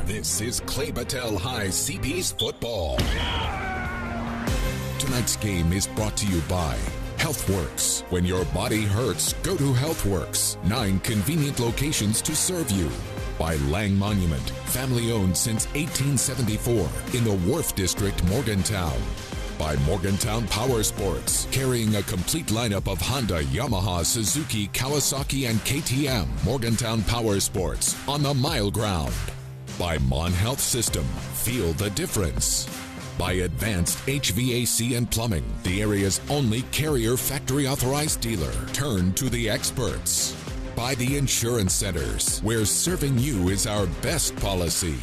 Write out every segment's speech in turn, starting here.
This is Clay-Battelle High CB's football. Tonight's game is brought to you by HealthWorks. When your body hurts, go to HealthWorks. 9 convenient locations to serve you. By Lang Monument, family-owned since 1874 in the Wharf District, Morgantown. By Morgantown Power Sports, carrying a complete lineup of Honda, Yamaha, Suzuki, Kawasaki, and KTM. Morgantown Power Sports on the mile ground. By Mon Health System, feel the difference. By Advanced HVAC and Plumbing, the area's only Carrier factory authorized dealer. Turn to the experts. By the Insurance Centers, where serving you is our best policy.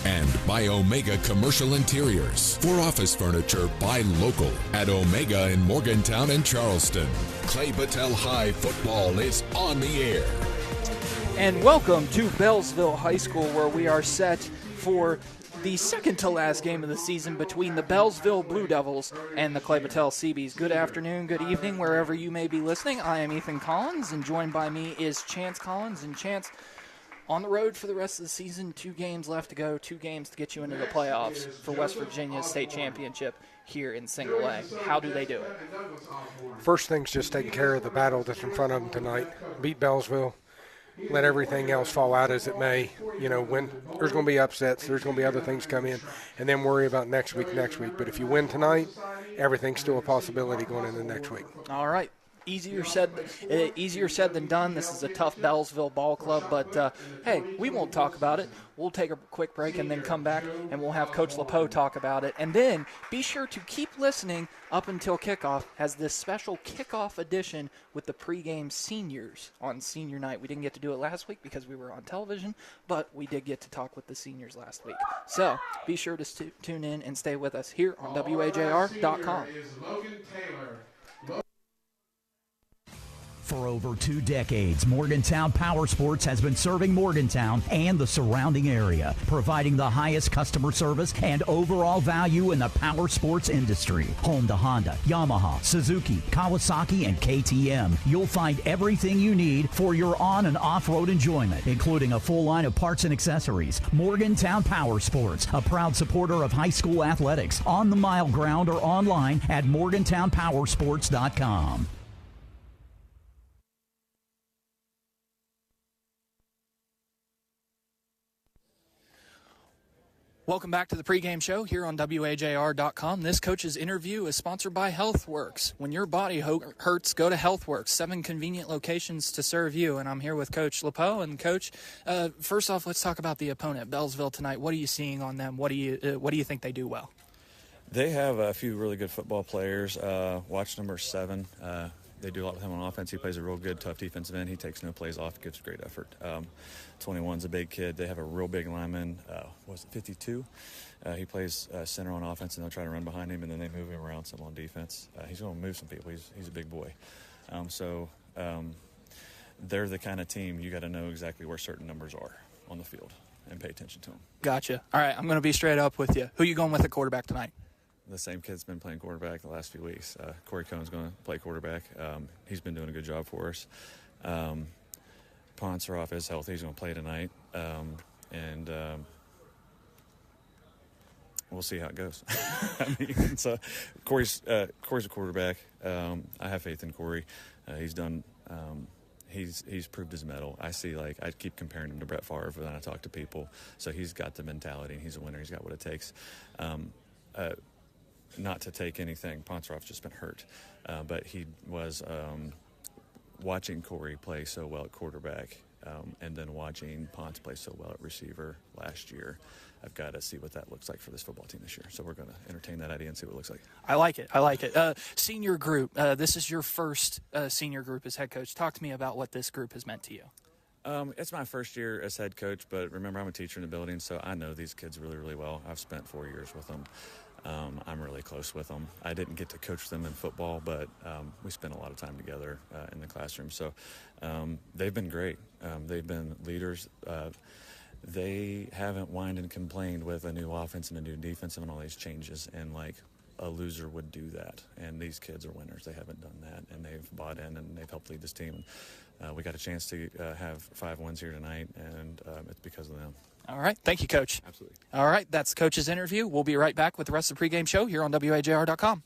And by Omega Commercial Interiors. For office furniture, buy local at Omega in Morgantown and Charleston. Clay-Battelle High football is on the air. And welcome to Beallsville High School, where we are set for the second to last game of the season between the Beallsville Blue Devils and the Clay-Battelle Seabees. Good afternoon, good evening, wherever you may be listening. I am Ethan Collins, and joined by me is Chance Collins. And Chance, on the road for the rest of the season, 2 games left to go, 2 games to get you into the playoffs for West Virginia's state championship here in Single A. How do they do it? First thing's just taking care of the battle that's in front of them tonight. Beat Beallsville. Let everything else fall out as it may. You know, when there's going to be upsets, there's going to be other things come in, and then worry about next week. But if you win tonight, everything's still a possibility going into next week. All right. Easier said than done. This is a tough Beallsville ball club, but hey, we won't talk about it. We'll take a quick break and then come back, and we'll have Coach LePeau talk about it. And then be sure to keep listening up until kickoff, as this special kickoff edition with the pregame seniors on senior night. We didn't get to do it last week because we were on television, but we did get to talk with the seniors last week. So be sure to tune in and stay with us here on WAJR.com. For over 2 decades, Morgantown Power Sports has been serving Morgantown and the surrounding area, providing the highest customer service and overall value in the power sports industry. Home to Honda, Yamaha, Suzuki, Kawasaki, and KTM. You'll find everything you need for your on- and off-road enjoyment, including a full line of parts and accessories. Morgantown Power Sports, a proud supporter of high school athletics, on the mile ground or online at morgantownpowersports.com. Welcome back to the pregame show here on WAJR.com. This coach's interview is sponsored by HealthWorks. When your body hurts, go to HealthWorks. 7 convenient locations to serve you. And I'm here with Coach LePeau. And Coach, first off, let's talk about the opponent, Beallsville, tonight. What are you seeing on them? What do you think they do well? They have a few really good football players. Watch number 7. They do a lot with him on offense. He plays a real good, tough defensive end. He takes no plays off, gives great effort. 21's a big kid. They have a real big lineman, 52? He plays center on offense, and they'll try to run behind him, and then they move him around some on defense. He's going to move some people. He's a big boy. They're the kind of team you got to know exactly where certain numbers are on the field and pay attention to them. Gotcha. All right, I'm going to be straight up with you. Who are you going with at quarterback tonight? The same kid's been playing quarterback the last few weeks. Corey Cohn's going to play quarterback. He's been doing a good job for us. Ponceroff is healthy. He's going to play tonight. We'll see how it goes. So Corey's a quarterback. I have faith in Corey. He's done. He's proved his mettle. I keep comparing him to Brett Favre when I talk to people. So he's got the mentality, and he's a winner. He's got what it takes. Not to take anything, Ponceroff's just been hurt, but he was watching Corey play so well at quarterback, and then watching Ponce play so well at receiver last year. I've got to see what that looks like for this football team this year. So we're going to entertain that idea and see what it looks like. I like it. Senior group. This is your first senior group as head coach. Talk to me about what this group has meant to you. It's my first year as head coach, but remember, I'm a teacher in the building, so I know these kids really, really well. I've spent 4 years with them. I'm really close with them. I didn't get to coach them in football, but we spent a lot of time together in the classroom. So they've been great. They've been leaders. They haven't whined and complained with a new offense and a new defense and all these changes, and like a loser would do that. And these kids are winners. They haven't done that, and they've bought in, and they've helped lead this team. we got a chance to have 5 wins here tonight, and it's because of them. All right. Thank you, Coach. Absolutely. All right. That's Coach's interview. We'll be right back with the rest of the pregame show here on WAJR.com.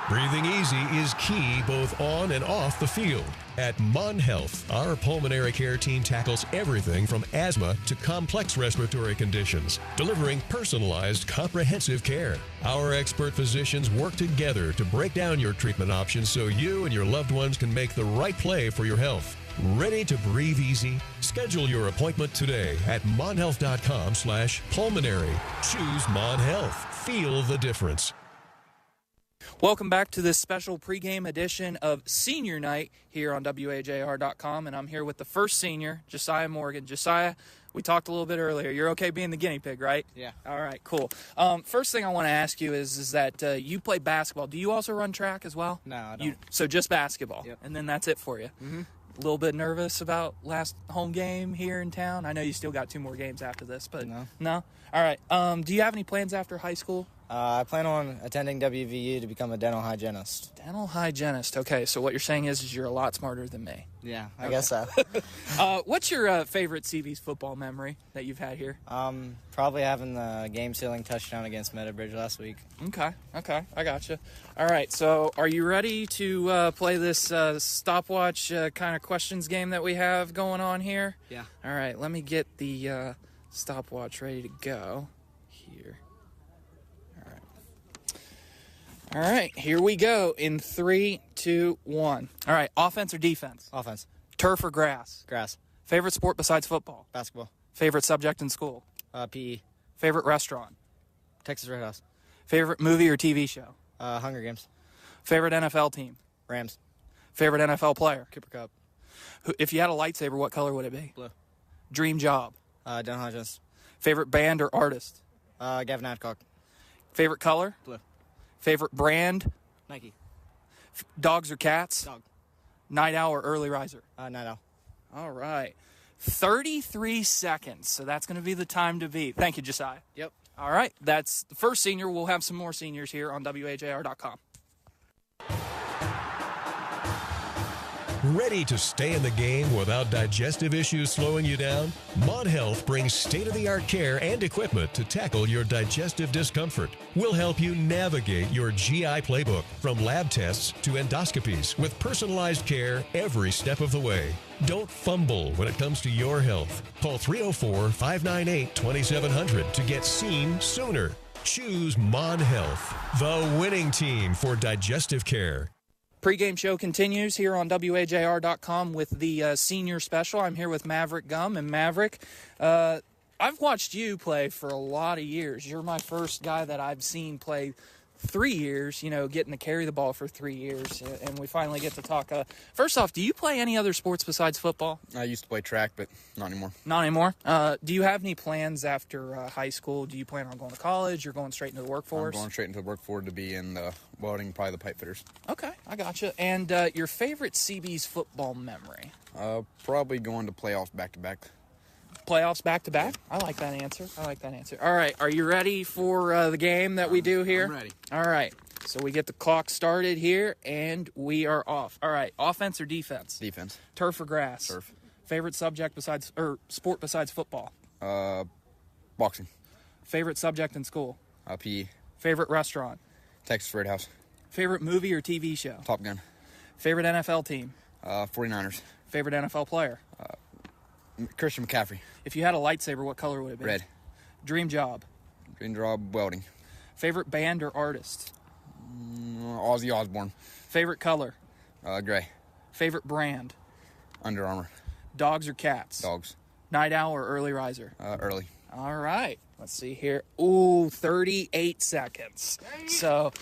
Breathing easy is key both on and off the field. At Mon Health, our pulmonary care team tackles everything from asthma to complex respiratory conditions, delivering personalized, comprehensive care. Our expert physicians work together to break down your treatment options so you and your loved ones can make the right play for your health. Ready to breathe easy? Schedule your appointment today at monhealth.com/pulmonary. Choose Mon Health. Feel the difference. Welcome back to this special pregame edition of Senior Night here on WAJR.com, and I'm here with the first senior, Josiah Morgan. Josiah, we talked a little bit earlier. You're okay being the guinea pig, right? Yeah. All right, cool. First thing I want to ask you is that you play basketball. Do you also run track as well? No, I don't. So just basketball, Yep. And then that's it for you? Mm-hmm. A little bit nervous about last home game here in town? I know you still got 2 more games after this, but no? All right. Do you have any plans after high school? I plan on attending WVU to become a dental hygienist. Dental hygienist. Okay, so what you're saying is you're a lot smarter than me. Yeah, I guess so. What's your favorite CV's football memory that you've had here? Probably having the game-sealing touchdown against Meadowbridge last week. Okay, I gotcha. All right, so are you ready to play this stopwatch kind of questions game that we have going on here? Yeah. All right, let me get the stopwatch ready to go here. All right, here we go in 3, 2, 1. All right, offense or defense? Offense. Turf or grass? Grass. Favorite sport besides football? Basketball. Favorite subject in school? PE. Favorite restaurant? Texas Red House. Favorite movie or TV show? Hunger Games. Favorite NFL team? Rams. Favorite NFL player? Cooper Cup. If you had a lightsaber, what color would it be? Blue. Dream job? Dental hygienist. Favorite band or artist? Gavin Adcock. Favorite color? Blue. Favorite brand? Nike. Dogs or cats? Dog. Night owl or early riser? Night owl. All right. 33 seconds, so that's going to be the time to beat. Thank you, Josiah. Yep. All right, that's the first senior. We'll have some more seniors here on WAJR.com. Ready to stay in the game without digestive issues slowing you down? Mon Health brings state-of-the-art care and equipment to tackle your digestive discomfort. We'll help you navigate your GI playbook from lab tests to endoscopies with personalized care every step of the way. Don't fumble when it comes to your health. Call 304-598-2700 to get seen sooner. Choose Mon Health, the winning team for digestive care. Pre-game show continues here on WAJR.com with the senior special. I'm here with Maverick Gum. And Maverick, I've watched you play for a lot of years. You're my first guy that I've seen play 3 years, getting to carry the ball for 3 years. And we finally get to talk. First off, do you play any other sports besides football? I used to play track, but not anymore. Not anymore? Do you have any plans after high school? Do you plan on going to college or going straight into the workforce? I'm going straight into the workforce to be in the welding, probably the pipe fitters. Okay, I gotcha. And your favorite CB's football memory? Probably going to playoffs back-to-back. Playoffs back-to-back? I like that answer. All right, are you ready for the game that we do here? I'm ready. All right, so we get the clock started here, and we are off. All right, offense or defense? Defense. Turf or grass? Turf. Favorite subject sport besides football? Boxing. Favorite subject in school? PE. Favorite restaurant? Texas Red House. Favorite movie or TV show? Top Gun. Favorite NFL team? 49ers. Favorite NFL player? Christian McCaffrey. If you had a lightsaber, what color would it be? Red. Dream job? Dream job, welding. Favorite band or artist? Ozzy Osbourne. Favorite color? Gray. Favorite brand? Under Armour. Dogs or cats? Dogs. Night owl or early riser? Early. All right. Let's see here. Ooh, 38 seconds. So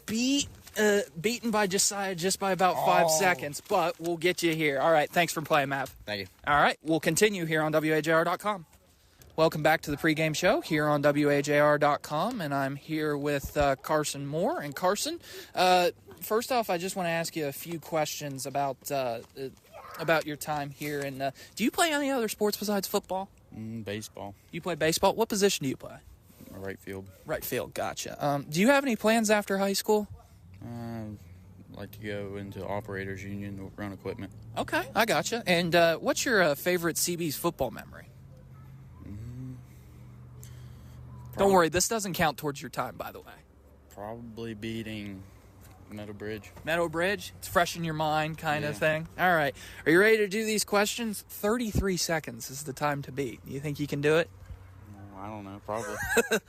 beaten by Josiah just by about 5 seconds, but we'll get you here. All right. Thanks for playing, Mav. Thank you. All right. We'll continue here on WAJR.com. Welcome back to the pregame show here on WAJR.com, and I'm here with Carson Moore. And Carson, first off, I just want to ask you a few questions about your time here. And do you play any other sports besides football? Baseball. You play baseball. What position do you play? Right field. Right field. Gotcha. Do you have any plans after high school? like to go into operators union to run equipment. Okay, I gotcha. And what's your favorite CB's football memory? Don't worry, this doesn't count towards your time, by the way. Probably beating Meadow Bridge. Meadow Bridge? It's fresh in your mind kind of thing. All right. Are you ready to do these questions? 33 seconds is the time to beat. You think you can do it? I don't know, probably.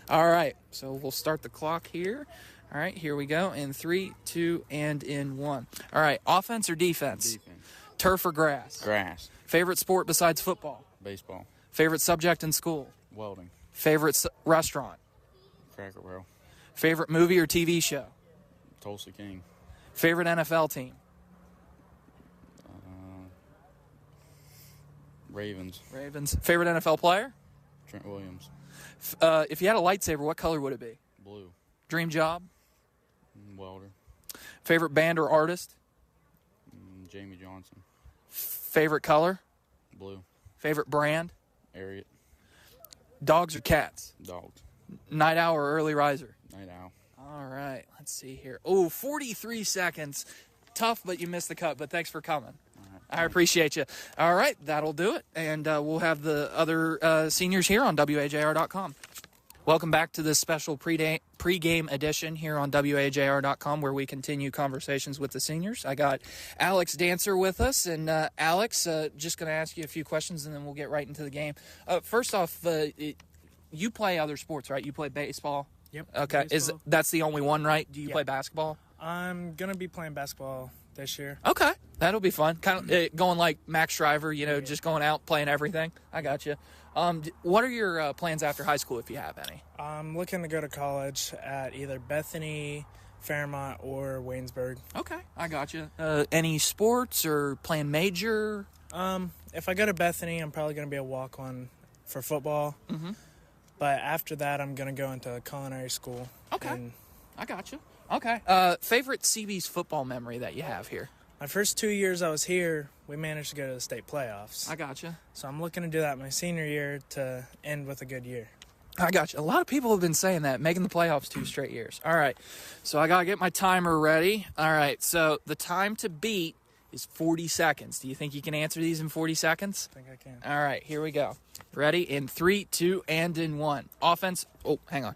All right. So we'll start the clock here. All right, here we go. In 3, 2, and in 1. All right, offense or defense? Defense. Turf or grass? Grass. Favorite sport besides football? Baseball. Favorite subject in school? Welding. Favorite restaurant? Cracker Barrel. Favorite movie or TV show? Tulsa King. Favorite NFL team? Ravens. Ravens. Favorite NFL player? Trent Williams. If you had a lightsaber, what color would it be? Blue. Dream job? Welder. Favorite band or artist? Jamie Johnson. Favorite color? Blue. Favorite brand? Ariat. Dogs or cats? Dogs. Night owl or early riser? Night owl. All right, let's see here. Oh, 43 seconds. Tough, but you missed the cut, but thanks for coming. I appreciate you. All right, that'll do it, and we'll have the other seniors here on WAJR.com. Welcome back to this special pregame edition here on WAJR.com, where we continue conversations with the seniors. I got Alex Dancer with us, and Alex, just going to ask you a few questions, and then we'll get right into the game. First off, you play other sports, right? You play baseball? Yep. Okay, baseball. That's the only one, right? Do you play basketball? I'm going to be playing basketball this year. Okay, that'll be fun. Kind of going like Max Shriver, just going out, playing everything. I got you. What are your plans after high school, if you have any? I'm looking to go to college at either Bethany, Fairmont, or Waynesburg. Okay, I got you. Any sports or playing major? If I go to Bethany, I'm probably going to be a walk-on for football. Mm-hmm. But after that, I'm going to go into culinary school. Okay, I got you. Okay. Favorite CB's football memory that you have here? My first 2 years I was here, we managed to go to the state playoffs. I got you. So I'm looking to do that my senior year to end with a good year. I got you. A lot of people have been saying that, making the playoffs 2 straight years. All right. So I got to get my timer ready. All right. So the time to beat is 40 seconds. Do you think you can answer these in 40 seconds? I think I can. All right. Here we go. Ready? In 3, 2, and in 1. Offense. Oh, hang on.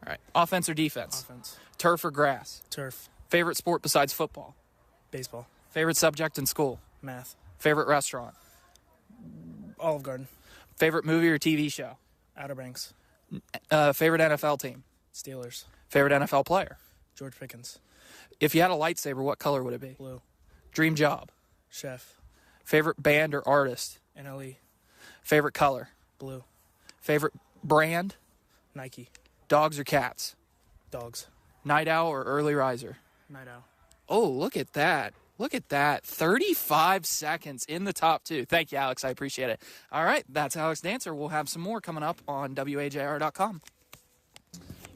All right. Offense or defense? Offense. Turf or grass? Turf. Favorite sport besides football? Baseball. Favorite subject in school? Math. Favorite restaurant? Olive Garden. Favorite movie or TV show? Outer Banks. Favorite NFL team? Steelers. Favorite NFL player? George Pickens. If you had a lightsaber, what color would it be? Blue. Dream job? Chef. Favorite band or artist? NLE. Favorite color? Blue. Favorite brand? Nike. Dogs or cats? Dogs. Night owl or early riser? Night owl. Oh, look at that. Look at that. 35 seconds in the top 2. Thank you, Alex. I appreciate it. All right, that's Alex Dancer. We'll have some more coming up on WAJR.com.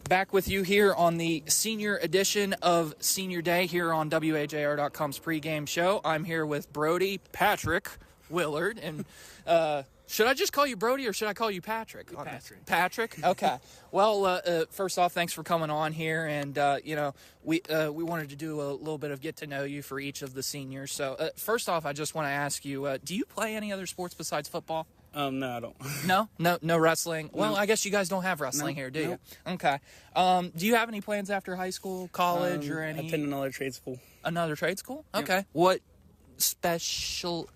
Back with you here on the senior edition of Senior Day here on WAJR.com's pregame show. I'm here with Brody, Patrick, Willard, and should I just call you Brody or should I call you Patrick? Patrick. Patrick? Okay. Well, first off, thanks for coming on here. And, we wanted to do a little bit of get to know you for each of the seniors. So, first off, I just want to ask you, do you play any other sports besides football? No, I don't. No wrestling? Well, I guess you guys don't have wrestling here, do you? Okay. Do you have any plans after high school, college, or any? I attend another trade school. Another trade school? Yep. Okay. What special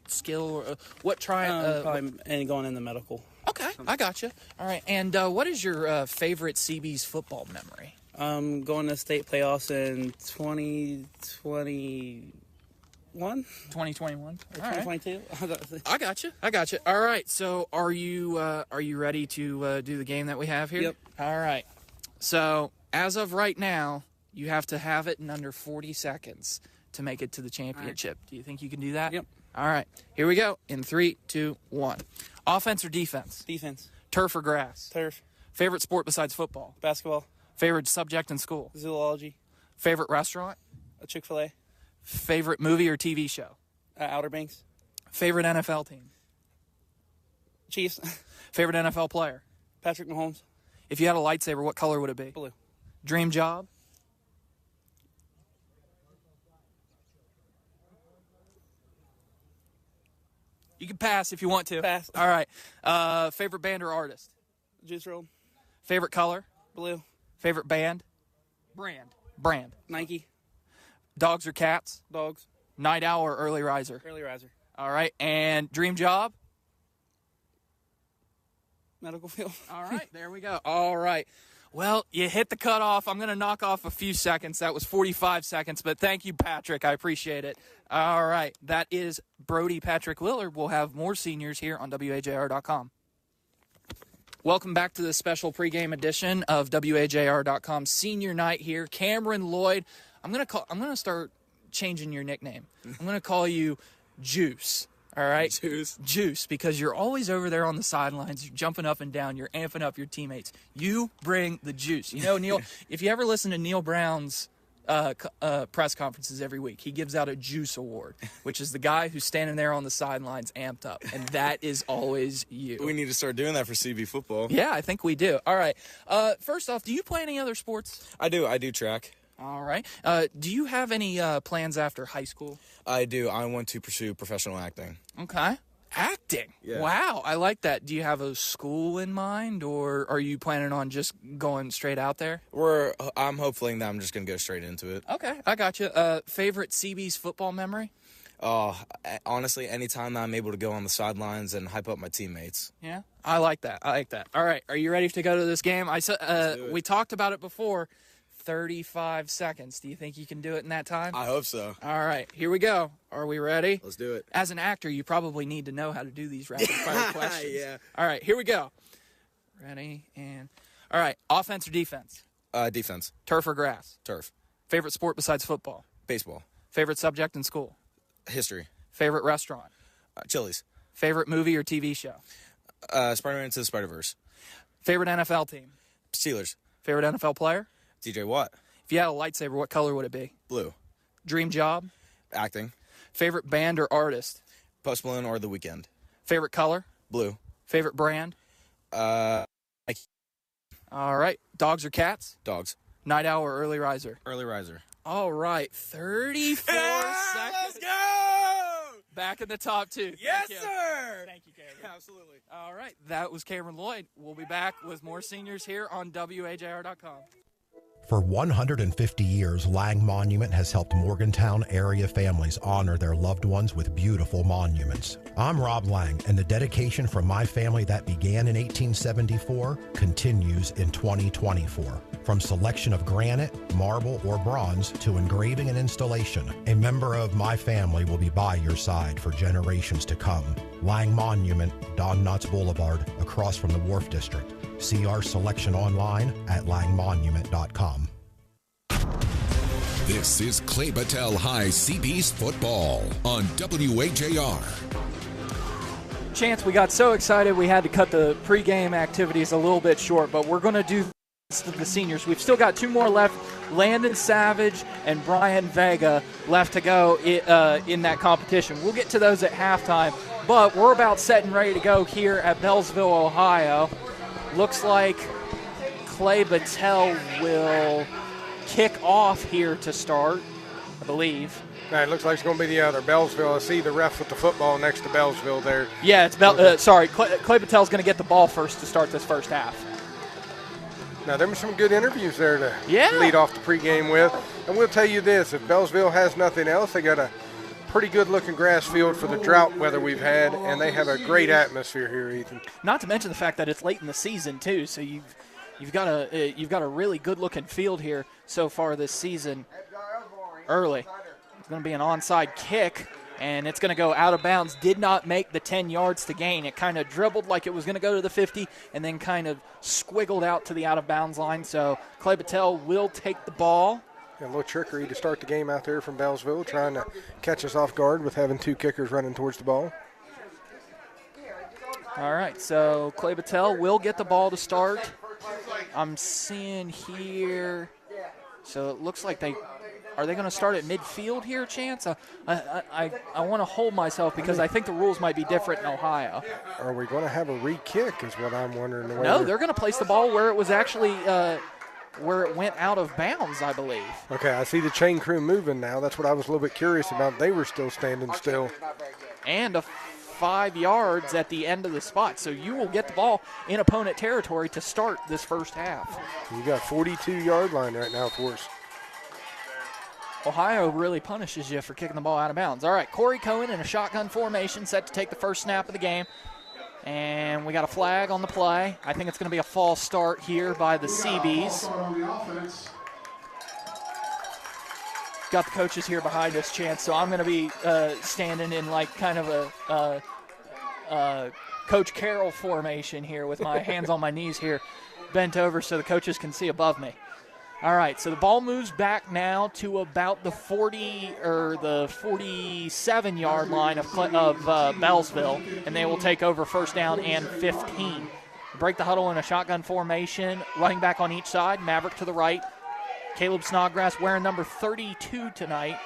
skill or what Probably going in the medical. Okay, I got you. All right, and what is your favorite CB's football memory? Going to state playoffs in 2021. 2021. Or 2022. I got you. All right, so are you ready to do the game that we have here? Yep. All right. So as of right now, you have to have it in under 40 seconds to make it to the championship. Right. Do you think you can do that? Yep. All right, here we go. In 3, 2, 1. Offense or defense? Defense. Turf or grass? Turf. Favorite sport besides football? Basketball. Favorite subject in school? Zoology. Favorite restaurant? Chick-fil-A. Favorite movie or TV show? Outer Banks. Favorite NFL team? Chiefs. Favorite NFL player? Patrick Mahomes. If you had a lightsaber, what color would it be? Blue. Dream job? You can pass if you want to. Pass. All right. Favorite band or artist? Juice Roll. Favorite color? Blue. Favorite band? Brand. Nike. Dogs or cats? Dogs. Night owl or early riser? Early riser. All right. And dream job? Medical field. All right. There we go. All right. Well, you hit the cutoff. I'm going to knock off a few seconds. That was 45 seconds, but thank you, Patrick. I appreciate it. All right. That is Brody Patrick Willard. We'll have more seniors here on WAJR.com. Welcome back to the special pregame edition of WAJR.com Senior Night here. Cameron Lloyd. I'm going to start changing your nickname. I'm going to call you Juice. All right? Juice, because you're always over there on the sidelines. You're jumping up and down. You're amping up your teammates. You bring the juice. You know, Neil, if you ever listen to Neil Brown's press conferences every week, he gives out a Juice Award, which is the guy who's standing there on the sidelines amped up, and that is always you. We need to start doing that for CB football. Yeah, I think we do. All right. First off, do you play any other sports? I do track. All right. Do you have any plans after high school? I do. I want to pursue professional acting. Okay. Acting. Yeah. Wow, I like that. Do you have a school in mind, or are you planning on just going straight out there? I'm hoping that I'm just going to go straight into it. Okay, I got you. Favorite CB's football memory? Honestly, anytime that I'm able to go on the sidelines and hype up my teammates. Yeah, I like that. All right, are you ready to go to this game? We talked about it before. 35 seconds. Do you think you can do it in that time? I hope so. All right, here we go. Are we ready? Let's do it. As an actor, you probably need to know how to do these rapid-fire questions. Yeah. All right, here we go. Ready, and... All right, offense or defense? Defense. Turf or grass? Turf. Favorite sport besides football? Baseball. Favorite subject in school? History. Favorite restaurant? Chili's. Favorite movie or TV show? Spider-Man Into the Spider-Verse. Favorite NFL team? Steelers. Favorite NFL player? TJ Watt. If you had a lightsaber, what color would it be? Blue. Dream job? Acting. Favorite band or artist? Post Malone or The Weeknd. Favorite color? Blue. Favorite brand? Nike. All right. Dogs or cats? Dogs. Night owl or early riser? Early riser. All right. 34 seconds. Let's go! Back in the top two. Yes, sir! Thank you, Cameron. Absolutely. All right. That was Cameron Lloyd. We'll be back with more seniors here on WAJR.com. For 150 years, Lang Monument has helped Morgantown area families honor their loved ones with beautiful monuments. I'm Rob Lang, and the dedication from my family that began in 1874 continues in 2024. From selection of granite, marble, or bronze to engraving and installation, a member of my family will be by your side for generations to come. Lang Monument, Don Knotts Boulevard, across from the Wharf District. See our selection online at langmonument.com. This is Clay-Battelle High CB's football on WAJR. Chance, we got so excited we had to cut the pregame activities a little bit short, but we're going to do the seniors. We've still got two more left, Landon Savage and Brian Vega left to go in that competition. We'll get to those at halftime, but we're about set and ready to go here at Beallsville, Ohio. Looks like Clay-Battelle will kick off here to start, I believe. It looks like it's going to be the other, Beallsville. I see the ref with the football next to Beallsville there. Yeah, it's Clay-Battelle's going to get the ball first to start this first half. Now, there were some good interviews there to Yeah. lead off the pregame with. And we'll tell you this, if Beallsville has nothing else, they got a pretty good-looking grass field for the drought weather we've had, and they have a great atmosphere here, Ethan. Not to mention the fact that it's late in the season, too, so you've got a really good-looking field here so far this season early. It's going to be an onside kick, and it's going to go out of bounds. Did not make the 10 yards to gain. It kind of dribbled like it was going to go to the 50 and then kind of squiggled out to the out-of-bounds line. So Clay-Battelle will take the ball. A little trickery to start the game out there from Beallsville, trying to catch us off guard with having two kickers running towards the ball. All right, so Clay-Battelle will get the ball to start. I'm seeing here, so it looks like are they going to start at midfield here, Chance? I want to hold myself because I think the rules might be different in Ohio. Are we going to have a re-kick is what I'm wondering. No, they're going to place the ball where it was actually where it went out of bounds, I believe. Okay, I see the chain crew moving now. That's what I was a little bit curious about. They were still standing still. And a 5 yards at the end of the spot. So you will get the ball in opponent territory to start this first half. You got 42-yard line right now for us. Ohio really punishes you for kicking the ball out of bounds. All right, Corey Cohen in a shotgun formation, set to take the first snap of the game. And we got a flag on the play. I think it's going to be a false start here by the Seabees. Got the coaches here behind us, Chance, so I'm going to be standing in like kind of a Coach Carroll formation here with my hands on my knees here, bent over so the coaches can see above me. All right, so the ball moves back now to about the 40 or the 47-yard line of Beallsville, and they will take over first down and 15. Break the huddle in a shotgun formation, running back on each side, Maverick to the right. Caleb Snodgrass wearing number 32 tonight,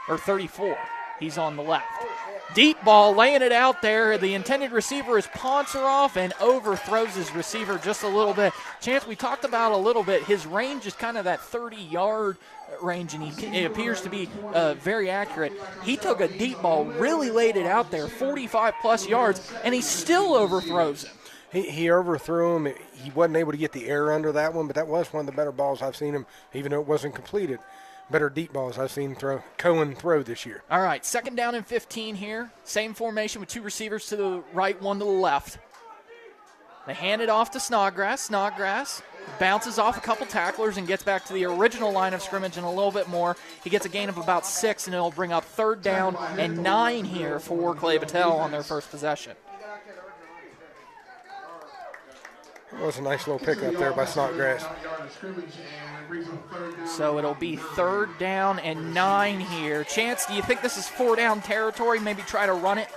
or 34. He's on the left. Deep ball, laying it out there. The intended receiver is Ponceroff and overthrows his receiver just a little bit. Chance, we talked about a little bit. His range is kind of that 30-yard range, and it appears to be very accurate. He took a deep ball, really laid it out there, 45-plus yards, and he still overthrows him. He overthrew him. He wasn't able to get the air under that one, but that was one of the better balls I've seen him, even though it wasn't completed. Better deep balls I've seen Cohen throw this year. All right, second down and 15 here. Same formation with two receivers to the right, one to the left. They hand it off to Snodgrass. Snodgrass bounces off a couple tacklers and gets back to the original line of scrimmage and a little bit more. He gets a gain of about 6, and it'll bring up third down and 9 here for Clay-Battelle on their first possession. It was a nice little pickup there by Snodgrass. So it'll be third down and 9 here. Chance, do you think this is 4-down territory? Maybe try to run it?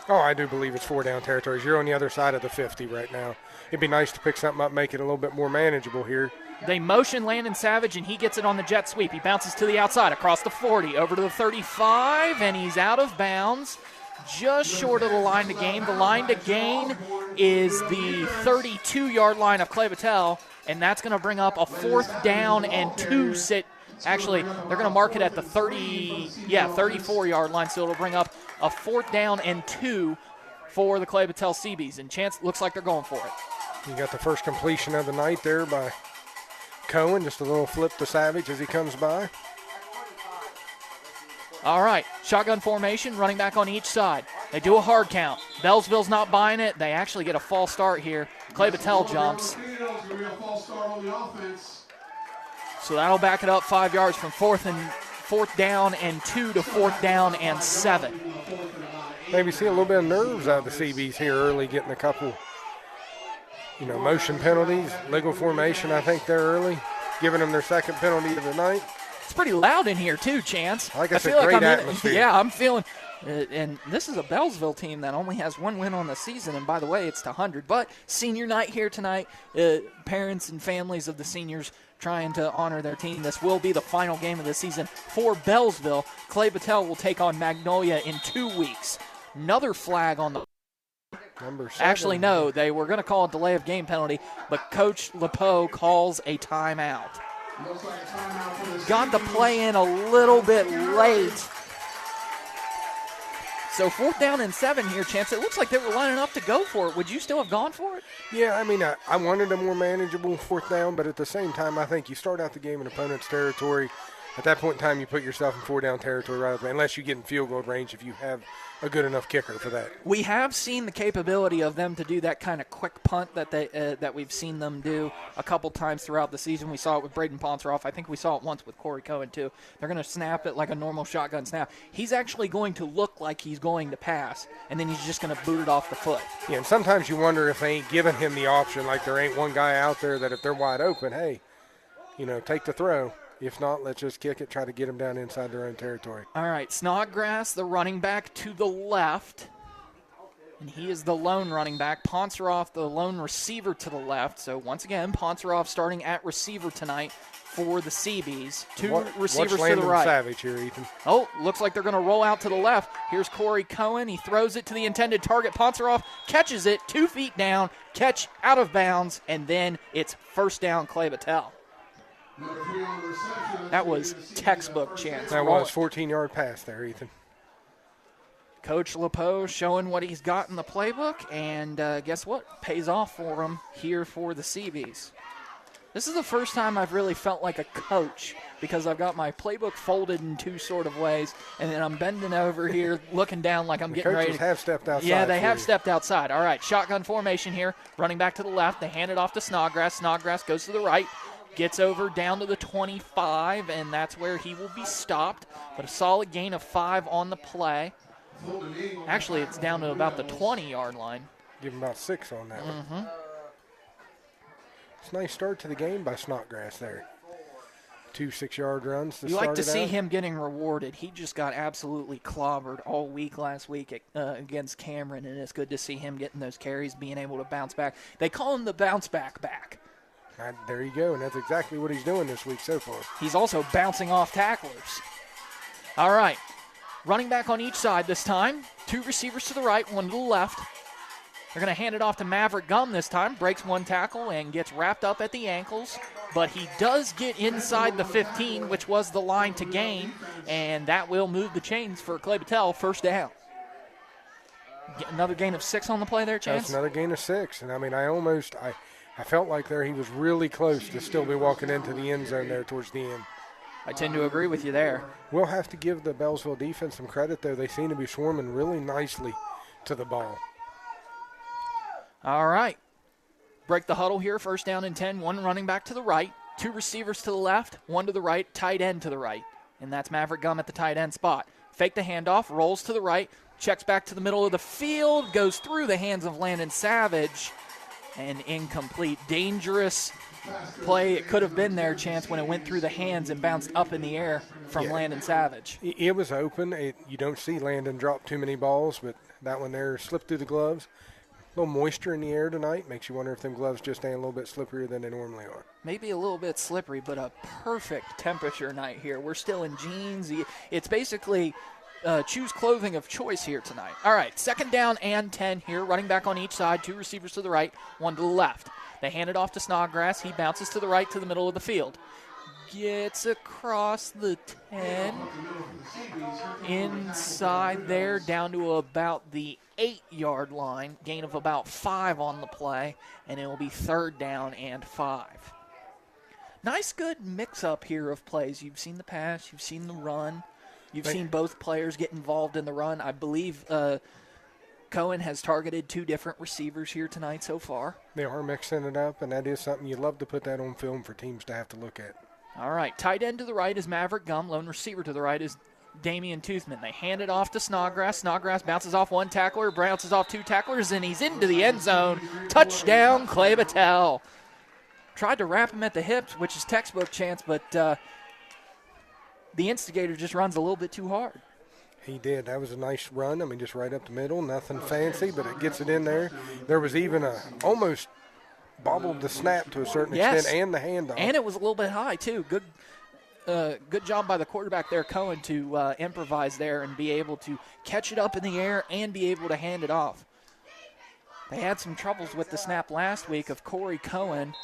Oh, I do believe it's 4-down territory. You're on the other side of the 50 right now. It'd be nice to pick something up, make it a little bit more manageable here. They motion Landon Savage, and he gets it on the jet sweep. He bounces to the outside, across the 40, over to the 35, and he's out of bounds. Just short of the line to gain. The line to gain is the 32-yard line of Clay-Battelle, and that's going to bring up a 4th down and 2 sit. Actually, they're going to mark it at the 34-yard line, so it'll bring up a 4th down and 2 for the Clay-Battelle Seabees. And Chance, looks like they're going for it. You got the first completion of the night there by Cohen. Just a little flip to Savage as he comes by. All right, shotgun formation, running back on each side. They do a hard count. Beallsville's not buying it. They actually get a false start here. Clay-Battelle jumps. So that'll back it up 5 yards from 4th down and 2 to 4th down and 7. Maybe see a little bit of nerves out of the Seabees here early, getting a couple, motion penalties. Legal formation, I think, they're early, giving them their second penalty of the night. It's pretty loud in here, too, Chance. Like I said, great atmosphere. Yeah, I'm feeling and this is a Beallsville team that only has 1 win on the season, and by the way, it's to 100. But senior night here tonight, parents and families of the seniors trying to honor their team. This will be the final game of the season for Beallsville. Clay-Battelle will take on Magnolia in 2 weeks. Another flag on the number 7. Actually, no, they were going to call a delay of game penalty, but Coach LePeau calls a timeout. Got the play in a little bit late. So 4th down and 7 here, Chance. It looks like they were lining up to go for it. Would you still have gone for it? Yeah, I mean, I wanted a more manageable 4th down, but at the same time, I think you start out the game in opponent's territory. At that point in time, you put yourself in 4-down territory right away, unless you get in field goal range if you have a good enough kicker for that. We have seen the capability of them to do that kind of quick punt that we've seen them do a couple times throughout the season. We saw it with Braden Ponceroff. I think we saw it once with Corey Cohen, too. They're going to snap it like a normal shotgun snap. He's actually going to look like he's going to pass, and then he's just going to boot it off the foot. Yeah, and sometimes you wonder if they ain't giving him the option, like there ain't one guy out there that if they're wide open, hey, take the throw. If not, let's just kick it, try to get them down inside their own territory. All right, Snodgrass, the running back to the left. And he is the lone running back. Ponceroff, the lone receiver to the left. So, once again, Ponceroff starting at receiver tonight for the Seabees. Two receivers to the right. Savage here, Ethan. Oh, looks like they're going to roll out to the left. Here's Corey Cohen. He throws it to the intended target. Ponceroff catches it 2 feet down, catch out of bounds, and then it's first down Clay-Battelle. That was textbook, Chance. That was 14-yard pass there, Ethan. Coach LePeau showing what he's got in the playbook, and guess what? Pays off for him here for the Seabees. This is the first time I've really felt like a coach because I've got my playbook folded in two sort of ways, and then I'm bending over here looking down like I'm getting ready. Coaches have stepped outside. Yeah, they have stepped outside. All right, shotgun formation here, running back to the left. They hand it off to Snodgrass. Snodgrass goes to the right, gets over down to the 25, and that's where he will be stopped. But a solid gain of 5 on the play. Actually, it's down to about the 20-yard line. Give him about 6 on that one. Mm-hmm. It's a nice start to the game by Snodgrass there. 2 6-yard runs to You start like to it see out. him getting rewarded. He just got absolutely clobbered all week last week against Cameron, and it's good to see him getting those carries, being able to bounce back. They call him the bounce back. There you go, and that's exactly what he's doing this week so far. He's also bouncing off tacklers. All right, running back on each side this time. 2 receivers to the right, 1 to the left. They're going to hand it off to Maverick Gum this time. Breaks 1 tackle and gets wrapped up at the ankles. But he does get inside the 15, which was the line to gain. And that will move the chains for Clay-Battelle. First down. Another gain of 6 on the play there, Chance? That's another gain of 6. And, I mean, I felt like there he was really close to still be walking into the end zone there towards the end. I tend to agree with you there. We'll have to give the Beallsville defense some credit, though. They seem to be swarming really nicely to the ball. All right. Break the huddle here, first down and 10. 1 running back to the right, 2 receivers to the left, 1 to the right, tight end to the right. And that's Maverick Gum at the tight end spot. Fake the handoff, rolls to the right, checks back to the middle of the field, goes through the hands of Landon Savage, and incomplete. Dangerous play. It could have been there, Chance, when it went through the hands and bounced up in the air from Landon Savage. It was open. You don't see Landon drop too many balls, but that one there slipped through the gloves. A little moisture in the air tonight. Makes you wonder if them gloves just ain't a little bit slipperier than they normally are. Maybe a little bit slippery, but a perfect temperature night here. We're still in jeans. It's basically choose clothing of choice here tonight. All right, second down and 10 here. Running back on each side. 2 receivers to the right, 1 to the left. They hand it off to Snodgrass. He bounces to the right to the middle of the field. Gets across the 10. Inside there, down to about the 8-yard line. Gain of about 5 on the play, and it will be third down and 5. Nice, good mix-up here of plays. You've seen the pass. You've seen the run. You've seen both players get involved in the run. I believe Cohen has targeted 2 different receivers here tonight so far. They are mixing it up, and that is something you love to put that on film for teams to have to look at. All right, tight end to the right is Maverick Gum. Lone receiver to the right is Damian Toothman. They hand it off to Snodgrass. Snodgrass bounces off 1 tackler, bounces off 2 tacklers, and he's into the end zone. Touchdown, Clay-Battelle. Tried to wrap him at the hips, which is textbook, Chance, but the instigator just runs a little bit too hard. He did. That was a nice run. I mean, just right up the middle. Nothing fancy, but it gets it in there. There was even almost bobbled the snap to a certain extent and the handoff. And it was a little bit high, too. Good job by the quarterback there, Cohen, to improvise there and be able to catch it up in the air and be able to hand it off. They had some troubles with the snap last week of Corey Cohen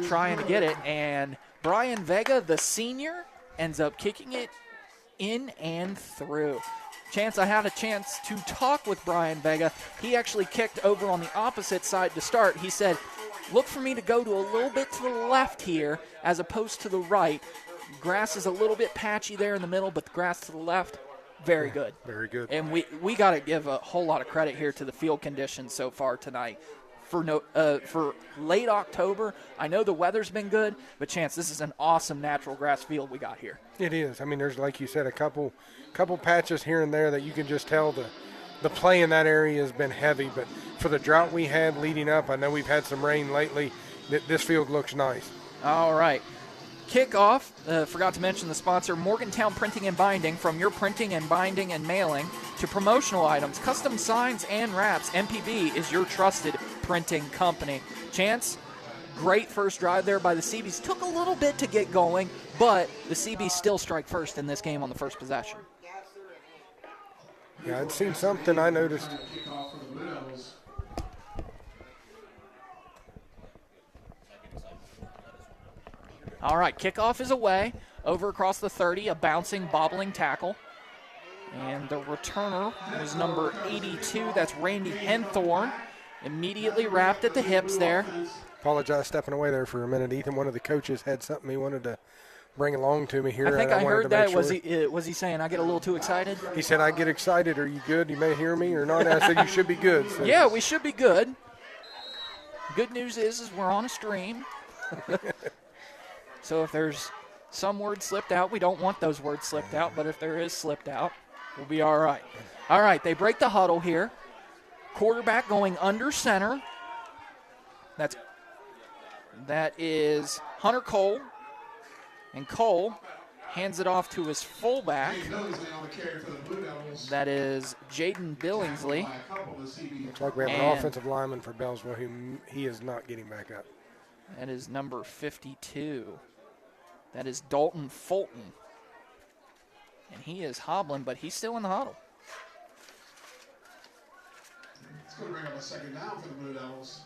trying to get it, and Brian Vega, the senior, ends up kicking it in and through. Chance, I had a chance to talk with Brian Vega. He actually kicked over on the opposite side to start. He said, look for me to go to a little bit to the left here as opposed to the right. Grass is a little bit patchy there in the middle, but the grass to the left, very good. Very good. And we got to give a whole lot of credit here to the field conditions so far tonight. For late October, I know the weather's been good, but Chance, this is an awesome natural grass field we got here. It is. I mean, there's, like you said, a couple patches here and there that you can just tell the play in that area has been heavy. But for the drought we had leading up, I know we've had some rain lately. This field looks nice. All right. Kickoff, forgot to mention the sponsor, Morgantown Printing and Binding. From your printing and binding and mailing to promotional items, custom signs and wraps, MPB is your trusted printing company. Chance, great first drive there by the Seabees. Took a little bit to get going, but the Seabees still strike first in this game on the first possession. Yeah, I'd seen something I noticed. All right, kickoff is away. Over across the 30, a bouncing, bobbling tackle. And the returner was number 82. That's Randy Henthorn. Immediately wrapped at the hips there. Apologize stepping away there for a minute, Ethan. One of the coaches had something he wanted to bring along to me here. I think I heard that. Sure. Was he saying I get a little too excited? He said, I get excited. Are you good? You may hear me or not. I said, you should be good. So. Yeah, we should be good. Good news is we're on a stream. So if there's some word slipped out, we don't want those words slipped out, but if there is slipped out, we'll be all right. All right, they break the huddle here. Quarterback going under center. That is Hunter Cole. And Cole hands it off to his fullback. That is Jaden Billingsley. Looks like we have an offensive lineman for Beallsville who he is not getting back up. That is number 52. That is Dalton Fulton. And he is hobbling, but he's still in the huddle. It's going to bring up a second down for the Blue Devils.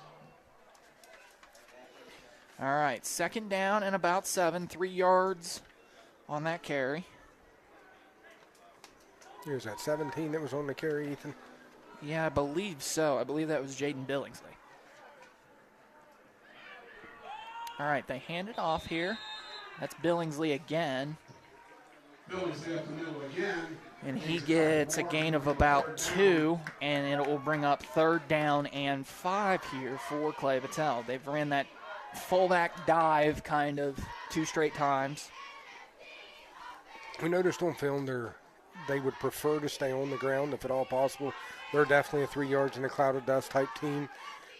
All right, second down and about 7, 3 yards on that carry. Here's that 17 that was on the carry, Ethan. Yeah, I believe so. I believe that was Jaden Billingsley. All right, they hand it off here. That's Billingsley again. Billingsley up the middle again. And he gets a gain of about 2, and it will bring up 3rd down and 5 here for Clay-Battelle. They've ran that fullback dive kind of 2 straight times. We noticed on film they would prefer to stay on the ground if at all possible. They're definitely a 3 yards in a cloud of dust type team.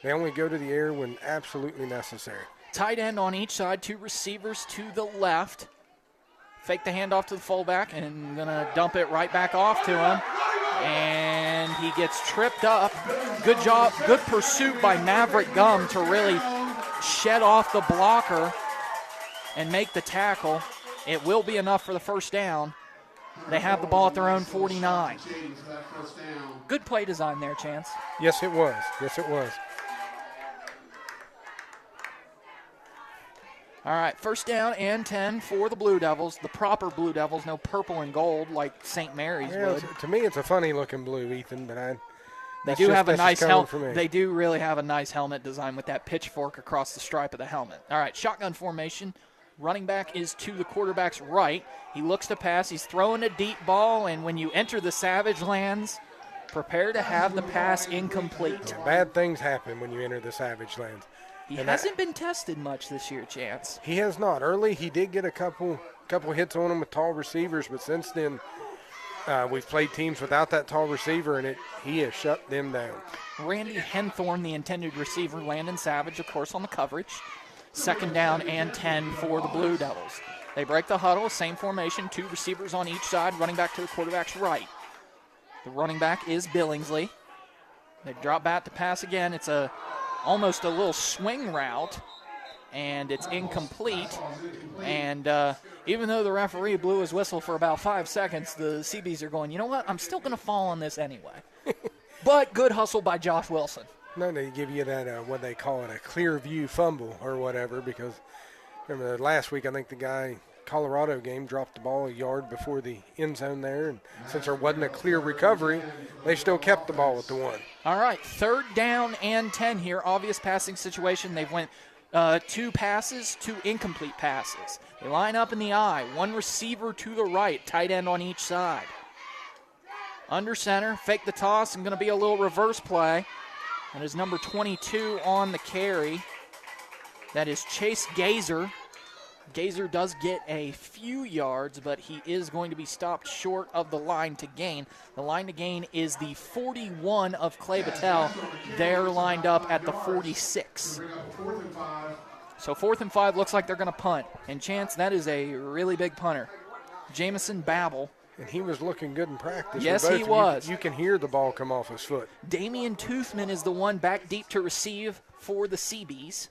They only go to the air when absolutely necessary. Tight end on each side, 2 receivers to the left. Fake the handoff to the fullback and going to dump it right back off to him. And he gets tripped up. Good job, good pursuit by Maverick Gum to really shed off the blocker and make the tackle. It will be enough for the first down. They have the ball at their own 49. Good play design there, Chance. Yes, it was. Yes, it was. All right, first down and 10 for the Blue Devils. The proper Blue Devils, no purple and gold like St. Mary's would. To me, it's a funny-looking blue, Ethan, but they do have a nice helmet. They do really have a nice helmet design with that pitchfork across the stripe of the helmet. All right, shotgun formation. Running back is to the quarterback's right. He looks to pass. He's throwing a deep ball, and when you enter the Savage Lands, prepare to have the pass incomplete. Bad things happen when you enter the Savage Lands. He hasn't been tested much this year, Chance. He has not. Early, he did get a couple hits on him with tall receivers, but since then, we've played teams without that tall receiver, and he has shut them down. Randy Henthorn, the intended receiver, Landon Savage, of course, on the coverage. Second down and 10 for the Blue Devils. They break the huddle, same formation, 2 receivers on each side, running back to the quarterback's right. The running back is Billingsley. They drop back to pass again. It's almost a little swing route, and it's incomplete. And even though the referee blew his whistle for about 5 seconds, the CBs are going, you know what, I'm still going to fall on this anyway. But good hustle by Josh Wilson. No, they give you that, what they call it, a clear view fumble or whatever, because remember last week I think the guy, Colorado game, dropped the ball a yard before the end zone there, and since there wasn't a clear recovery, they still kept the ball at the 1. All right, 3rd down and 10 here. Obvious passing situation. They've went 2 passes, 2 incomplete passes. They line up in the I. 1 receiver to the right, tight end on each side. Under center, fake the toss, and going to be a little reverse play. And is number 22 on the carry. That is Chase Gazer. Gazer does get a few yards, but he is going to be stopped short of the line to gain. The line to gain is the 41 of Clay-Battelle. They're lined up at the 46. So 4th and 5 looks like they're going to punt. And Chance, that is a really big punter. Jamison Babel. And he was looking good in practice. Yes, he was. You can hear the ball come off his foot. Damian Toothman is the one back deep to receive for the CBs.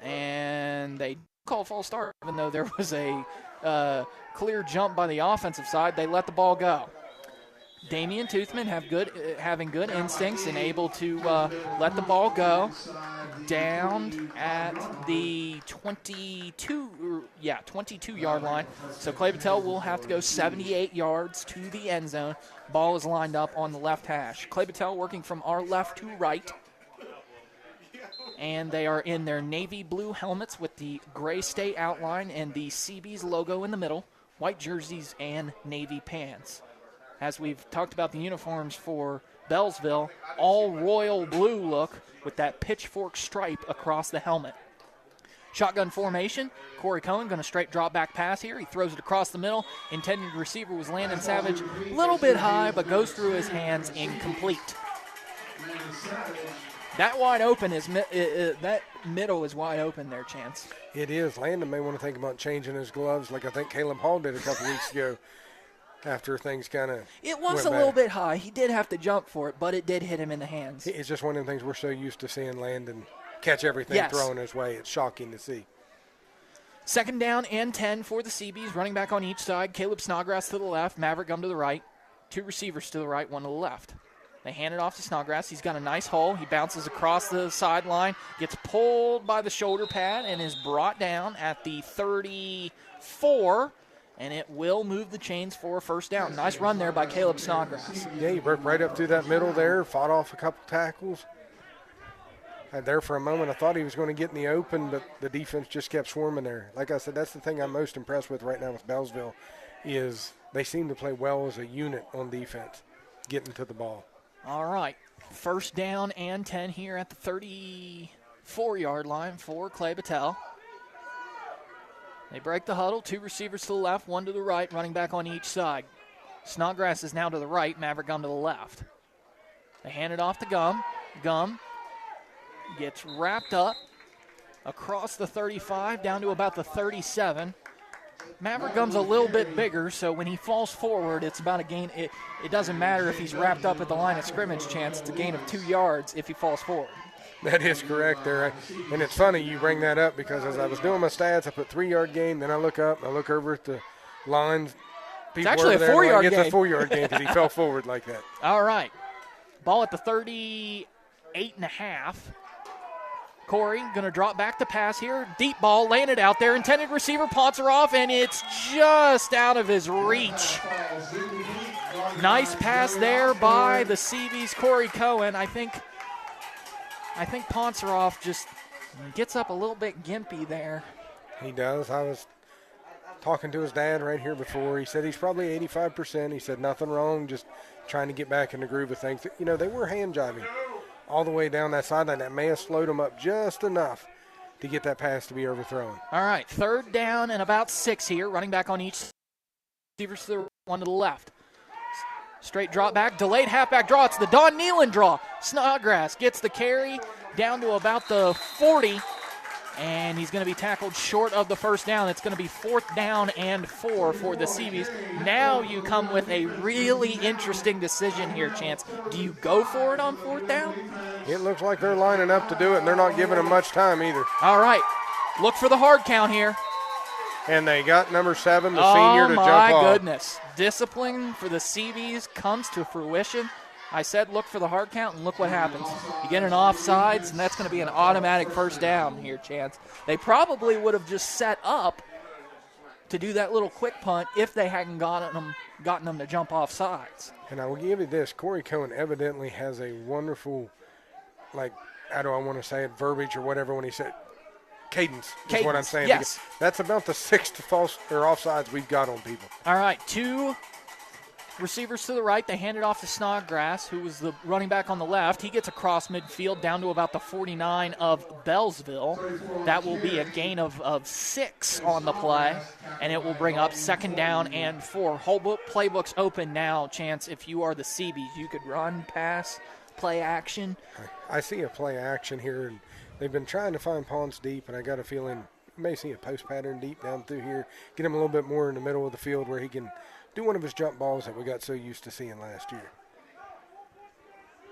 And they call a false start, even though there was a clear jump by the offensive side. They let the ball go. Damian Toothman having good instincts and able to let the ball go down at the 22-yard line. So Clay-Battelle will have to go 78 yards to the end zone. Ball is lined up on the left hash. Clay-Battelle working from our left to right. And they are in their navy blue helmets with the gray state outline and the CB's logo in the middle, white jerseys and navy pants. As we've talked about the uniforms for Beallsville, all royal blue look with that pitchfork stripe across the helmet. Shotgun formation, Corey Cohen going to straight drop back pass here. He throws it across the middle. Intended receiver was Landon Savage. A little bit high, but goes through his hands, incomplete. That wide open is that middle is wide open there, Chance. It is. Landon may want to think about changing his gloves like I think Caleb Hall did a couple weeks ago after things kind of It was a little bit high. He did have to jump for it, but it did hit him in the hands. It's just one of the things we're so used to seeing Landon catch everything thrown his way. It's shocking to see. 2nd down and 10 for the CBs. Running back on each side. Caleb Snodgrass to the left. Maverick Gum to the right. 2 receivers to the right, 1 to the left. They hand it off to Snodgrass. He's got a nice hole. He bounces across the sideline, gets pulled by the shoulder pad, and is brought down at the 34, and it will move the chains for a first down. Nice run there by Caleb Snodgrass. Yeah, he broke right up through that middle there, fought off a couple tackles. And there for a moment, I thought he was going to get in the open, but the defense just kept swarming there. Like I said, that's the thing I'm most impressed with right now with Beallsville is they seem to play well as a unit on defense, getting to the ball. All right, 1st down and 10 here at the 34-yard line for Clay-Battelle. They break the huddle, 2 receivers to the left, 1 to the right, running back on each side. Snodgrass is now to the right, Maverick Gum to the left. They hand it off to Gum. Gum gets wrapped up across the 35 down to about the 37. Maverick Gum's a little bit bigger, so when he falls forward, it's about a gain. It doesn't matter if he's wrapped up at the line of scrimmage, Chance. It's a gain of 2 yards if he falls forward. That is correct there. And it's funny you bring that up because as I was doing my stats, I put 3-yard gain, then I look up, I look over at the lines. It's actually a 4-yard gain. It's a 4-yard gain because he fell forward like that. All right. Ball at the 38.5. Corey going to drop back to pass here. Deep ball, laying it out there. Intended receiver, Ponceroff, and it's just out of his reach. Nice pass there by the CB's Corey Cohen. I think Ponceroff just gets up a little bit gimpy there. He does. I was talking to his dad right here before. He said he's probably 85%. He said nothing wrong, just trying to get back in the groove of things. You know, they were hand jiving all the way down that sideline. That may have slowed him up just enough to get that pass to be overthrown. All right, 3rd down and about 6 here. Running back on each receivers to the 1 to the left. Straight drop back, delayed halfback draw. It's the Don Nealon draw. Snodgrass gets the carry down to about the 40, and he's going to be tackled short of the first down. It's going to be 4th down and 4 for the CBs. Now you come with a really interesting decision here, Chance. Do you go for it on 4th down? It looks like they're lining up to do it, and they're not giving him much time either. All right. Look for the hard count here. And they got number 7, the senior, to jump off. Oh, my goodness. Discipline for the CBs comes to fruition. I said look for the hard count, and look what happens. You get an offsides, and that's going to be an automatic first down here, Chance. They probably would have just set up to do that little quick punt if they hadn't gotten them to jump off sides. And I will give you this. Corey Cohen evidently has a wonderful, how do I want to say it, verbiage or whatever when he said cadence is what I'm saying. Yes. That's about the 6th false or offsides we've got on people. All right, 2 receivers to the right. They hand it off to Snodgrass, who was the running back on the left. He gets across midfield down to about the 49 of Beallsville. That will be a gain of 6 on the play, and it will bring up 2nd down and 4. Whole playbook's open now, Chance. If you are the CBs, you could run, pass, play action. I see a play action here, and they've been trying to find Ponce deep, and I got a feeling you may see a post pattern deep down through here, get him a little bit more in the middle of the field where he can do one of his jump balls that we got so used to seeing last year.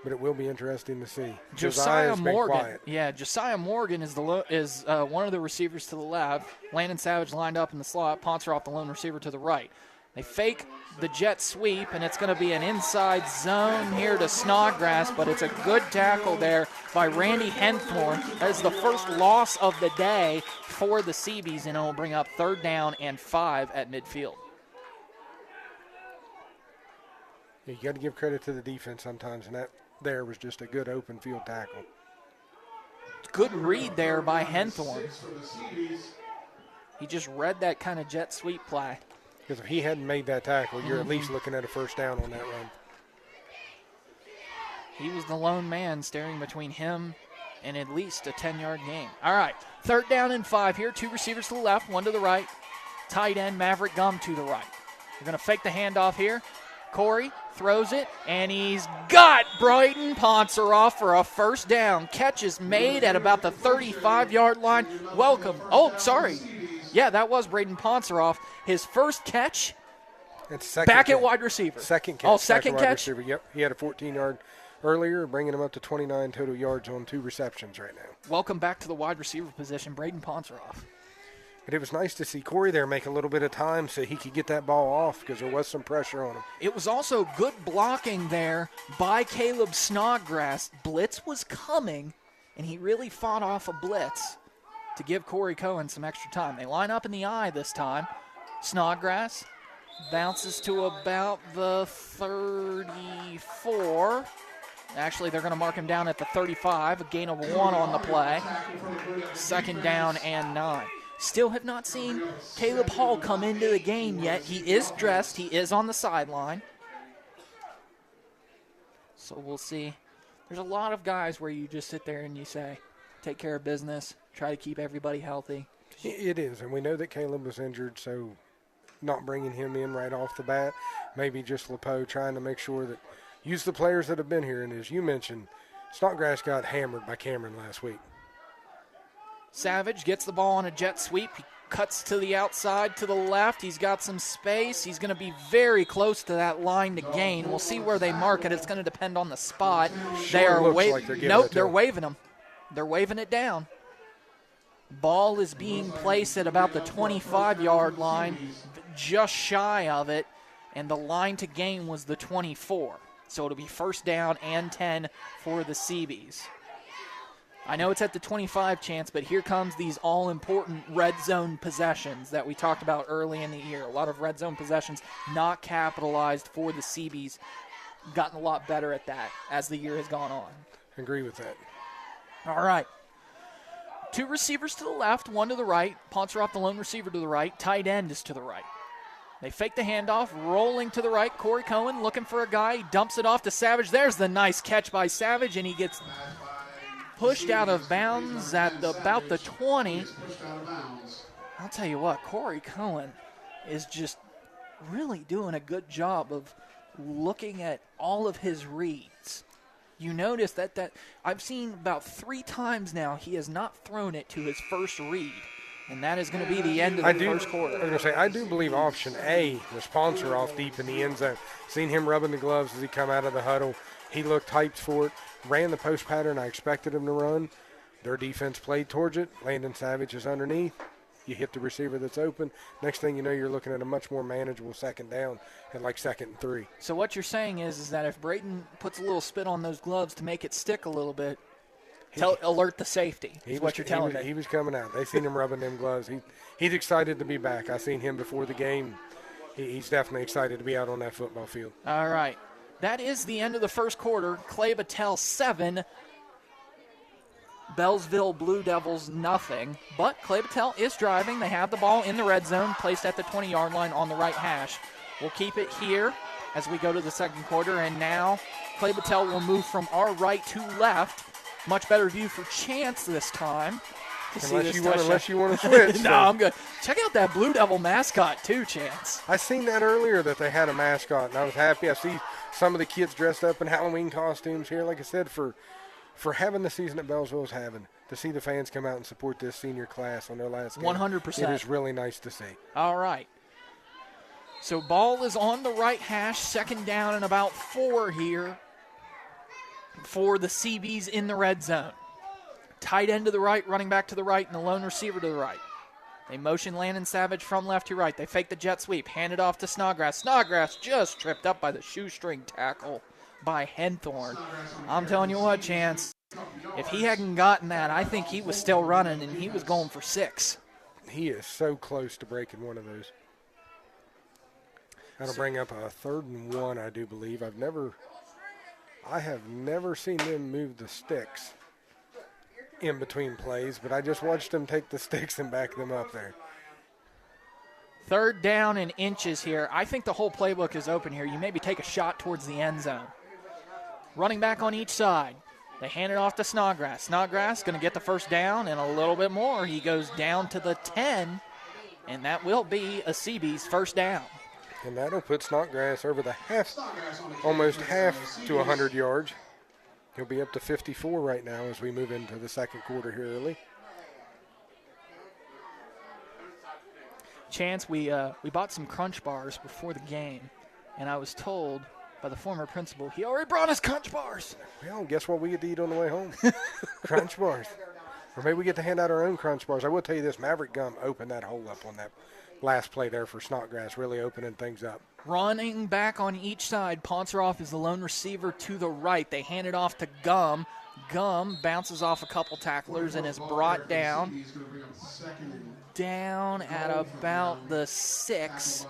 But it will be interesting to see. Josiah Morgan. Quiet. Yeah, Josiah Morgan is one of the receivers to the left. Landon Savage lined up in the slot. Ponceroff, the lone receiver, to the right. They fake the jet sweep, and it's going to be an inside zone here to Snodgrass, but it's a good tackle there by Randy Henthorn. That is the first loss of the day for the Seabees, and it will bring up 3rd down and 5 at midfield. You got to give credit to the defense sometimes, and that there was just a good open field tackle. Good read there by Henthorn. He just read that kind of jet sweep play. Because if he hadn't made that tackle, you're at least looking at a 1st down on that run. He was the lone man staring between him and at least a 10-yard gain. All right, 3rd down and 5 here. 2 receivers to the left, 1 to the right. Tight end Maverick Gum to the right. We're going to fake the handoff here. Corey throws it, and he's got Braden Ponceroff for a 1st down. Catch is made at about the 35-yard line. Welcome. Oh, sorry. Yeah, that was Braden Ponceroff. His first catch back at wide receiver. Second catch. Oh, second catch? Receiver. Yep, he had a 14-yard earlier, bringing him up to 29 total yards on 2 receptions right now. Welcome back to the wide receiver position, Braden Ponceroff. But it was nice to see Corey there make a little bit of time so he could get that ball off because there was some pressure on him. It was also good blocking there by Caleb Snodgrass. Blitz was coming, and he really fought off a blitz to give Corey Cohen some extra time. They line up in the eye this time. Snodgrass bounces to about the 34. Actually, they're going to mark him down at the 35, a gain of 1 on the play. 2nd down and 9. Still have not seen Caleb Hall come into the game yet. He is dressed. He is on the sideline. So we'll see. There's a lot of guys where you just sit there and you say, take care of business, try to keep everybody healthy. It is, and we know that Caleb was injured, so not bringing him in right off the bat, maybe just LePeau trying to make sure that use the players that have been here. And as you mentioned, Snodgrass got hammered by Cameron last week. Savage gets the ball on a jet sweep. He cuts to the outside, to the left. He's got some space. He's going to be very close to that line to gain. We'll see where they mark it. It's going to depend on the spot. They are they're waving him. They're waving it down. Ball is being placed at about the 25-yard line, just shy of it, and the line to gain was the 24. So it'll be 1st down and 10 for the Seabees. I know it's at the 25 chance, but here comes these all-important red zone possessions that we talked about early in the year. A lot of red zone possessions not capitalized for the Seabees. Gotten a lot better at that as the year has gone on. Agree with that. All right. 2 receivers to the left, 1 to the right. Ponceroff, the lone receiver, to the right. Tight end is to the right. They fake the handoff, rolling to the right. Corey Cohen looking for a guy. He dumps it off to Savage. There's the nice catch by Savage, and he gets pushed out of bounds at about the 20. I'll tell you what, Corey Cohen is just really doing a good job of looking at all of his reads. You notice that I've seen about 3 times now he has not thrown it to his first read, and that is going to be the end of the first quarter. I was going to say, I do believe option A was Ponceroff deep in the end zone. Seen him rubbing the gloves as he come out of the huddle. He looked hyped for it, ran the post pattern I expected him to run. Their defense played towards it. Landon Savage is underneath. You hit the receiver that's open. Next thing you know, you're looking at a much more manageable 2nd down at like 2nd and 3. So what you're saying is that if Brayton puts a little spit on those gloves to make it stick a little bit, alert the safety is what you're telling me. He was coming out. They seen him rubbing them gloves. He's excited to be back. I seen him before the game. He's definitely excited to be out on that football field. All right. That is the end of the first quarter. Clay-Battelle 7, Beallsville Blue Devils nothing. But Clay-Battelle is driving. They have the ball in the red zone, placed at the 20-yard line on the right hash. We'll keep it here as we go to the second quarter. And now Clay-Battelle will move from our right to left. Much better view for Chance this time. Unless you want to switch. No, I'm good. Check out that Blue Devil mascot too, Chance. I seen that earlier that they had a mascot, and I was happy. I see some of the kids dressed up in Halloween costumes here. Like I said, for having the season that Beallsville is having, to see the fans come out and support this senior class on their last game. 100%. It is really nice to see. All right. So ball is on the right hash, 2nd down and about 4 here for the CBs in the red zone. Tight end to the right, running back to the right, and the lone receiver to the right. They motion Landon Savage from left to right. They fake the jet sweep, hand it off to Snodgrass. Snodgrass just tripped up by the shoestring tackle by Henthorn. I'm telling you what, Chance, if he hadn't gotten that, I think he was still running, and he was going for 6. He is so close to breaking one of those. That'll bring up a 3rd and 1, I do believe. I have never seen them move the sticks in between plays, but I just watched them take the sticks and back them up there. 3rd down and inches here. I think the whole playbook is open here. You maybe take a shot towards the end zone. Running back on each side. They hand it off to Snodgrass. Snodgrass going to get the first down and a little bit more. He goes down to the 10, and that will be a CB's first down. And that'll put Snodgrass over the almost half to 100 yards. He'll be up to 54 right now as we move into the second quarter here early. Chance, we bought some Crunch Bars before the game, and I was told by the former principal he already brought us Crunch Bars. Well, guess what we get to eat on the way home? Crunch Bars. Or maybe we get to hand out our own Crunch Bars. I will tell you this, Maverick Gum opened that hole up on that last play there for Snodgrass, really opening things up. Running back on each side, Ponceroff is the lone receiver to the right. They hand it off to Gum. Gum bounces off a couple tacklers and is brought down at about the 6.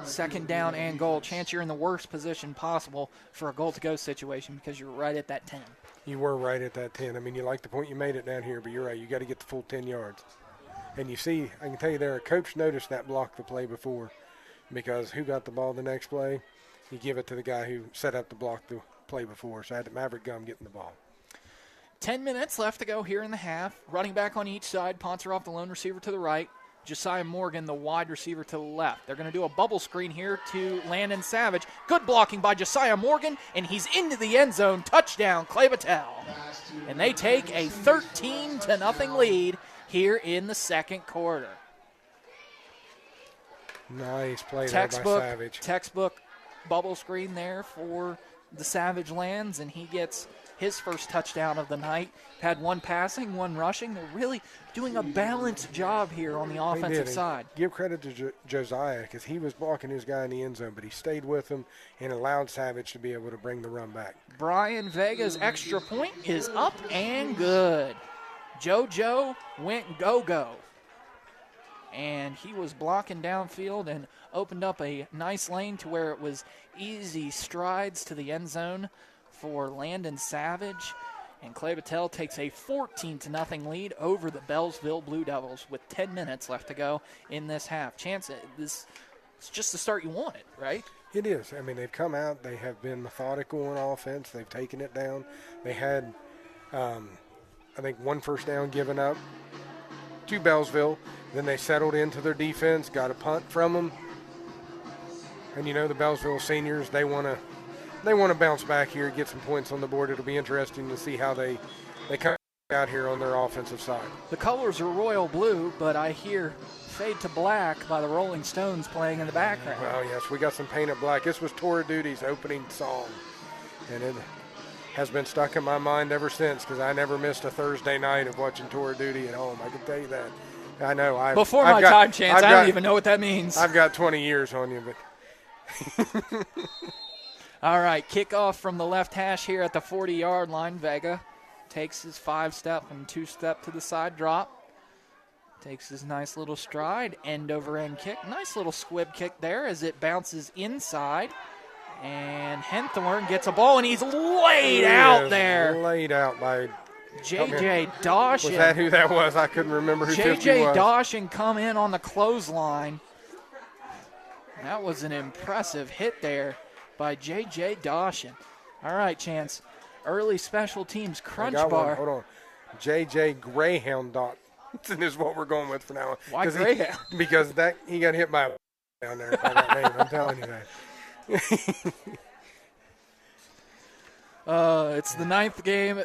2nd down and goal. Chance, you're in the worst position possible for a goal-to-go situation because you're right at that 10. You were right at that 10. I mean, you like the point you made it down here, but you're right. You got to get the full 10 yards. And you see, I can tell you there, a coach noticed that block the play before because who got the ball the next play? You give it to the guy who set up the block the play before. So I had the Maverick Gum getting the ball. 10 minutes left to go here in the half. Running back on each side, Ponceroff, the lone receiver to the right. Josiah Morgan, the wide receiver to the left. They're going to do a bubble screen here to Landon Savage. Good blocking by Josiah Morgan, and he's into the end zone. Touchdown, Clay-Battelle. And they take a 13-0 lead here in the second quarter. Nice play there by Savage. Textbook bubble screen there for the Savage Lands, and he gets his first touchdown of the night. Had one passing, one rushing. They're really doing a balanced job here on the offensive side. Give credit to Josiah because he was blocking his guy in the end zone, but he stayed with him and allowed Savage to be able to bring the run back. Brian Vega's extra point is up and good. JoJo went go-go. And he was blocking downfield and opened up a nice lane to where it was easy strides to the end zone for Landon Savage. And Clay-Battelle takes a 14-0 lead over the Beallsville Blue Devils with 10 minutes left to go in this half. Chance, it's just the start you wanted, right? It is. I mean, they've come out. They have been methodical on offense. They've taken it down. They had, I think, one first down given up to Beallsville. Then they settled into their defense, got a punt from them. And, you know, the Beallsville seniors, they want to bounce back here, get some points on the board. It'll be interesting to see how they come out here on their offensive side. The colors are royal blue, but I hear Fade to Black by the Rolling Stones playing in the background. Well, yes, we got some Painted Black. This was Tour of Duty's opening song, and it has been stuck in my mind ever since because I never missed a Thursday night of watching Tour of Duty at home. I can tell you that. I know. Before my time, Chance, I don't even know what that means. I've got 20 years on you, but... All right, kickoff from the left hash here at the 40-yard line. Vega takes his 5-step and 2-step to the side drop. Takes his nice little stride, end-over-end kick. Nice little squib kick there as it bounces inside. And Henthorn gets a ball, and he's laid out there. Laid out by J.J. Dawson. Was that who that was? I couldn't remember who 50 was. J.J. Dawson come in on the clothesline. That was an impressive hit there by J.J. Dawson. All right, Chance. Early special teams crunch bar. Hold on. J.J. Greyhound Dawson is what we're going with for now. Why Greyhound? Because he got hit by a down there by that name. I'm telling you that. It's the 9th game.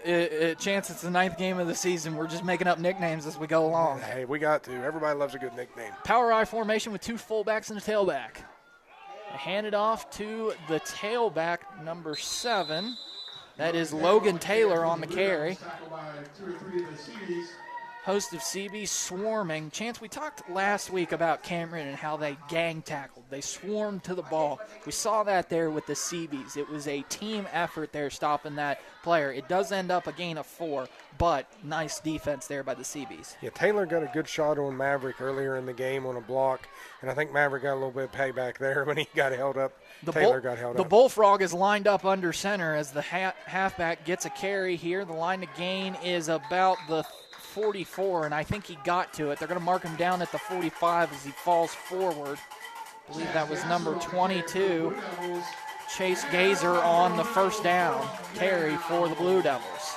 Chance, it's the 9th game of the season. We're just making up nicknames as we go along. Hey, we got to. Everybody loves a good nickname. Power I formation with 2 fullbacks and a tailback. Hand it off to the tailback, number 7. That is Logan Taylor on the carry. host of CB swarming. Chance, we talked last week about Cameron and how they gang tackled. They swarmed to the ball. We saw that there with the CBs. It was a team effort there stopping that player. It does end up a gain of 4, but nice defense there by the CBs. Yeah, Taylor got a good shot on Maverick earlier in the game on a block, and I think Maverick got a little bit of payback there when he got held up. Taylor got held up. The Bullfrog is lined up under center as the halfback gets a carry here. The line to gain is about the 44, and I think he got to it. They're going to mark him down at the 45 as he falls forward. I believe that was number 22, Chase Gazer, on the first down carry for the Blue Devils.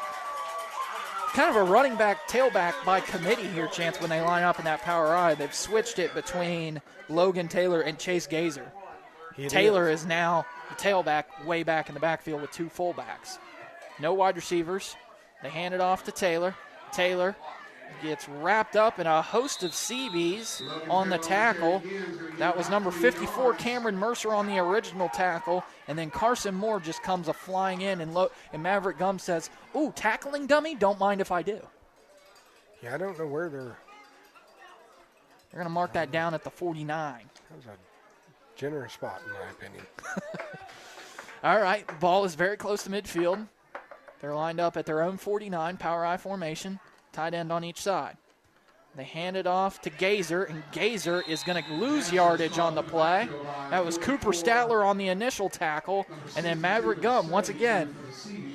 Kind of a running back, tailback by committee here, Chance, when they line up in that power I. They've switched it between Logan Taylor and Chase Gazer. Taylor is now the tailback way back in the backfield with 2 fullbacks. No wide receivers. They hand it off to Taylor. Taylor gets wrapped up in a host of CBs on the tackle. That was number 54, Cameron Mercer, on the original tackle. And then Carson Moore just comes flying in, and Maverick Gum says, "Ooh, tackling dummy? Don't mind if I do." Yeah, I don't know where they're going to mark that down at the 49. That was a generous spot, in my opinion. All right, the ball is very close to midfield. They're lined up at their own 49, power I formation, tight end on each side. They hand it off to Gazer, and Gazer is going to lose yardage on the play. That was Cooper Statler on the initial tackle, and then Maverick Gum, once again,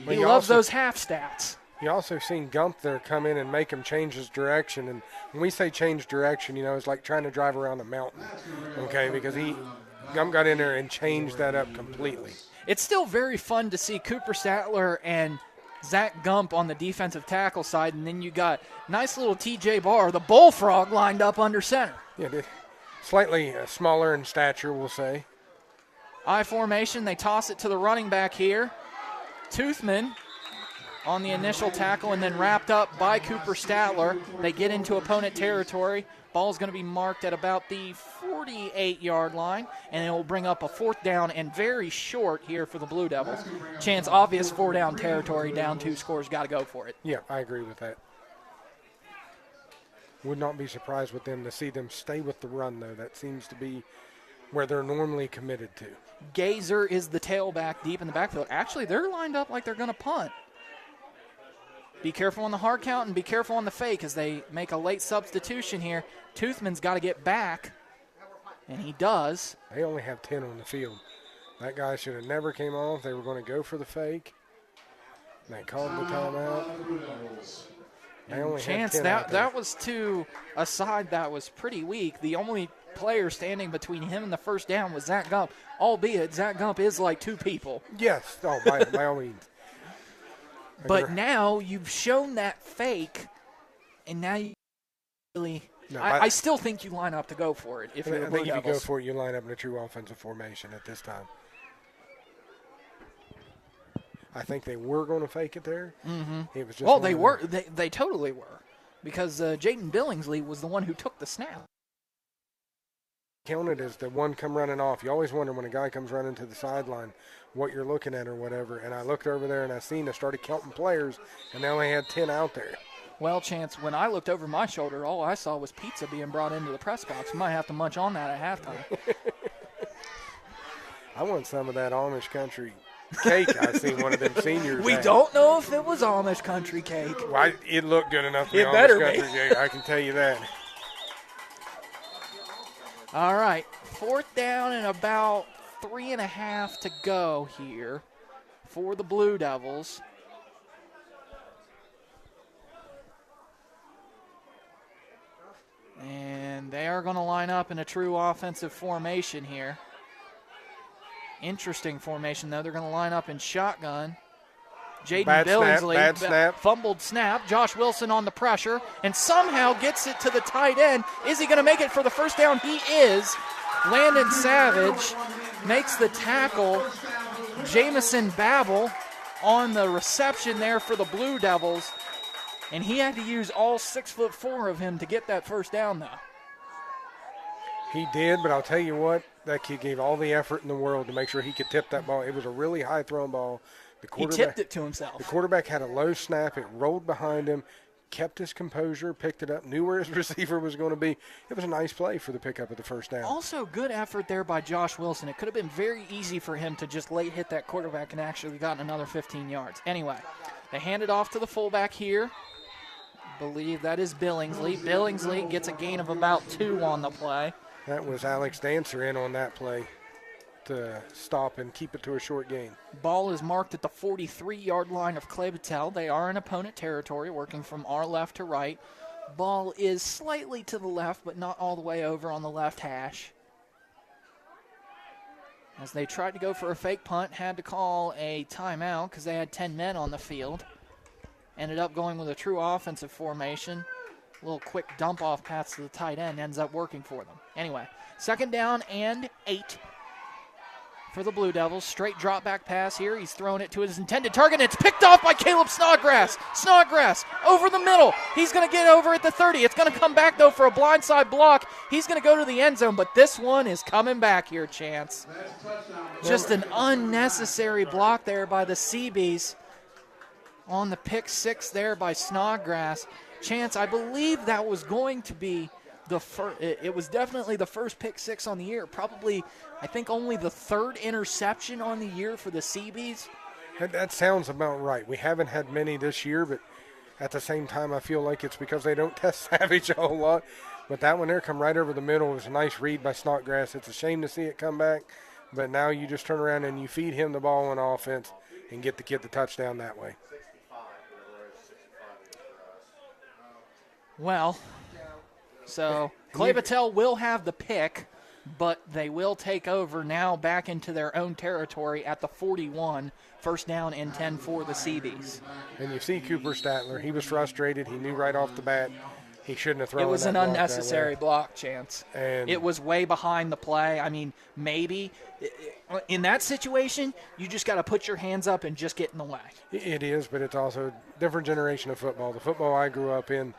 he loves those half stats. You also seen Gump there come in and make him change his direction. And when we say change direction, it's like trying to drive around a mountain, okay, because Gump got in there and changed that up completely. It's still very fun to see Cooper Statler and Zach Gump on the defensive tackle side, and then you got nice little TJ Barr, the Bullfrog, lined up under center. Yeah, slightly smaller in stature, we'll say. I formation, they toss it to the running back here. Toothman on the initial tackle, and then wrapped up by Cooper Statler. They get into opponent territory. Ball's going to be marked at about the 48-yard line, and it will bring up a 4th down and very short here for the Blue Devils. Chance, obvious 4-down territory, down 2 scores, got to go for it. Yeah, I agree with that. Would not be surprised with them to see them stay with the run, though. That seems to be where they're normally committed to. Gazer is the tailback deep in the backfield. Actually, they're lined up like they're going to punt. Be careful on the hard count and be careful on the fake as they make a late substitution here. Toothman's got to get back, and he does. They only have 10 on the field. That guy should have never came off. They were going to go for the fake. They called the timeout. They only Chance, had 10 out there. that was to a side that was pretty weak. The only player standing between him and the first down was Zach Gump, albeit Zach Gump is like 2 people. Yes, by all means. But now you've shown that fake, and now you really – I still think you line up to go for it if you're the Blue Devils. I think if you go for it, you line up in a true offensive formation at this time. I think they were going to fake it there. Mm-hmm. It was just they were. They totally were, because Jaden Billingsley was the one who took the snap. Counted as the one come running off. You always wonder when a guy comes running to the sideline what you're looking at or whatever. And I looked over there and I started counting players, and they only had 10 out there. Well, Chance, when I looked over my shoulder, all I saw was pizza being brought into the press box. We might have to munch on that at halftime. I want some of that Amish country cake I seen one of them seniors We had. don't know if it was Amish country cake. Well, it looked good enough to be It Amish better country be. cake, I can tell you that. All right, 4th down and about 3.5 to go here for the Blue Devils. And they are going to line up in a true offensive formation here. Interesting formation, though. They're going to line up in shotgun. Jaden Billingsley, fumbled snap. Josh Wilson on the pressure and somehow gets it to the tight end. Is he going to make it for the first down? He is. Landon Savage makes the tackle. Jamison Babel on the reception there for the Blue Devils. And he had to use all 6'4" of him to get that first down, though. He did, but I'll tell you what, that kid gave all the effort in the world to make sure he could tip that ball. It was a really high-thrown ball. He tipped it to himself. The quarterback had a low snap. It rolled behind him, kept his composure, picked it up, knew where his receiver was going to be. It was a nice play for the pickup of the first down. Also, good effort there by Josh Wilson. It could have been very easy for him to just late hit that quarterback and actually gotten another 15 yards. Anyway, they hand it off to the fullback here. I believe that is Billingsley. Billingsley gets a gain of about 2 on the play. That was Alex Dancer in on that play to stop and keep it to a short gain. Ball is marked at the 43-yard line of Clay-Battelle. They are in opponent territory, working from our left to right. Ball is slightly to the left, but not all the way over on the left hash. As they tried to go for a fake punt, had to call a timeout because they had 10 men on the field. Ended up going with a true offensive formation. A little quick dump-off pass to the tight end ends up working for them. Anyway, 2nd down and 8 for the Blue Devils. Straight drop-back pass here. He's throwing it to his intended target, and it's picked off by Caleb Snodgrass. Snodgrass over the middle. He's going to get over at the 30. It's going to come back, though, for a blindside block. He's going to go to the end zone, but this one is coming back here, Chance. Just an unnecessary block there by the Seabees on the pick 6 there by Snodgrass. Chance, I believe that was going to be the first. It was definitely the first pick 6 on the year. Probably, I think, only the 3rd interception on the year for the Seabees. That sounds about right. We haven't had many this year, but at the same time, I feel like it's because they don't test Savage a whole lot. But that one there come right over the middle. It was a nice read by Snodgrass. It's a shame to see it come back, but now you just turn around and you feed him the ball on offense and get the kid the touchdown that way. Well, so Clay-Battelle will have the pick, but they will take over now back into their own territory at the 41. 1st down and 10 for the Seabees. And you see Cooper Statler. He was frustrated. He knew right off the bat he shouldn't have thrown it. It was that an unnecessary block, Chance. And it was way behind the play. I mean, maybe in that situation, you just got to put your hands up and just get in the way. It is, but it's also a different generation of football. The football I grew up in,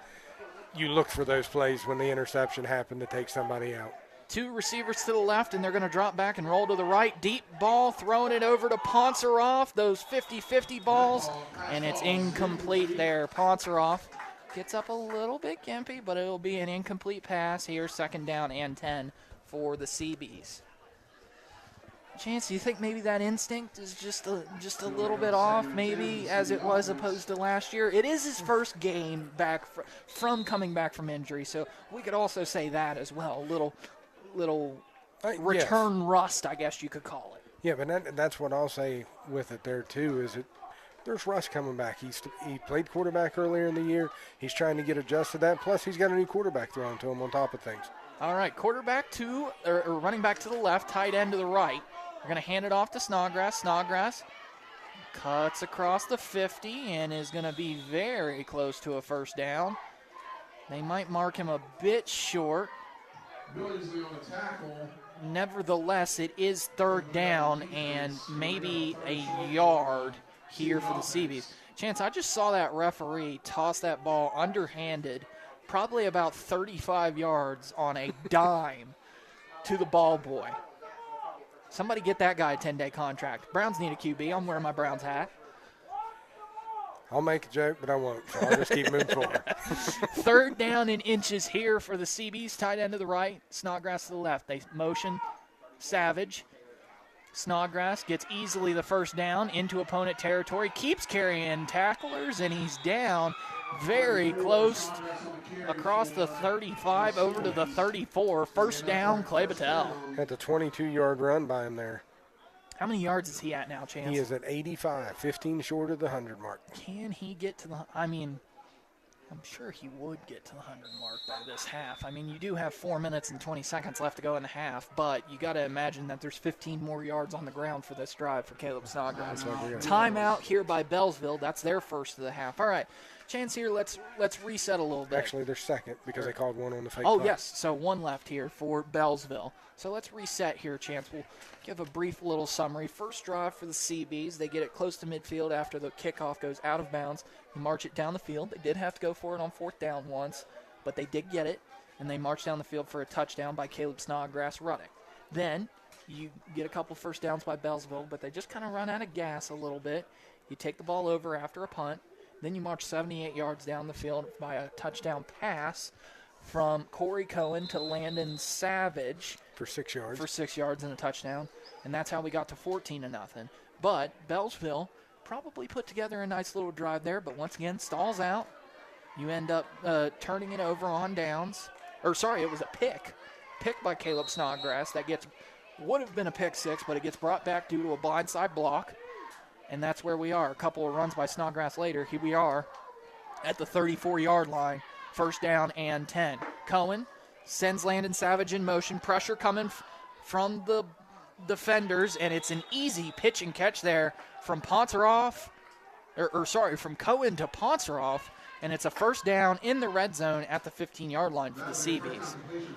you look for those plays when the interception happened to take somebody out. 2 receivers to the left, and they're going to drop back and roll to the right. Deep ball, throwing it over to Ponceroff. Those 50-50 balls, and it's incomplete there. Ponceroff gets up a little bit gimpy, but it'll be an incomplete pass here. 2nd down and 10 for the Seabees. Chance, do you think maybe that instinct is just a little bit off, maybe, as it was opposed to last year? It is his first game back from coming back from injury, so we could also say that as well. Little return rust, I guess you could call it. Yeah, but that's what I'll say with it there, too, is there's rust coming back. He played quarterback earlier in the year. He's trying to get adjusted to that. Plus, he's got a new quarterback thrown to him on top of things. All right, running back to the left, tight end to the right. They're going to hand it off to Snodgrass. Snodgrass cuts across the 50 and is going to be very close to a 1st down. They might mark him a bit short. Nevertheless, it is 3rd down and maybe a yard here for the Seabees. Chance, I just saw that referee toss that ball underhanded, probably about 35 yards on a dime to the ball boy. Somebody get that guy a 10-day contract. Browns need a QB. I'm wearing my Browns hat. I'll make a joke, but I won't, so I'll just keep moving forward. 3rd down and inches here for the Seabees. Tight end to the right, Snodgrass to the left. They motion Savage. Snodgrass gets easily the 1st down into opponent territory, keeps carrying tacklers, and he's down very close across the 35 over to the 34. 1st down, Clay-Battelle. At the 22-yard run by him there. How many yards is he at now, Chance? He is at 85, 15 short of the 100 mark. Can he get to the – I mean, I'm sure he would get to the 100 mark by this half. I mean, you do have 4 minutes and 20 seconds left to go in the half, but you got to imagine that there's 15 more yards on the ground for this drive for Caleb Snodgrass. Timeout here by Beallsville. That's their first of the half. All right. Chance here, let's reset a little bit. Actually, they're 2nd because they called one on the fake punt. punt. Yes, so 1 left here for Beallsville. So let's reset here, Chance. We'll give a brief little summary. First drive for the Seabees. They get it close to midfield after the kickoff goes out of bounds. They march it down the field. They did have to go for it on 4th down once, but they did get it, and they march down the field for a touchdown by Caleb Snodgrass running. Then you get a couple 1st downs by Beallsville, but they just kind of run out of gas a little bit. You take the ball over after a punt. Then you march 78 yards down the field by a touchdown pass from Corey Cohen to Landon Savage. For 6 yards. For 6 yards and a touchdown. And that's how we got to 14-0. But Beallsville probably put together a nice little drive there, but once again, stalls out. You end up turning it over on downs. Or, sorry, it was a pick. Pick by Caleb Snodgrass. That would have been a pick six, but it gets brought back due to a blindside block. And that's where we are. A couple of runs by Snodgrass later. Here we are at the 34-yard line. First down and 10. Cohen sends Landon Savage in motion. Pressure coming from the defenders, and it's an easy pitch and catch there from Ponceroff. From Cohen to Ponceroff. And it's a first down in the red zone at the 15-yard line for the Seabees.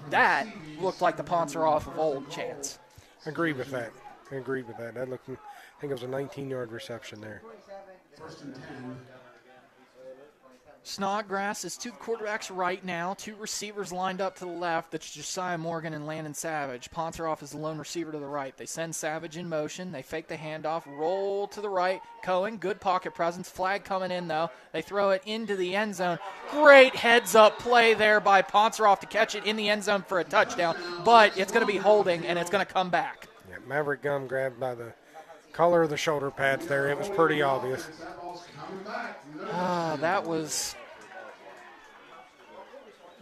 That looked like the Ponceroff of old, Chance. I agree with that. That looked, I think it was a 19-yard reception there. First and 10. Snodgrass is two quarterbacks right now, two receivers lined up to the left. That's Josiah Morgan and Landon Savage. Ponceroff is the lone receiver to the right. They send Savage in motion. They fake the handoff, roll to the right. Cohen, good pocket presence. Flag coming in, though. They throw it into the end zone. Great heads-up play there by Ponceroff to catch it in the end zone for a touchdown. But it's going to be holding, and it's going to come back. Yeah, Maverick Gum grabbed by the color of the shoulder pads there. It was pretty obvious. That was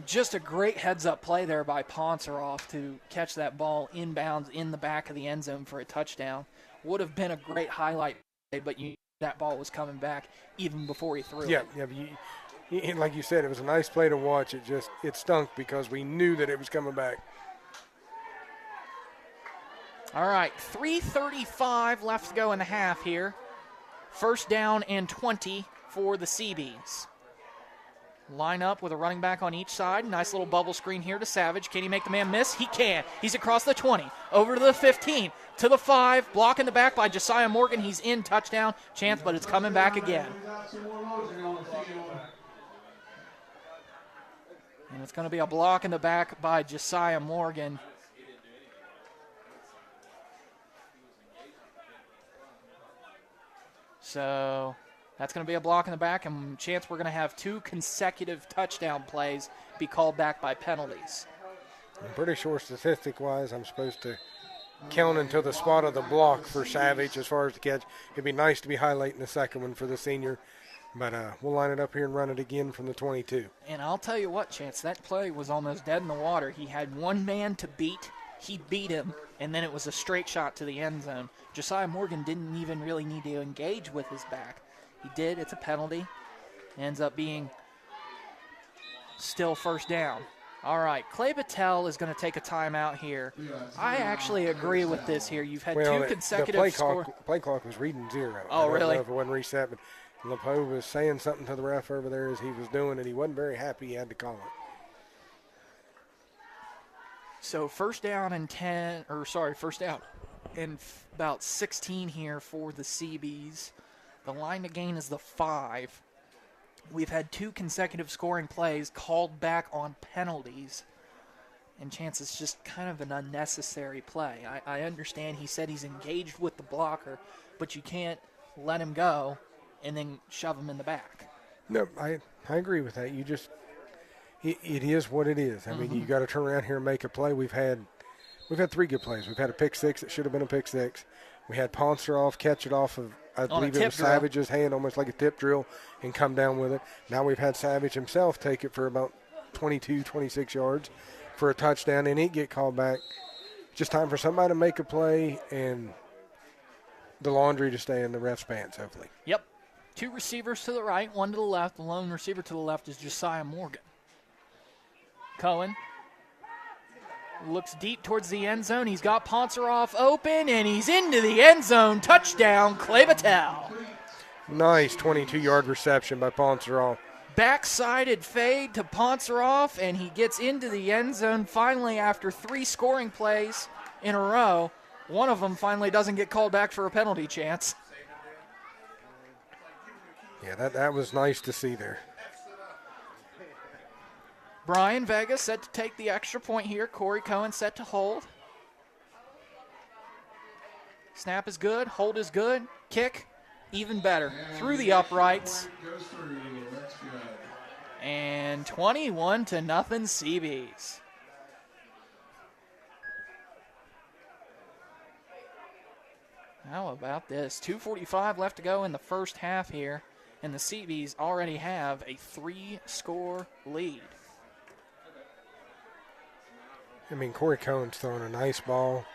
just a great heads-up play there by Ponceroff to catch that ball inbounds in the back of the end zone for a touchdown. Would have been a great highlight play, but that ball was coming back even before he threw it. Yeah, but like you said, it was a nice play to watch. It stunk because we knew that it was coming back. All right, 3:35 left to go in the half here. First down and 20 for the Seabees. Line up with a running back on each side. Nice little bubble screen here to Savage. Can he make the man miss? He can. He's across the 20, over to the 15, to the 5. Block in the back by Josiah Morgan. He's in, touchdown chance, but it's coming back again. And it's going to be a block in the back by Josiah Morgan. So that's going to be a block in the back, and chance we're going to have 2 consecutive touchdown plays be called back by penalties. I'm pretty sure statistic-wise I'm supposed to count until the spot of the block for Savage as far as the catch. It'd be nice to be highlighting the second one for the senior, but we'll line it up here and run it again from the 22. And I'll tell you what, Chance, that play was almost dead in the water. He had one man to beat. He beat him, and then it was a straight shot to the end zone. Josiah Morgan didn't even really need to engage with his back. He did. It's a penalty. Ends up being still first down. All right, Clay-Battelle is going to take a timeout here. I actually agree with this here. You've had 2 consecutive the play clock was reading 0. Oh, really? I don't know if it wasn't reset, but LePeau was saying something to the ref over there as he was doing it. He wasn't very happy he had to call it. So first down and about 16 here for the Seabees. The line to gain is the 5. We've had 2 consecutive scoring plays called back on penalties. And Chance, it's just kind of an unnecessary play. I understand he said he's engaged with the blocker, but you can't let him go and then shove him in the back. No, I agree with that. It is what it is. I mean, you got to turn around here and make a play. We've had 3 good plays. We've had a pick six that should have been a pick six. We had Ponceroff catch it off of, I believe it was Savage's hand, almost like a tip drill, and come down with it. Now we've had Savage himself take it for about 22, 26 yards for a touchdown, and it get called back. Just time for somebody to make a play and the laundry to stay in the ref's pants, hopefully. Yep. 2 receivers to the right, 1 to the left. The lone receiver to the left is Josiah Morgan. Cohen looks deep towards the end zone. He's got Ponceroff open, and he's into the end zone. Touchdown, Clay-Battelle. Nice 22-yard reception by Ponceroff. Backsided fade to Ponceroff, and he gets into the end zone finally after 3 scoring plays in a row. One of them finally doesn't get called back for a penalty, Chance. Yeah, that was nice to see there. Brian Vega set to take the extra point here. Corey Cohen set to hold. Snap is good. Hold is good. Kick even better. Through the uprights. And 21-0 Seabees. How about this? 2:45 left to go in the first half here, and the Seabees already have a 3-score lead. I mean, Corey Cohen's throwing a nice ball,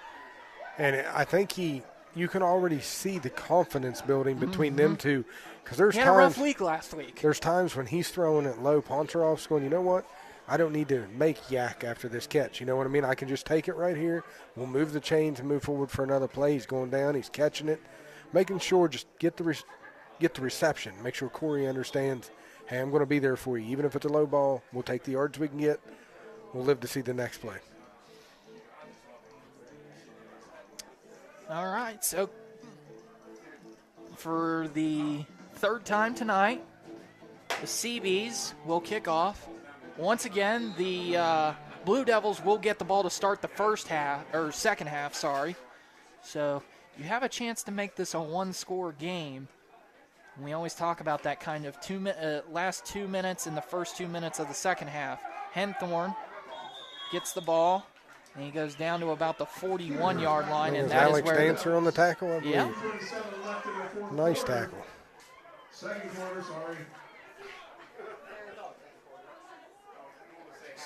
and I think you can already see the confidence building between them two, because there's He had a rough week last week. There's times when he's throwing it low, Poncharov's going, you know what? I don't need to make yak after this catch. You know what I mean? I can just take it right here. We'll move the chains and move forward for another play. He's going down. He's catching it, making sure just get the reception. Make sure Corey understands, hey, I'm going to be there for you. Even if it's a low ball, we'll take the yards we can get. We'll live to see the next play. All right, so for the third time tonight, the Seabees will kick off. Once again, the Blue Devils will get the ball to start the second half. So you have a chance to make this a one-score game. We always talk about that kind of last 2 minutes in the first 2 minutes of the second half. Henthorn gets the ball, and he goes down to about the 41-yard line, and that Alex is where Dancer on the tackle, I believe. Yeah. Nice tackle. Second quarter, sorry.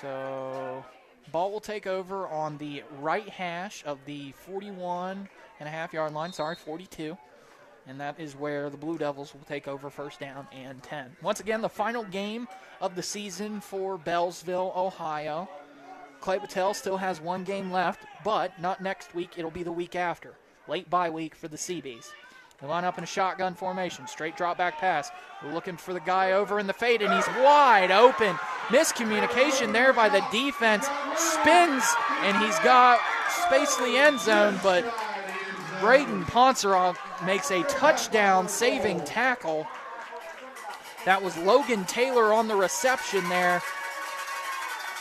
So ball will take over on the right hash of the 41.5-yard line, 42. And that is where the Blue Devils will take over first down and 10. Once again, the final game of the season for Beallsville, Ohio. Clay-Battelle still has one game left, but not next week. It'll be the week after. Late bye week for the Seabees. They line up in a shotgun formation. Straight drop back pass. We're looking for the guy over in the fade, and he's wide open. Miscommunication there by the defense. Spins, and he's got space in the end zone, but Braden Ponserov makes a touchdown-saving tackle. That was Logan Taylor on the reception there.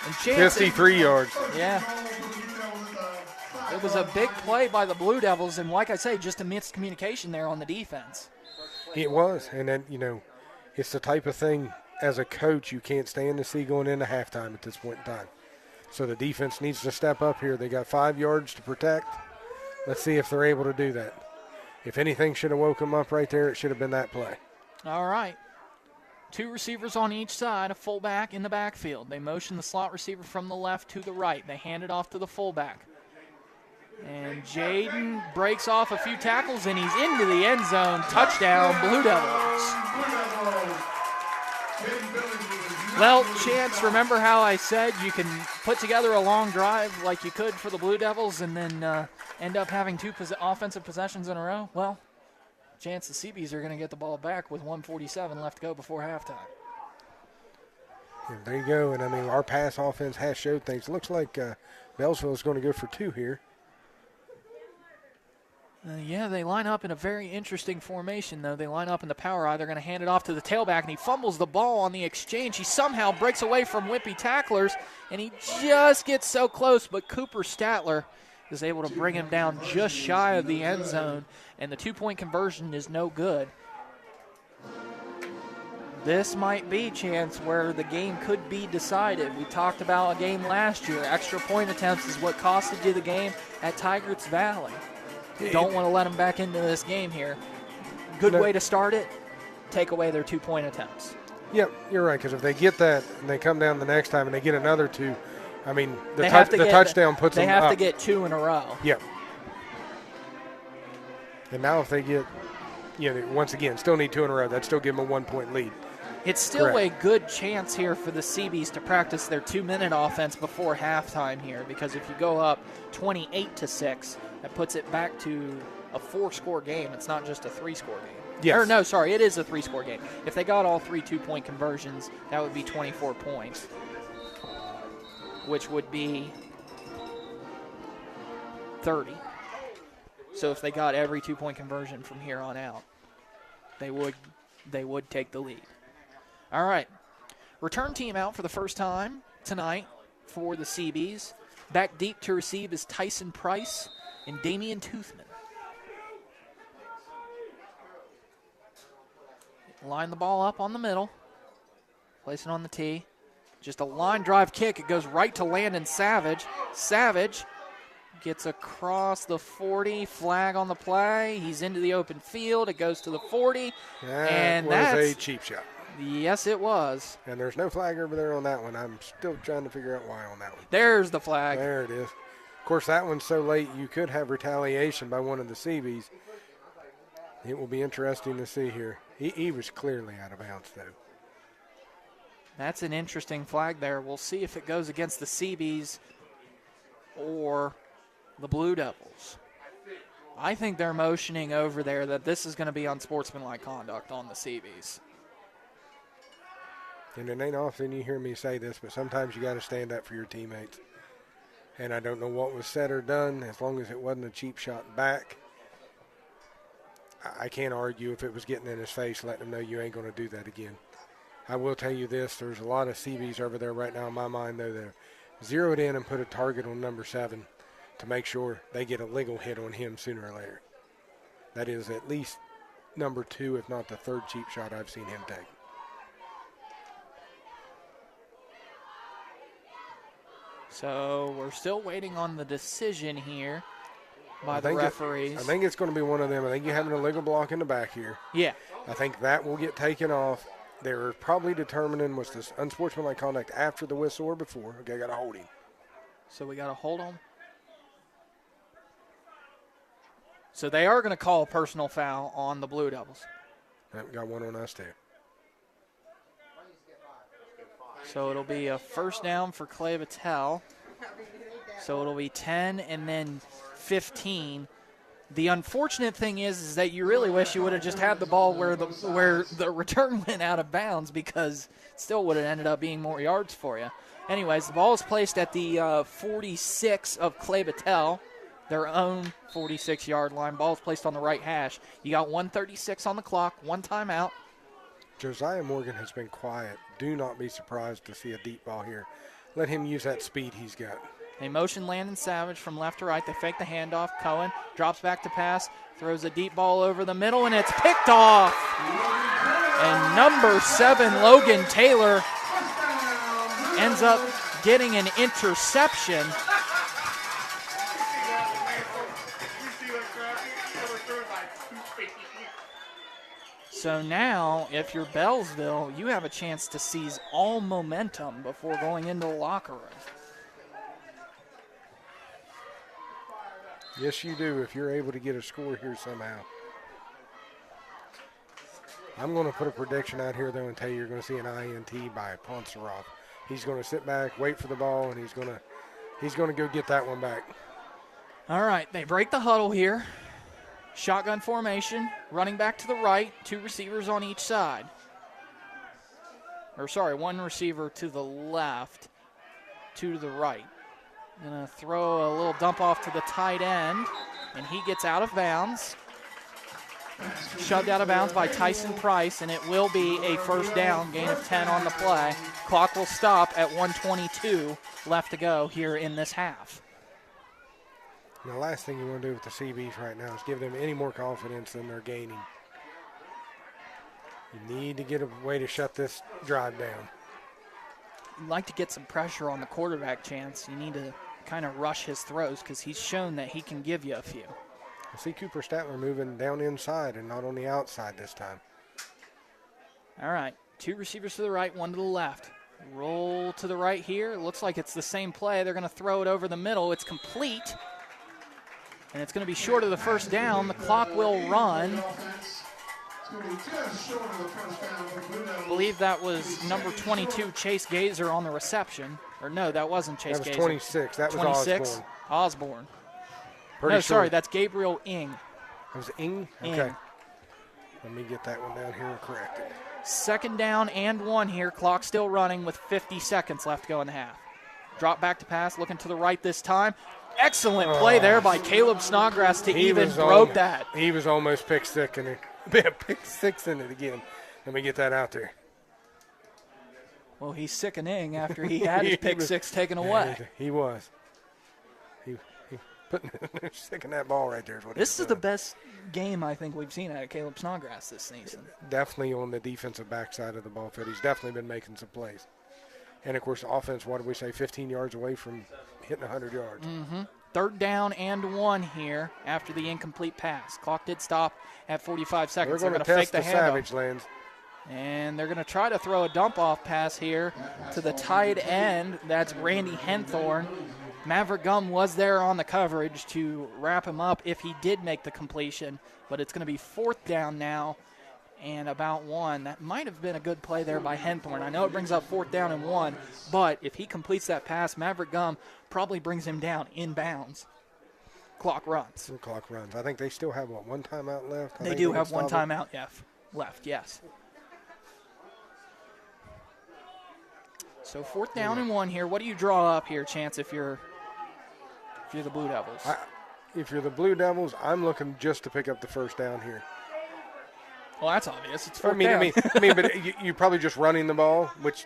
And 53 yards. Yeah. It was a big play by the Blue Devils, and like I say, just a miscommunication there on the defense. It was, and then, it's the type of thing as a coach you can't stand to see going into halftime at this point in time. So the defense needs to step up here. They got 5 yards to protect. Let's see if they're able to do that. If anything should have woke them up right there, it should have been that play. All right. 2 receivers on each side, a fullback in the backfield. They motion the slot receiver from the left to the right. They hand it off to the fullback. And Jaden breaks off a few tackles, and he's into the end zone. Touchdown, Blue Devils. Well, Chance, remember how I said you can put together a long drive like you could for the Blue Devils and then end up having 2 offensive possessions in a row? Well, Chance, the Seabees are going to get the ball back with 1:47 left to go before halftime. And there you go. And, our pass offense has showed things. It looks like Beallsville is going to go for 2 here. Yeah, they line up in a very interesting formation, though. They line up in the power eye. They're going to hand it off to the tailback, and he fumbles the ball on the exchange. He somehow breaks away from Whippy tacklers, and he just gets so close, but Cooper Statler is able to bring him down just shy of the end zone, and the 2-point conversion is no good. This might be a chance where the game could be decided. We talked about a game last year. Extra point attempts is what costed you the game at Tigers Valley. Don't want to let them back into this game here. Good way to start it, take away their 2-point attempts. Yep, you're right, because if they get that and they come down the next time and they get another 2, the touchdown puts them up. They have to get 2 in a row. Yep. And now if they get, once again, still need 2 in a row, that'd still give them a 1-point lead. It's still a good chance here for the Seabees to practice their 2-minute offense before halftime here, because if you go up 28-6, that puts it back to a 4-score game. It's not just a 3-score game. Yes. Or no, sorry, it is a 3-score game. If they got all 3 2-point conversions, that would be 24 points, which would be 30. So if they got every 2-point conversion from here on out, they would take the lead. All right. Return team out for the first time tonight for the Seabees. Back deep to receive is Tyson Price and Damian Toothman. line the ball up on the middle, place it on the tee. Just a line drive kick. It goes right to Landon Savage. Savage gets across the 40, flag on the play. He's into the open field. It goes to the 40. That was a cheap shot. Yes, it was. And there's no flag over there on that one. I'm still trying to figure out why on that one. There's the flag. There it is. Of course, that one's so late you could have retaliation by one of the Seabees. It will be interesting to see here. He was clearly out of bounds, though. That's an interesting flag there. We'll see if it goes against the Seabees or the Blue Devils. I think they're motioning over there that this is going to be unsportsmanlike conduct on the Seabees. And it ain't often you hear me say this, but sometimes you got to stand up for your teammates. And I don't know what was said or done, as long as it wasn't a cheap shot back. I can't argue if it was getting in his face, letting him know you ain't going to do that again. I will tell you this, there's a lot of Seabees over there right now in my mind, though, that zeroed in and put a target on number 7 to make sure they get a legal hit on him sooner or later. That is at least number 2, if not the 3rd cheap shot I've seen him take. So we're still waiting on the decision here by the referees. I think it's going to be one of them. I think you're having a legal block in the back here. Yeah. I think that will get taken off. They're probably determining was this unsportsmanlike conduct after the whistle or before. Okay, got to hold him. So we got to hold him. So they are going to call a personal foul on the Blue Devils. Yep, got one on us too. So it'll be a first down for Clay-Battelle. So it'll be 10 and then 15. The unfortunate thing is that you really wish you would have just had the ball where the return went out of bounds, because it still would have ended up being more yards for you. Anyways, the ball is placed at the 46 of Clay-Battelle, their own 46-yard line. Ball is placed on the right hash. You got 1:36 on the clock, one timeout. Josiah Morgan has been quiet. Do not be surprised to see a deep ball here. Let him use that speed he's got. They motion Landon Savage from left to right. They fake the handoff. Cohen drops back to pass, throws a deep ball over the middle, and it's picked off. And number 7, Logan Taylor, ends up getting an interception. So now, if you're Beallsville, you have a chance to seize all momentum before going into the locker room. Yes, you do, if you're able to get a score here somehow. I'm going to put a prediction out here, though, and tell you you're going to see an INT by Ponceroff. He's going to sit back, wait for the ball, and he's going to go get that one back. All right, they break the huddle here. Shotgun formation, running back to the right, 2 receivers on each side. Or sorry, 1 receiver to the left, 2 to the right. Gonna throw a little dump off to the tight end, and he gets out of bounds. Shoved out of bounds by Tyson Price, and it will be a first down, gain of 10 on the play. Clock will stop at 1:22 left to go here in this half. And the last thing you want to do with the CBs right now is give them any more confidence than they're gaining. You need to get a way to shut this drive down. You'd like to get some pressure on the quarterback, Chance. You need to kind of rush his throws, because he's shown that he can give you a few. I see Cooper Statler moving down inside and not on the outside this time. All right, 2 receivers to the right, 1 to the left. Roll to the right here. It looks like it's the same play. They're going to throw it over the middle. It's complete. And it's going to be short of the first down. The clock will run. I believe that was number 22, Chase Gazer, on the reception. Or no, that wasn't Chase Gazer. That was 26. That was 26? Osborne. Pretty no, sure. sorry, that's Gabriel Ing. That was Ing? Okay. Let me get that one down here and correct it. 2nd down and 1 here. Clock still running with 50 seconds left to go in the half. Drop back to pass, looking to the right this time. Excellent play there by Caleb Snodgrass to even broke that. He was almost pick six in it. Pick 6 in it again. Let me get that out there. Well, he's sickening after he had his pick 6 taken away. He was. He sticking that ball right there. Is what This is the best game I think we've seen out of Caleb Snodgrass this season. Definitely on the defensive backside of the ball field. He's definitely been making some plays. And, of course, offense, what did we say, 15 yards away from hitting 100 yards. Mm-hmm. 3rd down and 1 here after the incomplete pass. Clock did stop at 45 seconds. They're going to fake test the Savage Lands. And they're going to try to throw a dump-off pass here to the tight end. That's Randy Henthorn. Maverick Gum was there on the coverage to wrap him up if he did make the completion. But it's going to be 4th down now and about 1. That might have been a good play there by Henthorn. I know it brings up 4th down and 1, but if he completes that pass, Maverick Gum probably brings him down in bounds. Clock runs. Clock runs. I think they still have, one timeout left? They do have one timeout left, yes. So 4th down and 1 here. What do you draw up here, Chance, if you're the Blue Devils? If you're the Blue Devils, I'm looking just to pick up the 1st down here. Well, that's obvious. It's 4th down. I mean, but you're probably just running the ball, which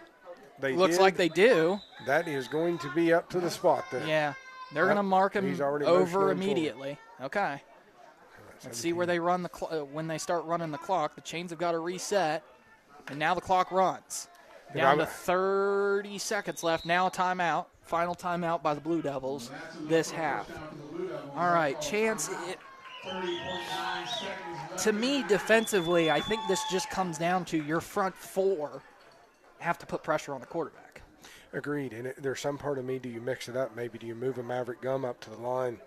they looks like they do. That is going to be up to the spot there. Yeah, they're going to mark him over immediately. Forward. Okay. Let's see where they run when they start running the clock. The chains have got to reset, and now the clock runs. Down to 30 seconds left. Now a timeout. Final timeout by the Blue Devils this half. All right, Chance. To me, defensively, I think this just comes down to your front 4 have to put pressure on the quarterback. Agreed. And there's some part of me, do you mix it up? Maybe do you move a Maverick Gum up to the line?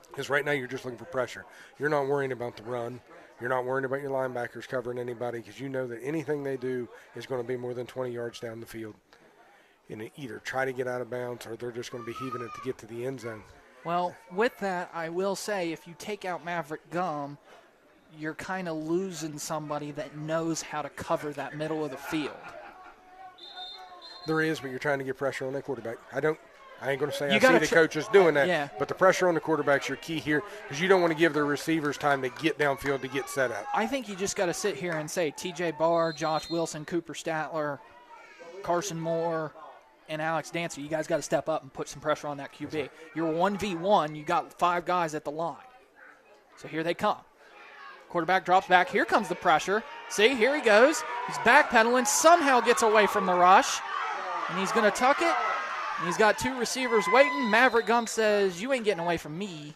Because right now you're just looking for pressure. You're not worrying about the run. You're not worrying about your linebackers covering anybody because you know that anything they do is going to be more than 20 yards down the field. And either try to get out of bounds or they're just going to be heaving it to get to the end zone. Well, with that, I will say if you take out Maverick Gum, you're kind of losing somebody that knows how to cover that middle of the field. There is, but you're trying to get pressure on that quarterback. I ain't going to say I see the coaches doing that, but the pressure on the quarterback's your key here because you don't want to give the receivers time to get downfield to get set up. I think you just got to sit here and say T.J. Barr, Josh Wilson, Cooper Statler, Carson Moore, and Alex Dancer, you guys got to step up and put some pressure on that QB. You're 1v1. You got 5 guys at the line. So here they come. Quarterback drops back. Here comes the pressure. See, here he goes. He's backpedaling. Somehow gets away from the rush. And he's going to tuck it. And he's got 2 receivers waiting. Maverick Gum says, you ain't getting away from me.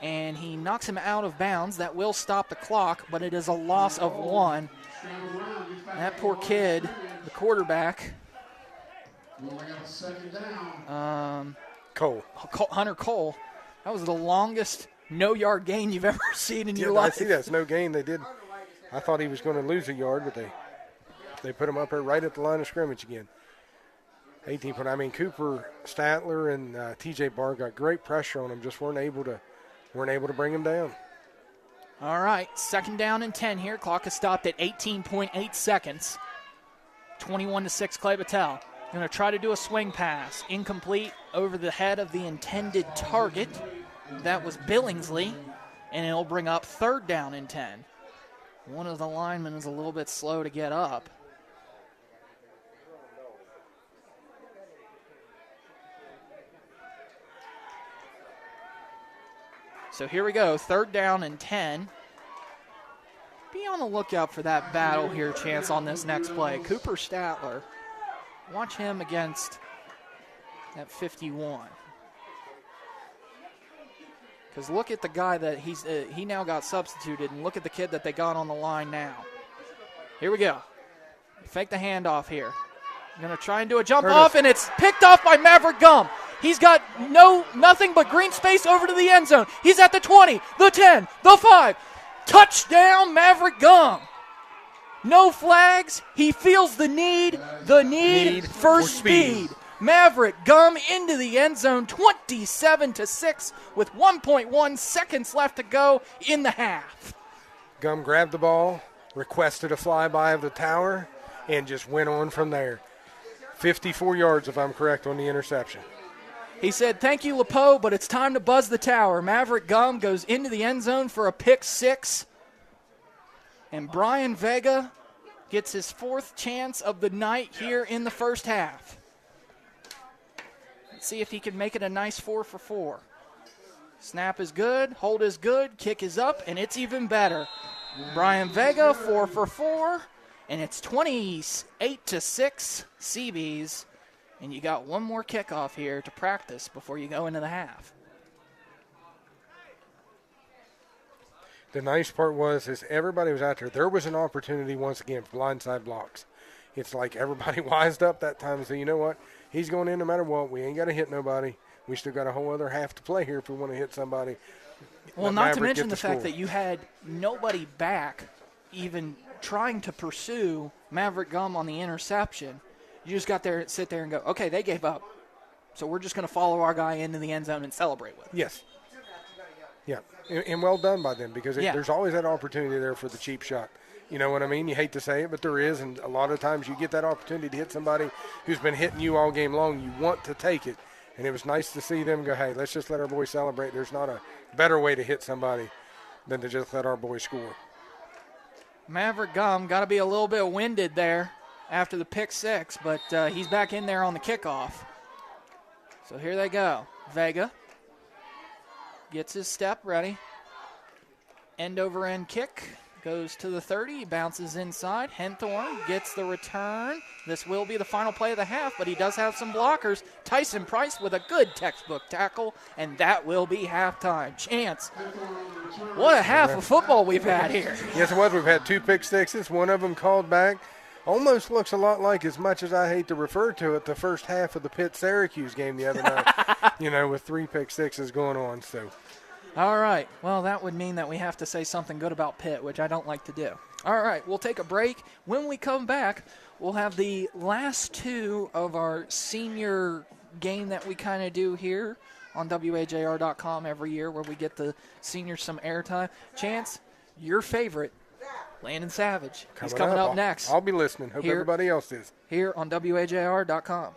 And he knocks him out of bounds. That will stop the clock, but it is a loss of 1. And that poor kid, the quarterback, Hunter Cole, that was the longest no-yard gain you've ever seen in your life. I see that's no gain. They did. I thought he was going to lose a yard, but they put him up there right at the line of scrimmage again. 18 point. I mean, Cooper Statler and T.J. Barr got great pressure on him, just weren't able to bring him down. All right, 2nd down and 10 here. Clock is stopped at 18.8 seconds. 21-6 Clay-Battelle. Going to try to do a swing pass. Incomplete over the head of the intended target. That was Billingsley, and it'll bring up 3rd down and 10. One of the linemen is a little bit slow to get up. So here we go, 3rd down and 10. Be on the lookout for that battle here, Chance, on this next play. Cooper Statler. Watch him against that 51. Because look at the guy that he now got substituted, and look at the kid that they got on the line now. Here we go. Fake the handoff here. Going to try and do a jump off, and it's picked off by Maverick Gum. He's got nothing but green space over to the end zone. He's at the 20, the 10, the 5. Touchdown, Maverick Gum. No flags. He feels the need for speed. Maverick Gum into the end zone, 27-6 with 1.1 seconds left to go in the half. Gum grabbed the ball, requested a flyby of the tower, and just went on from there. 54 yards, if I'm correct, on the interception. He said, thank you, LePeau, but it's time to buzz the tower. Maverick Gum goes into the end zone for a pick 6. And Brian Vega gets his 4th chance of the night here in the first half. Let's see if he can make it a nice 4 for 4. Snap is good. Hold is good. Kick is up, and it's even better. Brian Vega, 4 for 4, and it's 28-6 Seabees. And you got one more kickoff here to practice before you go into the half. The nice part is everybody was out there. There was an opportunity once again for blindside blocks. It's like everybody wised up that time and said, you know what? He's going in no matter what. We ain't got to hit nobody. We still got a whole other half to play here if we want to hit somebody. Well, not to mention the fact that you had nobody back even trying to pursue Maverick Gum on the interception. You just got there, sit there and go, okay, they gave up. So we're just going to follow our guy into the end zone and celebrate with him. Yes. Yeah, and well done by them because there's always that opportunity there for the cheap shot. You know what I mean? You hate to say it, but there is, and a lot of times you get that opportunity to hit somebody who's been hitting you all game long. You want to take it, and it was nice to see them go, hey, let's just let our boys celebrate. There's not a better way to hit somebody than to just let our boys score. Maverick Gum got to be a little bit winded there after the pick 6, but he's back in there on the kickoff. So here they go. Vega gets his step ready. End-over-end kick. Goes to the 30, bounces inside. Henthorn gets the return. This will be the final play of the half, but he does have some blockers. Tyson Price with a good textbook tackle, and that will be halftime. Chance, what a half of football we've had here. Yes, it was. We've had 2 pick sixes, one of them called back. Almost looks a lot like, as much as I hate to refer to it, the first half of the Pitt-Syracuse game the other night, with 3 pick sixes going on. So. All right. Well, that would mean that we have to say something good about Pitt, which I don't like to do. All right. We'll take a break. When we come back, we'll have the last 2 of our senior game that we kind of do here on WAJR.com every year where we get the seniors some airtime. Chance, your favorite, Landon Savage. He's coming up next. I'll be listening. Hope everybody else is. Here on WAJR.com.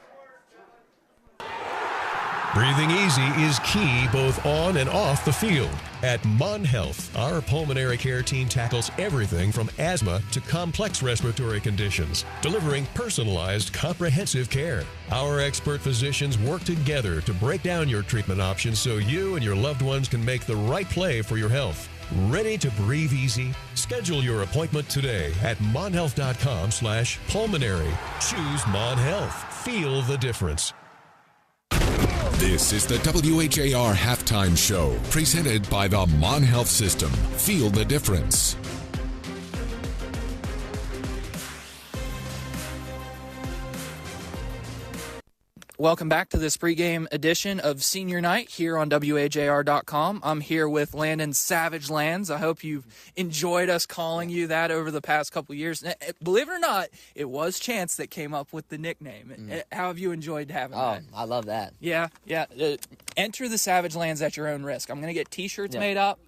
Breathing easy is key both on and off the field. At Mon Health, our pulmonary care team tackles everything from asthma to complex respiratory conditions, delivering personalized, comprehensive care. Our expert physicians work together to break down your treatment options so you and your loved ones can make the right play for your health. Ready to breathe easy? Schedule your appointment today at monhealth.com/pulmonary. Choose Mon Health. Feel the difference. This is the WHAR Halftime Show, presented by the Mon Health System. Feel the difference. Welcome back to this pregame edition of Senior Night here on WAJR.com. I'm here with Landon Savage Lands. I hope you've enjoyed us calling you that over the past couple years. Believe it or not, it was Chance that came up with the nickname. How have you enjoyed having that? Oh, I love that. Yeah. Enter the Savage Lands at your own risk. I'm going to get T-shirts made up,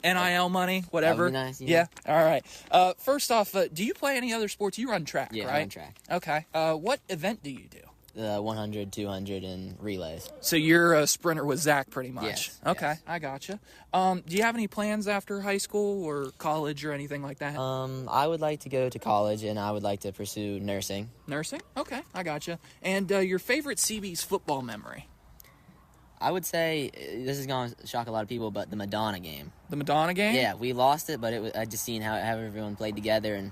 NIL money, whatever. That would be nice. Yeah. All right. First off, do you play any other sports? You run track, right? Yeah, I run track. Okay. What event do you do? 100, 200, and relays. So you're a sprinter with Zach pretty much. Yes. Okay, yes. I gotcha. Do you have any plans after high school or college or anything like that? I would like to go to college, and I would like to pursue nursing. Nursing? Okay, I gotcha. And your favorite CB's football memory? I would say, this is going to shock a lot of people, but the Madonna game. The Madonna game? Yeah, we lost it, but I just seen how everyone played together, and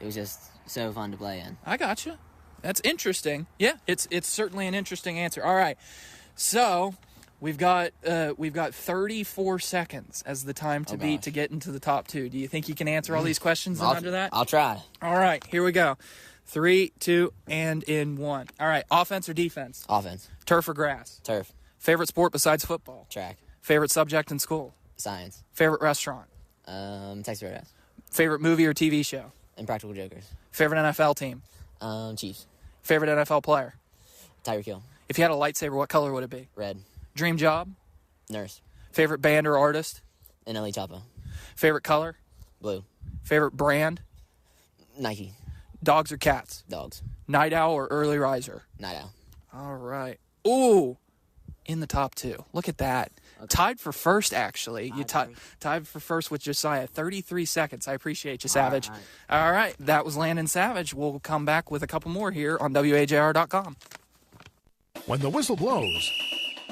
it was just so fun to play in. I gotcha. That's interesting. Yeah, it's certainly an interesting answer. All right, so we've got 34 seconds as the time to beat to get into the top 2. Do you think you can answer all these questions under that? I'll try. All right, here we go. 3, 2, and in 1. All right, offense or defense? Offense. Turf or grass? Turf. Favorite sport besides football? Track. Favorite subject in school? Science. Favorite restaurant? Texas Roadhouse. Favorite movie or TV show? Impractical Jokers. Favorite NFL team? Chiefs. Favorite NFL player? Tyreek Hill. If you had a lightsaber, what color would it be? Red. Dream job? Nurse. Favorite band or artist? NLE Choppa. Favorite color? Blue. Favorite brand? Nike. Dogs or cats? Dogs. Night owl or early riser? Night owl. All right. Ooh, in the top 2. Look at that. Okay. Tied for first, actually. You tied for first with Josiah. 33 seconds. I appreciate you, Savage. All right. That was Landon Savage. We'll come back with a couple more here on WAJR.com. When the whistle blows,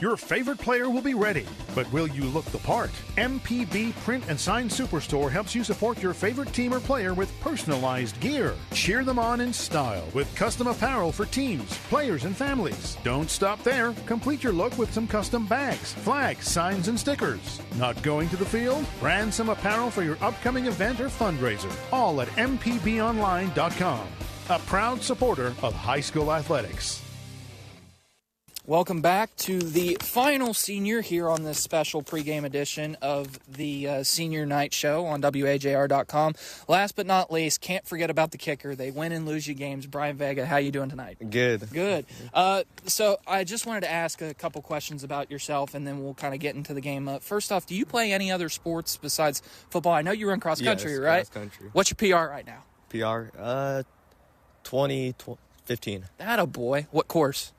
Your favorite player will be ready, but will you look the part? MPB Print and Sign Superstore helps you support your favorite team or player with personalized gear. Cheer them on in style with custom apparel for teams, players, and families. Don't stop there. Complete your look with some custom bags, flags, signs, and stickers. Not going to the field? Brand some apparel for your upcoming event or fundraiser. All at mpbonline.com. A proud supporter of high school athletics. Welcome back to the final senior here on this special pregame edition of the Senior Night Show on WAJR.com. Last but not least, can't forget about the kicker. They win and lose you games. Brian Vega, how you doing tonight? Good. Good. So I just wanted to ask a couple questions about yourself, and then we'll kind of get into the game. First off, do you play any other sports besides football? I know you run cross country, yes, right? Cross country. What's your PR right now? PR, 15. Atta boy. What course?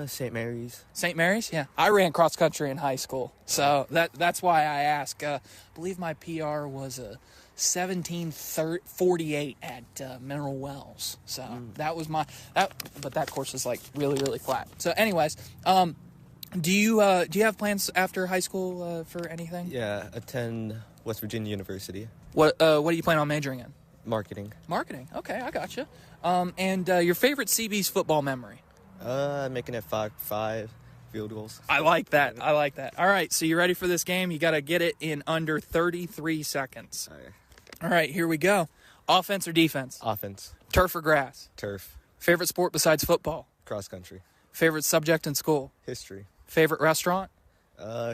St. Mary's. St. Mary's? Yeah. I ran cross country in high school. So that's why I ask. I believe my PR was a 17:48 at Mineral Wells. So that was but that course is like really, really flat. So anyways, do you have plans after high school for anything? Yeah, attend West Virginia University. What do you plan on majoring in? Marketing. Marketing. Okay, I gotcha. And your favorite CB's football memory? Making it 5 field goals. I like that. All right, so you ready for this game? You got to get it in under 33 seconds. All right, here we go. Offense or defense? Offense. Turf or grass? Turf. Favorite sport besides football? Cross country. Favorite subject in school? History. Favorite restaurant?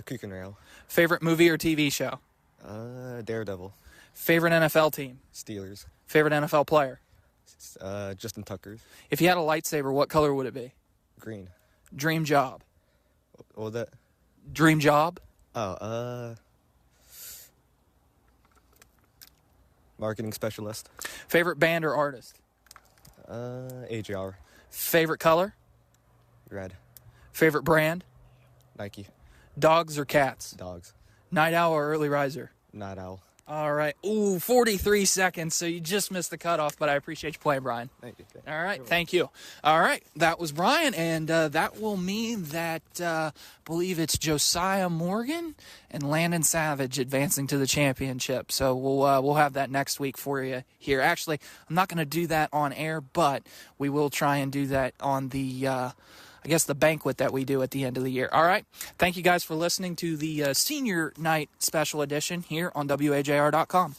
Creek and Rail. Favorite movie or TV show? Daredevil. Favorite NFL team? Steelers. Favorite NFL player? Justin Tucker. If you had a lightsaber, what color would it be? Green. Dream job? What was that? Dream job? Marketing specialist. Favorite band or artist? AJR. Favorite color? Red. Favorite brand? Nike. Dogs or cats? Dogs. Night owl or early riser? Night owl. All right. Ooh, 43 seconds, so you just missed the cutoff, but I appreciate you playing, Brian. Thank you. All right, thank you. All right, that was Brian, and that will mean that I believe it's Josiah Morgan and Landon Savage advancing to the championship. So we'll have that next week for you here. Actually, I'm not going to do that on air, but we will try and do that on the the banquet that we do at the end of the year. All right. Thank you guys for listening to the Senior Night Special Edition here on WAJR.com.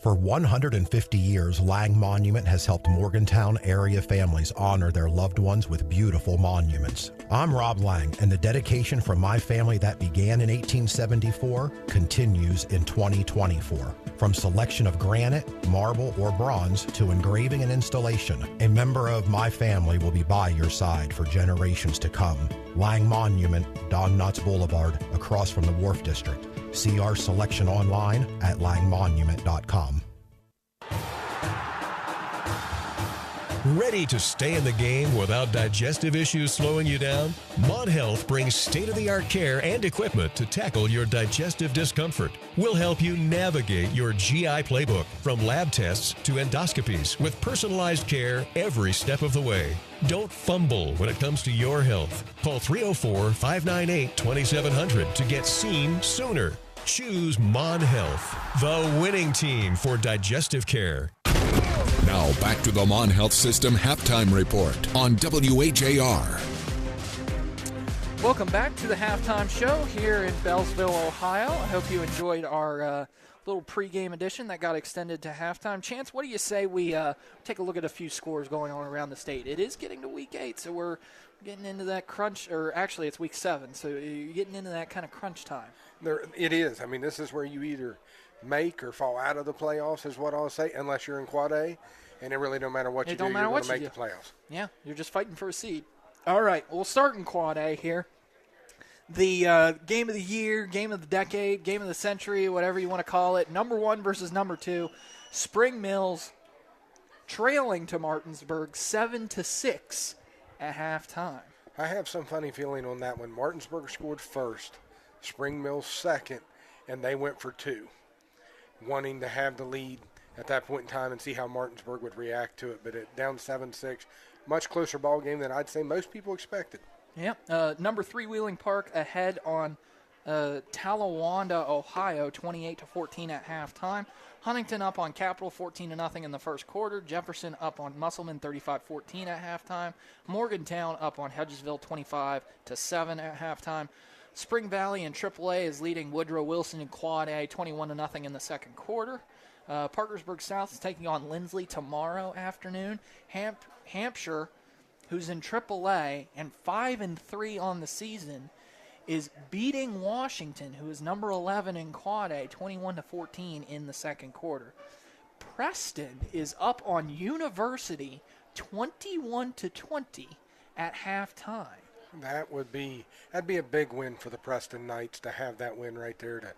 For 150 years, Lang Monument has helped Morgantown area families honor their loved ones with beautiful monuments. I'm Rob Lang, and the dedication from my family that began in 1874 continues in 2024. From selection of granite, marble, or bronze to engraving and installation, a member of my family will be by your side for generations to come. Lang Monument, Don Knotts Boulevard, across from the Wharf District. See our selection online at langmonument.com. Ready to stay in the game without digestive issues slowing you down? Mon Health brings state-of-the-art care and equipment to tackle your digestive discomfort. We'll help you navigate your GI playbook from lab tests to endoscopies with personalized care every step of the way. Don't fumble when it comes to your health. Call 304-598-2700 to get seen sooner. Choose Mon Health, the winning team for digestive care. Now back to the Mon Health System Halftime Report on WAJR. Welcome back to the halftime show here in Beallsville, Ohio. I hope you enjoyed our little pregame edition that got extended to halftime. Chance, what do you say we take a look at a few scores going on around the state? It is getting to week 8, so we're getting into that crunch, or actually it's week 7, so you're getting into that kind of crunch time. It is. I mean, this is where you either make or fall out of the playoffs is what I'll say, unless you're in Quad A, and it really don't matter what you do, you're going to make the playoffs. Yeah, you're just fighting for a seed. All right, we'll start in Quad A here. The game of the year, game of the decade, game of the century, whatever you want to call it, number 1 versus number 2. Spring Mills trailing to Martinsburg 7-6 at halftime. I have some funny feeling on that one. Martinsburg scored first, Spring Mills second, and they went for 2, wanting to have the lead at that point in time and see how Martinsburg would react to it. But it down 7-6, much closer ball game than I'd say most people expected. Yeah. Number 3 Wheeling Park ahead on Talawanda, Ohio, 28-14 at halftime. Huntington up on Capital, 14-0 in the first quarter. Jefferson up on Musselman, 35-14 at halftime. Morgantown up on Hedgesville, 25-7 at halftime. Spring Valley in AAA is leading Woodrow Wilson in Quad A, 21-0 in the second quarter. Parkersburg South is taking on Lindsley tomorrow afternoon. Hampshire, who's in AAA and 5-3 on the season, is beating Washington, who is number 11 in Quad A, 21-14 in the second quarter. Preston is up on University, 21-20 at halftime. That'd be a big win for the Preston Knights to have that win right there to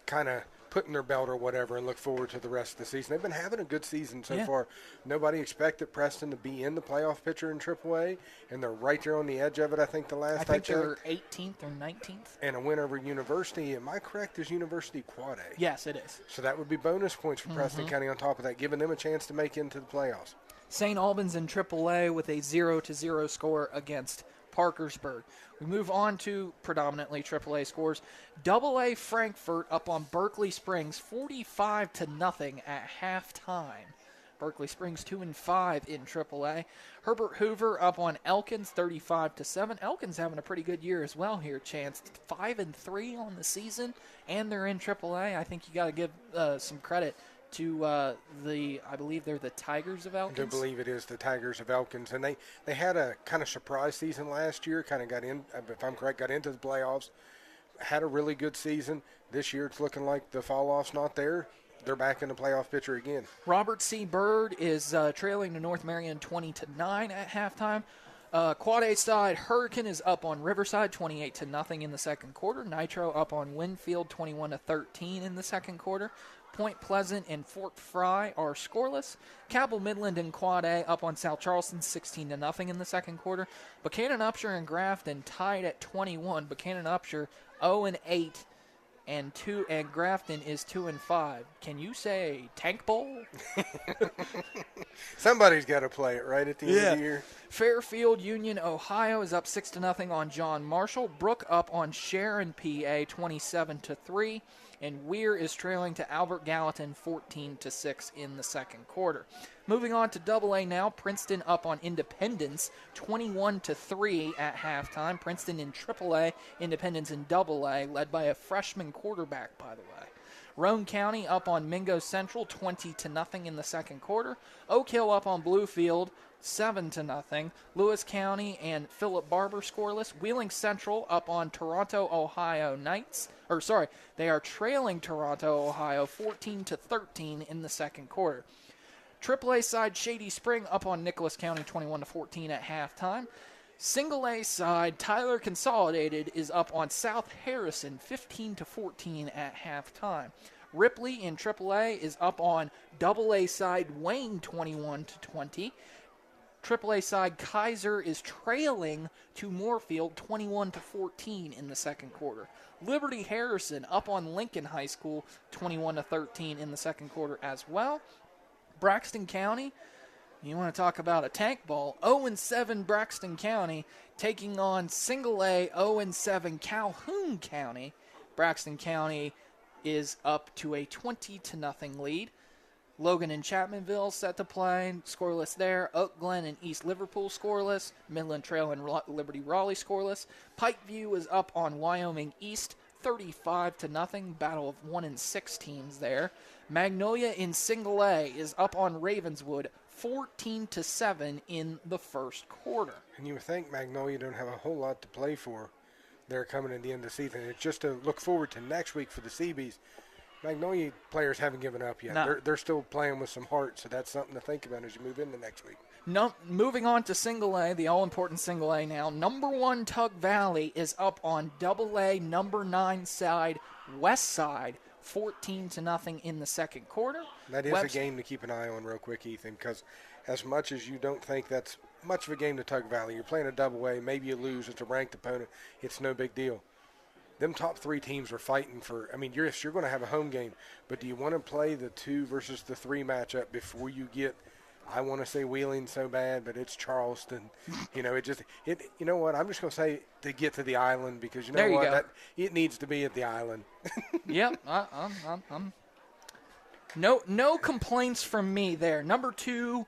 kind of put in their belt or whatever and look forward to the rest of the season. They've been having a good season so far. Nobody expected Preston to be in the playoff picture in AAA, and they're right there on the edge of it, I think, I think they're 18th or 19th. And a win over University. Am I correct? Is University Quad A? Yes, it is. So that would be bonus points for Preston County on top of that, giving them a chance to make it into the playoffs. St. Albans in AAA with a 0-0 score against Parkersburg. We move on to predominantly AAA scores. AA Frankfort up on Berkeley Springs, 45-0 at halftime. Berkeley Springs 2-5 in AAA. Herbert Hoover up on Elkins, 35-7. Elkins having a pretty good year as well here, Chance. 5-3 on the season, and they're in AAA. I think you got to give some credit to I believe they're the Tigers of Elkins. I do believe it is the Tigers of Elkins. And they had a kind of surprise season last year, kind of got in, if I'm correct, got into the playoffs, had a really good season. This year it's looking like the fall-off's not there. They're back in the playoff picture again. Robert C. Byrd is trailing to North Marion 20-9 at halftime. Quad A side, Hurricane is up on Riverside 28-0 in the second quarter. Nitro up on Winfield 21-13 in the second quarter. Point Pleasant and Fort Fry are scoreless. Cabell Midland and Quad A up on South Charleston 16-0 in the second quarter. Buchanan Upshur and Grafton tied at 21. Buchanan Upshur 0-8 and Grafton is 2-5. Can you say Tank Bowl? Somebody's got to play it right at the end of the year. Fairfield Union, Ohio is up 6-0 on John Marshall. Brook up on Sharon, PA 27-3. And Weir is trailing to Albert Gallatin 14-6 in the second quarter. Moving on to AA now, Princeton up on Independence 21-3 at halftime. Princeton in AAA, Independence in AA, led by a freshman quarterback, by the way. Roane County up on Mingo Central 20-0 in the second quarter. Oak Hill up on Bluefield 7-0. Lewis County and Philip Barber scoreless. Wheeling Central up on Toronto, Ohio Knights. They are trailing Toronto, Ohio 14-13 in the second quarter. AAA side Shady Spring up on Nicholas County 21-14 at halftime. Single A side Tyler Consolidated is up on South Harrison 15-14 at halftime. Ripley in AAA is up on AA side Wayne 21-20. AAA side Kaiser is trailing to Moorfield 21-14 in the second quarter. Liberty Harrison up on Lincoln High School 21-13 in the second quarter as well. Braxton County, you want to talk about a tank ball, 0-7 Braxton County taking on single A 0-7 Calhoun County. Braxton County is up to a 20-0 lead. Logan and Chapmanville set to play, scoreless there. Oak Glen and East Liverpool scoreless. Midland Trail and Liberty Raleigh scoreless. Pikeview is up on Wyoming East 35-0. Battle of 1-6 teams there. Magnolia in single A is up on Ravenswood 14-7 in the first quarter. And you would think Magnolia don't have a whole lot to play for. They're coming at the end of the season. It's just to look forward to next week for the Seabees. Magnolia players haven't given up yet. No. They're still playing with some heart, so that's something to think about as you move into next week. No, moving on to single A, the all-important single A now. Number 1 Tug Valley is up on AA number 9 side, West Side, 14-0 in the second quarter. That is a game to keep an eye on real quick, Ethan, because as much as you don't think that's much of a game to Tug Valley, you're playing a double A, maybe you lose, it's a ranked opponent, it's no big deal. Them top 3 teams are fighting for, you're going to have a home game, but do you want to play the 2 versus the 3 matchup before you get I want to say Wheeling so bad, but it's Charleston. You know, you know what? I'm just going to say to get to the island because you know there what? It needs to be at the island. Yep. I'm no complaints from me there. Number 2,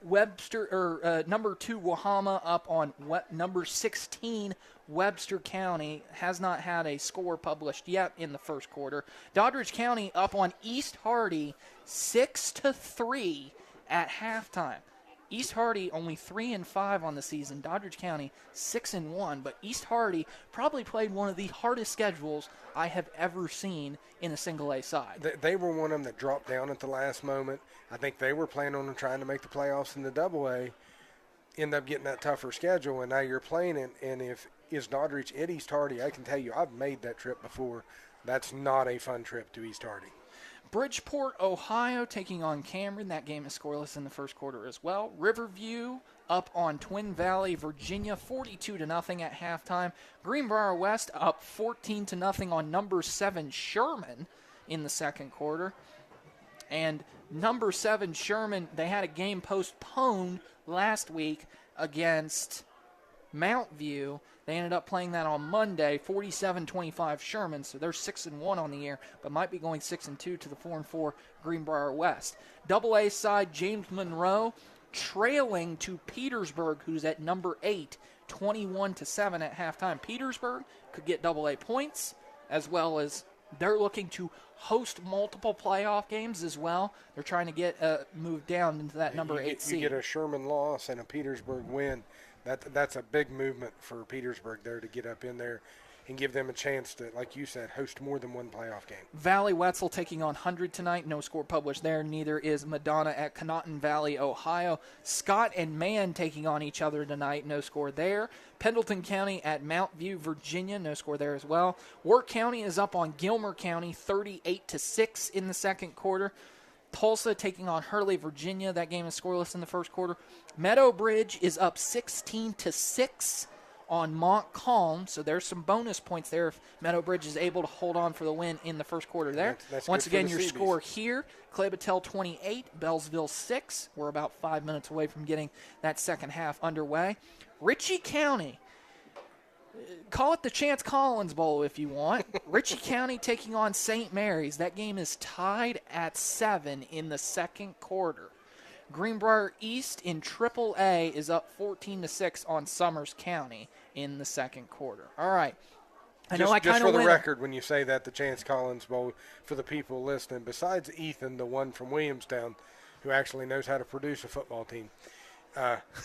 number 2 Wahama up on number 16 Webster County has not had a score published yet in the first quarter. Doddridge County up on East Hardy 6-3 at halftime. East Hardy only 3-5 on the season. Doddridge County 6-1, but East Hardy probably played one of the hardest schedules I have ever seen in a single A side. They were one of them that dropped down at the last moment. I think they were planning on trying to make the playoffs in the Double A. End up getting that tougher schedule, and now you're playing it. And if it's Doddridge at East Hardy, I can tell you I've made that trip before. That's not a fun trip to East Hardy. Bridgeport, Ohio, taking on Cameron. That game is scoreless in the first quarter as well. Riverview up on Twin Valley, Virginia, 42-0 at halftime. Greenbrier West up 14-0 on number 7 Sherman in the second quarter. And number 7 Sherman, they had a game postponed last week against Mount View. They ended up playing that on Monday, 47-25 Sherman, so they're 6-1 on the year, but might be going 6-2 to the 4-4 Greenbrier West. Double A side, James Monroe trailing to Petersburg, who's at number 8, 21-7 at halftime. Petersburg could get Double A points, as well as they're looking to host multiple playoff games as well. They're trying to get moved down into that number 8 seed. You get a Sherman loss and a Petersburg win. That's a big movement for Petersburg there to get up in there and give them a chance to, like you said, host more than one playoff game. Valley Wetzel taking on 100 tonight. No score published there. Neither is Madonna at Conotton Valley, Ohio. Scott and Mann taking on each other tonight. No score there. Pendleton County at Mount View, Virginia. No score there as well. Work County is up on Gilmer County, 38-6 in the second quarter. Tulsa taking on Hurley, Virginia. That game is scoreless in the first quarter. Meadow Bridge is up 16-6 on Montcalm, so there's some bonus points there if Meadow Bridge is able to hold on for the win in the first quarter there. That's Once again, your Seabees. score here, Clay-Battelle 28, Beallsville 6. We're about 5 minutes away from getting that second half underway. Ritchie County, call it the Chance Collins Bowl if you want. Ritchie County taking on St. Mary's. That game is tied at 7 in the second quarter. Greenbrier East in Triple A is up 14-6 on Summers County in the second quarter. All right. Just for the record, when you say that, the Chance Collins Bowl, for the people listening, besides Ethan, the one from Williamstown, who actually knows how to produce a football team,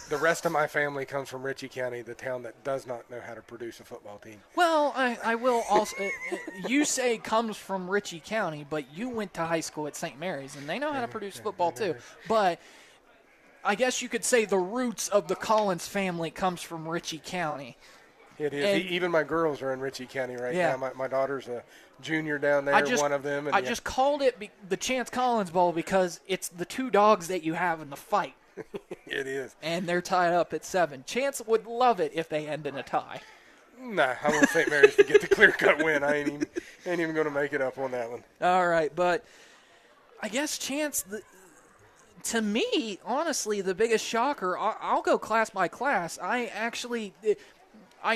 the rest of my family comes from Ritchie County, the town that does not know how to produce a football team. Well, I will also you say comes from Ritchie County, but you went to high school at St. Mary's, and they know how to produce football too. But I guess you could say the roots of the Collins family comes from Ritchie County. It is. And even my girls are in Ritchie County right now. My daughter's a junior down there, one of them. And I just called it the Chance Collins Bowl because it's the two dogs that you have in the fight. It is. And they're tied up at 7. Chance would love it if they end in a tie. Nah, I want St. Mary's to get the clear-cut win. I ain't even going to make it up on that one. All right, but I guess Chance, to me, honestly, the biggest shocker, I'll go class by class. I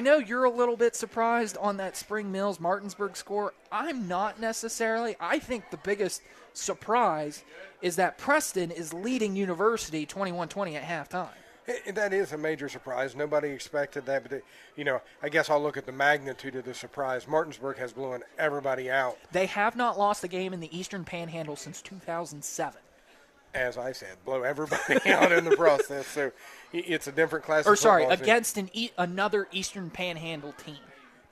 know you're a little bit surprised on that Spring Mills Martinsburg score. I'm not necessarily. I think the biggest surprise is that Preston is leading University 21-20 at halftime. That is a major surprise. Nobody expected that, but I guess I'll look at the magnitude of the surprise. Martinsburg has blown everybody out. They have not lost a game in the Eastern Panhandle since 2007. As I said, blow everybody out in the process. So it's a different class of football. Against another Eastern Panhandle team.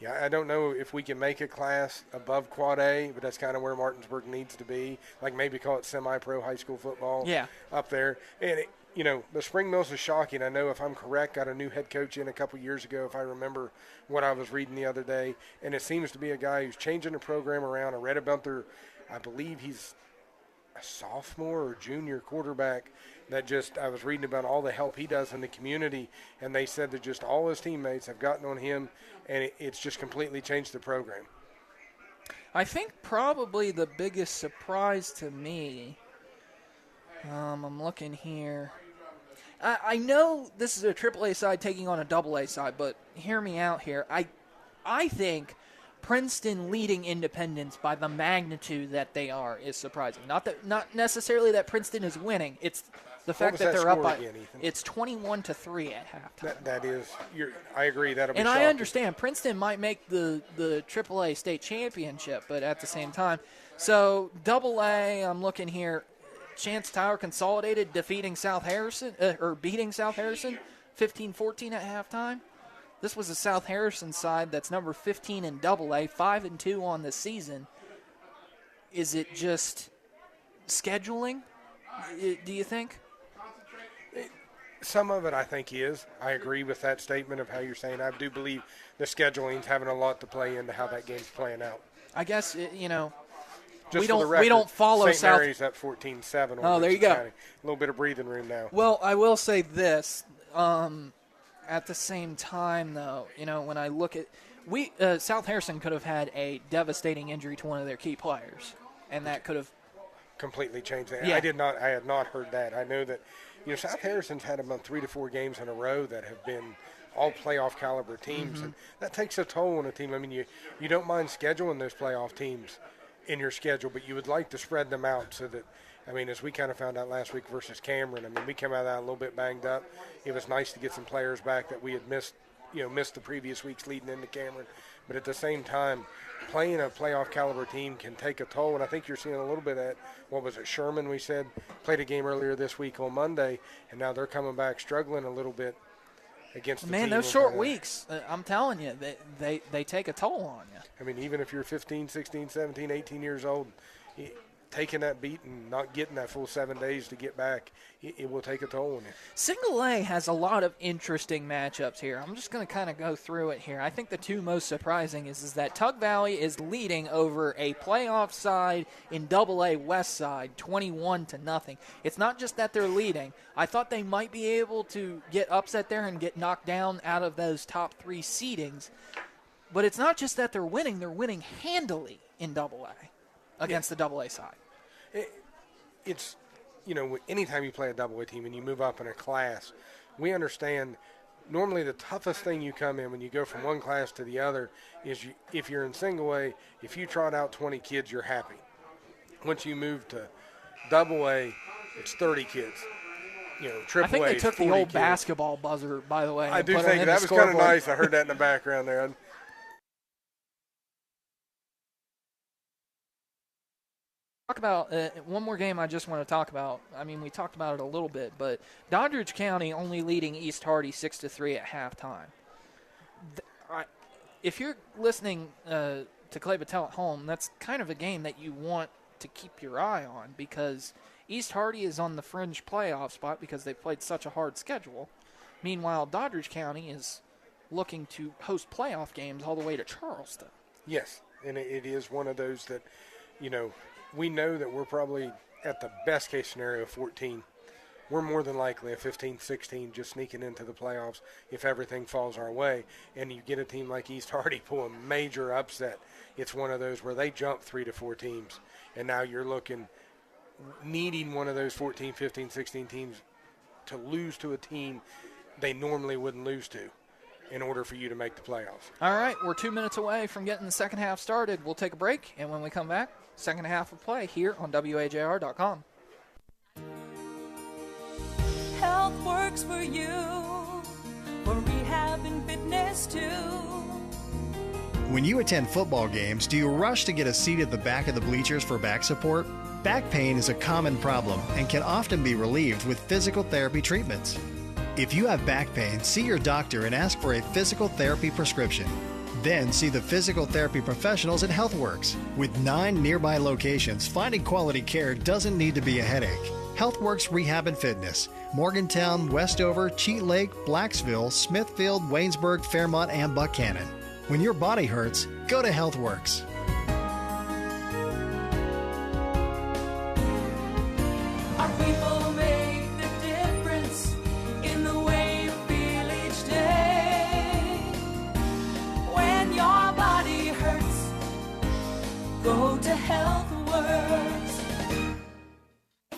Yeah, I don't know if we can make a class above Quad A, but that's kind of where Martinsburg needs to be. Like maybe call it semi-pro high school football up there. And, the Spring Mills is shocking. I know if I'm correct, got a new head coach in a couple years ago, if I remember what I was reading the other day. And it seems to be a guy who's changing the program around. I read about I believe he's a sophomore or junior quarterback I was reading about all the help he does in the community, and they said that just all his teammates have gotten on him, and it's just completely changed the program. I think probably the biggest surprise to me, I'm looking here. I know this is a AAA side taking on a AA side, but hear me out here. I think Princeton leading Independence by the magnitude that they are is surprising. Not necessarily that Princeton is winning. It's the fact that they're up by again, it's 21-3 at halftime. That is, I agree. That'll be and shocking. I understand Princeton might make the AAA state championship, but at the same time, so AA. I'm looking here. Chance Tower Consolidated defeating South Harrison or beating South Harrison 15-14 at halftime. This was a South Harrison side that's number 15 in AA, 5-2 on the season. Is it just scheduling? Do you think? Some of it, I think, is. I agree with that statement of how you're saying. I do believe the scheduling's having a lot to play into how that game's playing out. I guess, Just we for the record, we don't follow St. South. Mary's at 14-7. Oh, there you go. County. A little bit of breathing room now. Well, I will say this. At the same time, though, when I look at South Harrison could have had a devastating injury to one of their key players, and that could have completely changed that. Yeah. I had not heard that. I know that South Harrison's had about 3 to 4 games in a row that have been all playoff caliber teams, and that takes a toll on a team. I mean, you don't mind scheduling those playoff teams in your schedule, but you would like to spread them out so that, as we kind of found out last week versus Cameron, we came out of that a little bit banged up. It was nice to get some players back that we had missed the previous weeks leading into Cameron. But at the same time, playing a playoff caliber team can take a toll, and I think you're seeing a little bit of that. What was it, Sherman, we said, played a game earlier this week on Monday, and now they're coming back struggling a little bit against the team. Those short weeks, I'm telling you, they take a toll on you. Even if you're 15, 16, 17, 18 years old, taking that beat and not getting that full 7 days to get back, it will take a toll on you. Single A has a lot of interesting matchups here. I'm just going to kind of go through it here. I think the two most surprising is that Tug Valley is leading over a playoff side in AA West side 21-0. It's not just that they're leading. I thought they might be able to get upset there and get knocked down out of those top 3 seedings. But it's not just that they're winning handily in AA against the AA side. It's, anytime you play a AA team and you move up in a class, we understand normally the toughest thing you come in when you go from one class to the other is if you're in single A, if you trot out 20 kids, you're happy. Once you move to AA, it's 30 kids. Triple A, I think they took the old kids. Basketball buzzer, by the way. I do think that was kind of nice. I heard that in the background there. Talk about one more game I just want to talk about. We talked about it a little bit, but Doddridge County only leading East Hardy 6-3 at halftime. If you're listening to Clay-Battelle at home, that's kind of a game that you want to keep your eye on because East Hardy is on the fringe playoff spot because they've played such a hard schedule. Meanwhile, Doddridge County is looking to host playoff games all the way to Charleston. Yes, and it is one of those that, we know that we're probably at the best case scenario 14. We're more than likely a 15, 16 just sneaking into the playoffs if everything falls our way. And you get a team like East Hardy pull a major upset. It's one of those where they jump 3 to 4 teams. And now you're needing one of those 14, 15, 16 teams to lose to a team they normally wouldn't lose to in order for you to make the playoffs. All right, we're 2 minutes away from getting the second half started. We'll take a break, and when we come back, second half of play here on WAJR.com. Health works for you, for rehab and fitness too. When you attend football games, do you rush to get a seat at the back of the bleachers for back support? Back pain is a common problem and can often be relieved with physical therapy treatments. If you have back pain, see your doctor and ask for a physical therapy prescription. Then see the physical therapy professionals at HealthWorks. With 9 nearby locations, finding quality care doesn't need to be a headache. HealthWorks Rehab and Fitness, Morgantown, Westover, Cheat Lake, Blacksville, Smithfield, Waynesburg, Fairmont, and Buchanan. When your body hurts, go to HealthWorks. Our people make the difference in the way you feel each day. When your body hurts, go to HealthWorks.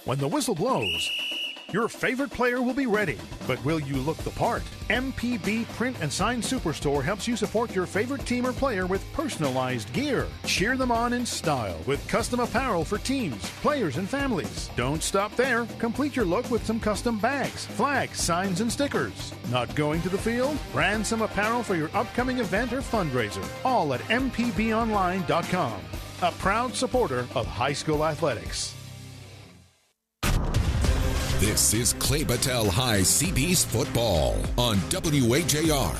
When the whistle blows, Your favorite player will be ready, but will you look the part? MPB Print and Sign Superstore helps you support your favorite team or player with personalized gear. Cheer them on in style with custom apparel for teams, players, and families. Don't stop there. Complete your look with some custom bags, flags, signs, and stickers. Not going to the field? Brand some apparel for your upcoming event or fundraiser. All at mpbonline.com. A proud supporter of high school athletics. This is Clay-Battelle High CB's football on WAJR.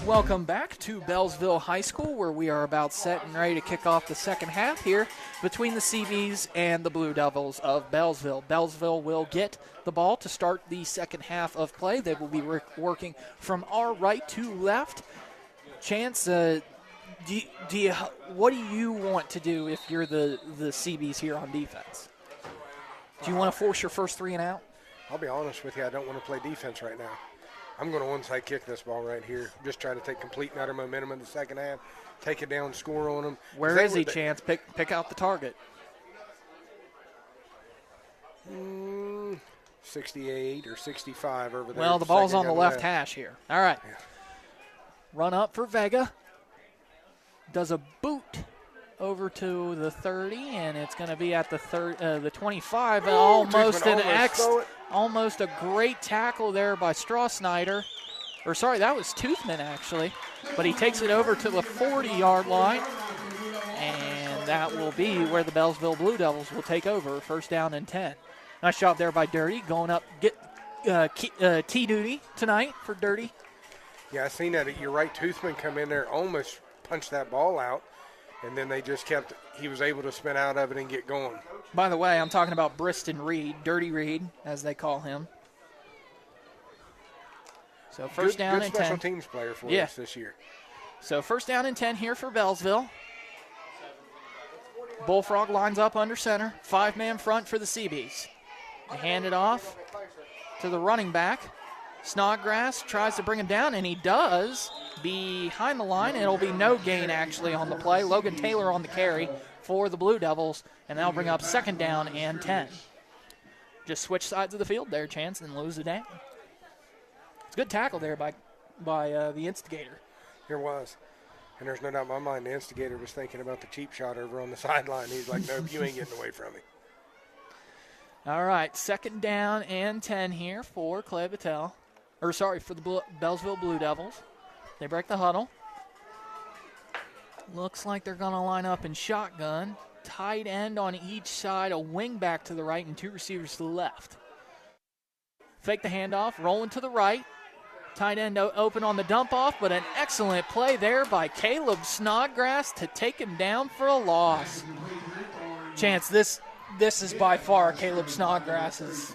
Welcome back to Beallsville High School, where we are about set and ready to kick off the second half here between the CBs and the Blue Devils of Beallsville. Beallsville will get the ball to start the second half of play. They will be working from our right to left. Chance, what do you want to do if you're the CBs here on defense? Do you want to force your first 3 and out? I'll be honest with you, I don't want to play defense right now. I'm going to onside kick this ball right here. Just try to take complete and utter momentum in the second half, take it down, score on them. Where is he, Chance? Pick out the target. 68 or 65 over there. Well, the ball's on the left hash here. All right. Yeah. Run up for Vega. Does a boot over to the 30, and it's going to be at the 25. Almost a great tackle there by Stroh-Snyder. Or sorry, that was Toothman actually. But he takes it over to the 40-yard line, and that will be where the Beallsville Blue Devils will take over. First down and 10. Nice job there by Dirty, going up, get T-duty tonight for Dirty. Yeah, I seen that. You're right, Toothman come in there, almost punched that ball out. And then they just he was able to spin out of it and get going. By the way, I'm talking about Briston Reed, Dirty Reed, as they call him. So first down and 10. Good special teams player for us this year. So first down and 10 here for Beallsville. Bullfrog lines up under center. 5-man front for the CBs. They hand it off to the running back. Snodgrass tries to bring him down, and he does. Behind the line, it'll be no gain actually on the play. Logan Taylor on the carry for the Blue Devils, and that'll bring up second down and 10. Just switch sides of the field there, Chance, and lose it down. It's a good tackle there by the instigator. There was. And there's no doubt in my mind the instigator was thinking about the cheap shot over on the sideline. He's like, nope, you ain't getting away from me. All right, second down and 10 here for Clay-Battelle. For the Beallsville Blue Devils. They break the huddle. Looks like they're going to line up in shotgun. Tight end on each side, a wing back to the right, and 2 receivers to the left. Fake the handoff, rolling to the right. Tight end open on the dump off, but an excellent play there by Caleb Snodgrass to take him down for a loss. Chance, this is by far Caleb Snodgrass's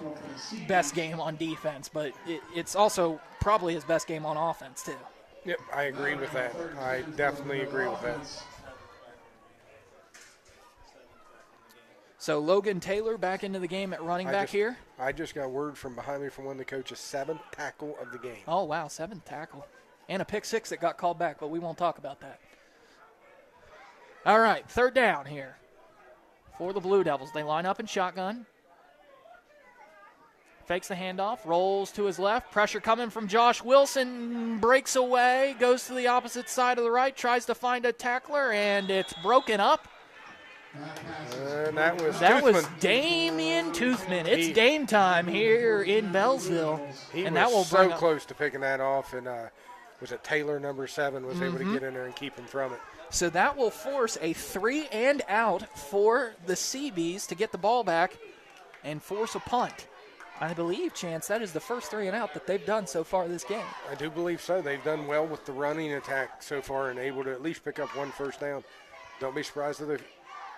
best game on defense, but it's also probably his best game on offense too. Yep, I agree with that. I definitely agree with that. So Logan Taylor back into the game at running back here. I just got word from behind me from one of the coaches, 7th tackle of the game. Oh, wow, 7th tackle. And a pick 6 that got called back, but we won't talk about that. All right, third down here for the Blue Devils. They line up in shotgun. Fakes the handoff, rolls to his left. Pressure coming from Josh Wilson, breaks away, goes to the opposite side of the right, tries to find a tackler, and it's broken up. That was Damian Toothman. It's Dame time here in Beallsville. That will bring close to picking that off, and was it Taylor, number 7, was able to get in there and keep him from it. So that will force a 3 and out for the CBs to get the ball back and force a punt. I believe, Chance, that is the first 3 and out that they've done so far this game. I do believe so. They've done well with the running attack so far and able to at least pick up 1 first down. Don't be surprised if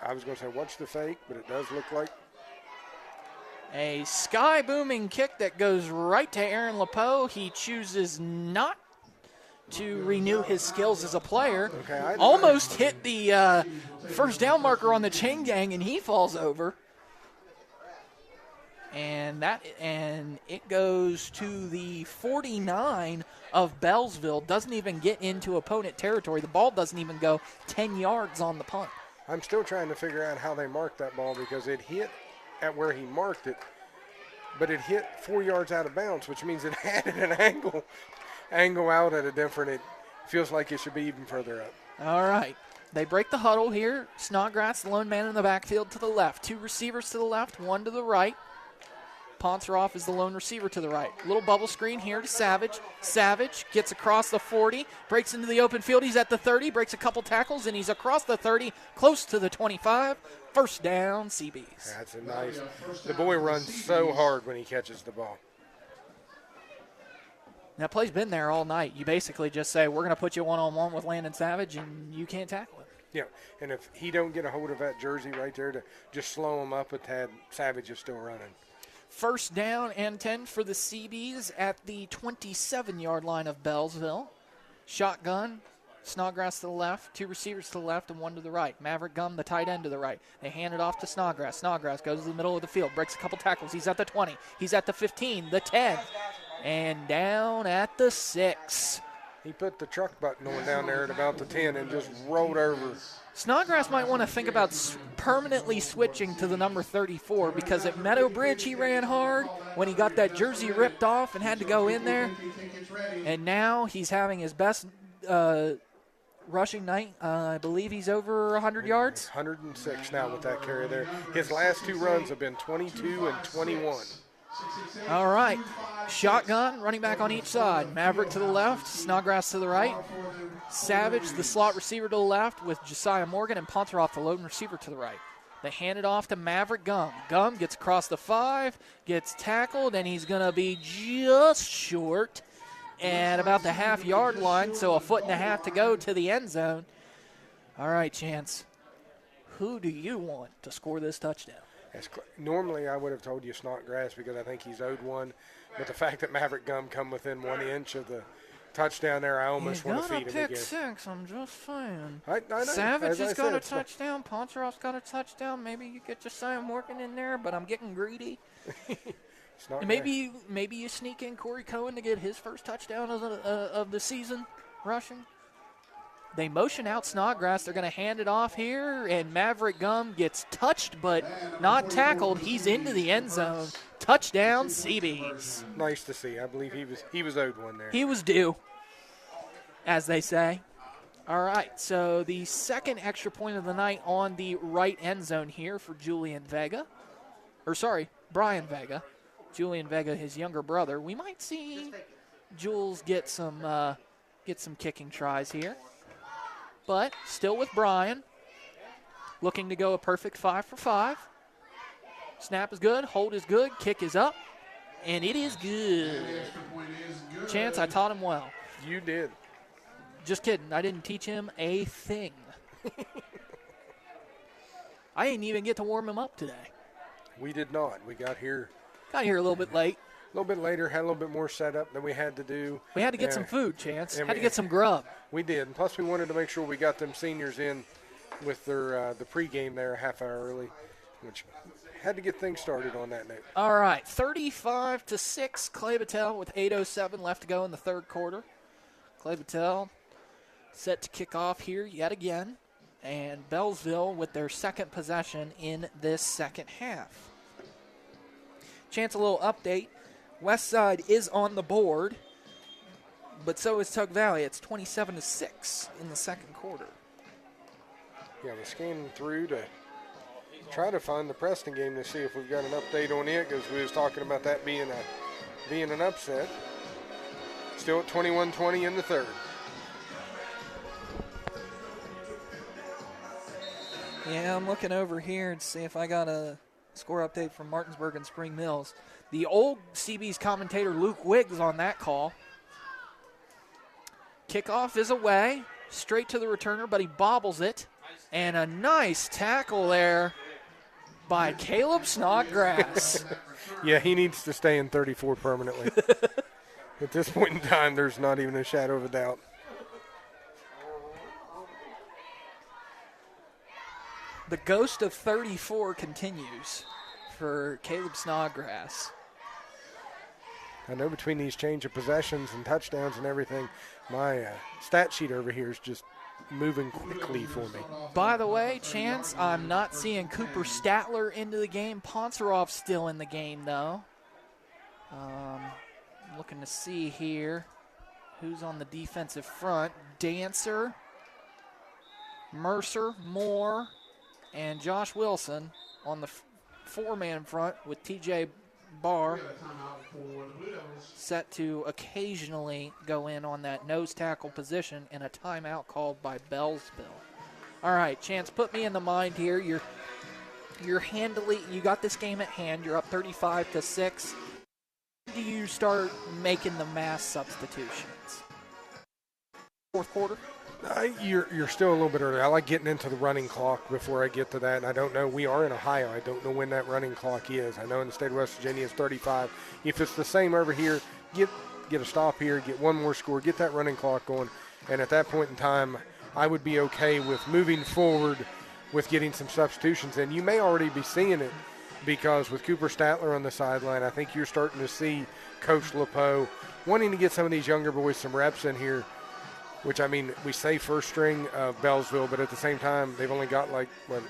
I was going to say watch the fake, but it does look like. A sky-booming kick that goes right to Aaron LePeau. He chooses not to renew his skills as a player. Almost hit the first down marker on the chain gang, and he falls over. And it goes to the 49 of Beallsville. Doesn't even get into opponent territory. The ball doesn't even go 10 yards on the punt. I'm still trying to figure out how they marked that ball because it hit at where he marked it. but it hit 4 yards out of bounds, which means it added an angle out at a different. It feels like it should be even further up. All right. They break the huddle here. Snodgrass, the lone man in the backfield to the left. 2 receivers to the left, 1 to the right. Ponceroff is the lone receiver to the right. Little bubble screen here to Savage. Savage gets across the 40, breaks into the open field. He's at the 30, breaks a couple tackles, and he's across the 30, close to the 25. First down, CBs. That's a nice. The boy runs so hard when he catches the ball. That play's been there all night. You basically just say, we're going to put you one-on-one with Landon Savage, and you can't tackle him. Yeah, and if he don't get a hold of that jersey right there to just slow him up a tad, Savage is still running. First down and 10 for the CBs at the 27-yard line of Beallsville. Shotgun, Snodgrass to the left, 2 receivers to the left and 1 to the right. Maverick Gum, the tight end, to the right. They hand it off to Snodgrass. Snodgrass goes to the middle of the field, breaks a couple tackles. He's at the 20. He's at the 15, the 10, and down at the 6. He put the truck button on down there at about the 10 and just rolled over. Snodgrass might want to think about permanently switching to the number 34 because at Meadow Bridge he ran hard when he got that jersey ripped off and had to go in there. And now he's having his best rushing night. I believe he's over 100 yards. 106 now with that carry there. His last 2 runs have been 22 and 21. All right. Shotgun, running back on each side. Maverick to the left, Snodgrass to the right. Savage, the slot receiver to the left with Josiah Morgan, and Ponceroff, the lone receiver to the right. They hand it off to Maverick Gum. Gum gets across the 5, gets tackled, and he's going to be just short at about the half-yard line, so 1.5 feet to go to the end zone. All right, Chance. Who do you want to score this touchdown? Normally, I would have told you Snodgrass because I think he's owed one. But the fact that Maverick Gum come within 1 inch of the touchdown there, I almost want to feed him again. Pick 6, I'm just saying. I know. Savage has got a touchdown. Ponceroff's got a touchdown. Maybe you get Josiah Morgan in there, but I'm getting greedy. Maybe you sneak in Corey Cohen to get his first touchdown of the season rushing. They motion out Snodgrass. They're going to hand it off here, and Maverick Gum gets touched but not tackled. He's into the end zone. Touchdown, CBs. Nice to see. I believe he was owed one there. He was due, as they say. All right, so the second extra point of the night on the right end zone here for Brian Vega. Julian Vega, his younger brother. We might see Jules get some kicking tries here. But still with Brian, looking to go a perfect 5 for 5. Snap is good, hold is good, kick is up, and it is good. Chance, I taught him well. You did. Just kidding. I didn't teach him a thing. I didn't even get to warm him up today. We did not. We got here a little bit late. A little bit later, had a little bit more setup than we had to do. We had to get some food, Chance. Had to get some grub. We did. And plus, we wanted to make sure we got them seniors in with their the pregame there a half hour early, which had to get things started on that note. All right, 35-6, Clay-Battelle with 8:07 left to go in the third quarter. Clay-Battelle set to kick off here yet again, and Beallsville with their second possession in this second half. Chance, a little update. Westside is on the board, but so is Tug Valley. It's 27-6 in the second quarter. Yeah, we're scanning through to try to find the Preston game to see if we've got an update on it, because we was talking about that being an upset. Still at 21-20 in the third. Yeah, I'm looking over here to see if I got a score update from Martinsburg and Spring Mills. The old CB's commentator Luke Wiggs on that call. Kickoff is away, straight to the returner, but he bobbles it. And a nice tackle there by Caleb Snodgrass. Yeah, he needs to stay in 34 permanently. At this point in time, there's not even a shadow of a doubt. The ghost of 34 continues for Caleb Snodgrass. I know between these change of possessions and touchdowns and everything, my stat sheet over here is just moving quickly for me. By the way, Chance, I'm not seeing Cooper Statler into the game. Ponceroff's still in the game, though. Looking to see here who's on the defensive front. Dancer, Mercer, Moore, and Josh Wilson on the four-man front with TJ Barr set to occasionally go in on that nose tackle position, and a timeout called by Beallsville. All right, Chance, put me in the mind here. You're handily, you got this game at hand. You're up 35-6. When do you start making the mass substitutions? Fourth quarter? You're still a little bit early. I like getting into the running clock before I get to that, and I don't know. We are in Ohio. I don't know when that running clock is. I know in the state of West Virginia it's 35. If it's the same over here, get a stop here, get one more score, get that running clock going, and at that point in time, I would be okay with moving forward with getting some substitutions. And you may already be seeing it because with Cooper Statler on the sideline, I think you're starting to see Coach LePeau wanting to get some of these younger boys some reps in here, which, I mean, we say first string of Beallsville, but at the same time, they've only got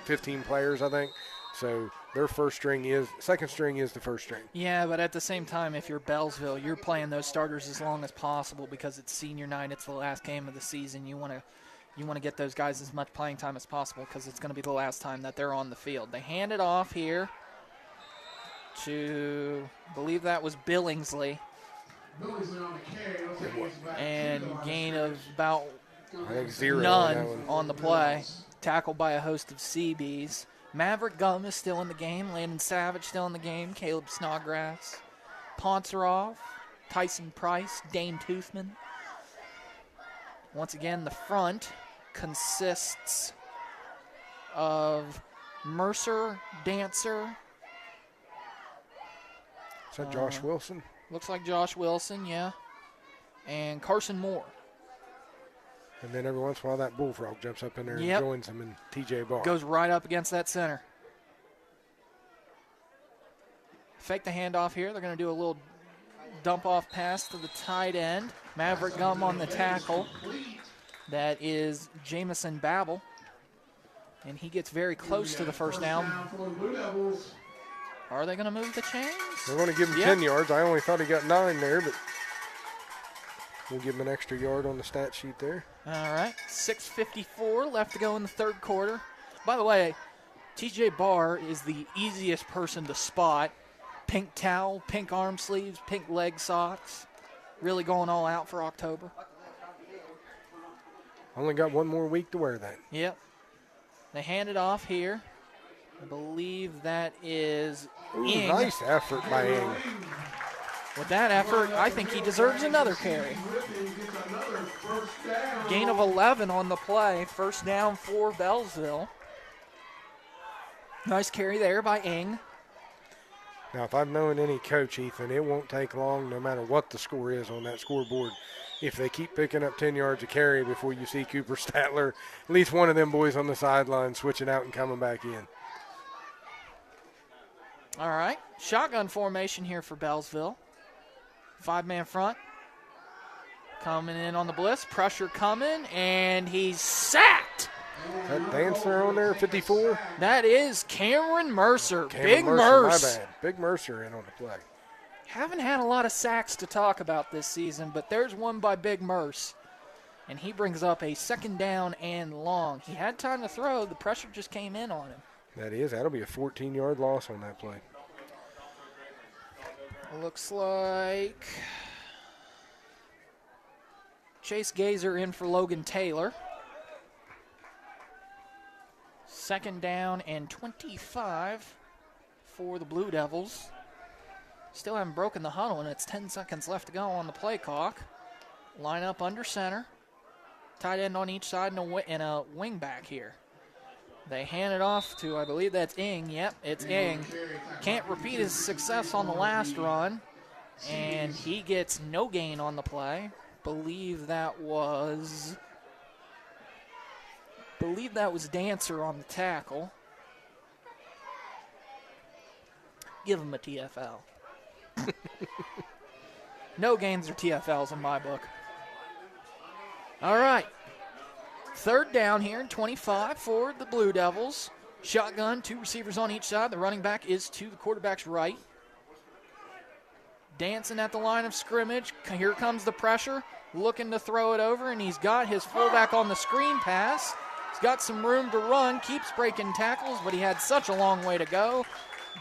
15 players, I think. So their second string is the first string. Yeah, but at the same time, if you're Beallsville, you're playing those starters as long as possible because it's senior night. It's the last game of the season. You want to get those guys as much playing time as possible because it's going to be the last time that they're on the field. They hand it off here to, I believe that was Billingsley. And gain of about none on the play. Tackled by a host of CBs. Maverick Gum is still in the game. Landon Savage still in the game. Caleb Snodgrass. Ponceroff. Tyson Price. Dane Toothman. Once again, the front consists of Mercer, Dancer. Is that Josh Wilson? Looks like Josh Wilson, yeah. And Carson Moore. And then every once in a while that Bullfrog jumps up in there and joins him in TJ Barr. Goes right up against that center. Fake the handoff here. They're going to do a little dump-off pass to the tight end. Maverick Gum on the tackle. That is Jamison Babel. And he gets very close to the first down. Are they going to move the chains? They're going to give him 10 yards. I only thought he got 9 there, but we'll give him an extra yard on the stat sheet there. All right, 6:54 left to go in the third quarter. By the way, TJ Barr is the easiest person to spot. Pink towel, pink arm sleeves, pink leg socks. Really going all out for October. Only got one more week to wear that. Yep. They hand it off here. I believe that is Ing. Nice effort by Ing. With that effort, I think he deserves another carry. Gain of 11 on the play. First down for Beallsville. Nice carry there by Ing. Now, if I've known any coach, Ethan, it won't take long, no matter what the score is on that scoreboard. If they keep picking up 10 yards a carry before you see Cooper Statler, at least one of them boys on the sideline switching out and coming back in. All right, shotgun formation here for Beallsville. 5-man front. Coming in on the blitz, pressure coming, and he's sacked. Is that Dancer on there, 54? That is Cameron Mercer. Big Merce. My bad. Big Mercer in on the play. Haven't had a lot of sacks to talk about this season, but there's one by Big Merce. And he brings up a second down and long. He had time to throw. The pressure just came in on him. That'll be a 14-yard loss on that play. Looks like Chase Gazer in for Logan Taylor. Second down and 25 for the Blue Devils. Still haven't broken the huddle, and it's 10 seconds left to go on the play clock. Line up under center. Tight end on each side and a wing back here. They hand it off to, I believe that's Ing. Yep, it's Ing. Can't repeat his success on the last run, and he gets no gain on the play. Believe that was Dancer on the tackle. Give him a TFL. No gains or TFLs in my book. All right. Third down here, 25 for the Blue Devils. Shotgun, 2 receivers on each side. The running back is to the quarterback's right. dancing at the line of scrimmage. Here comes the pressure, looking to throw it over, and he's got his fullback on the screen pass. He's got some room to run, keeps breaking tackles, but he had such a long way to go.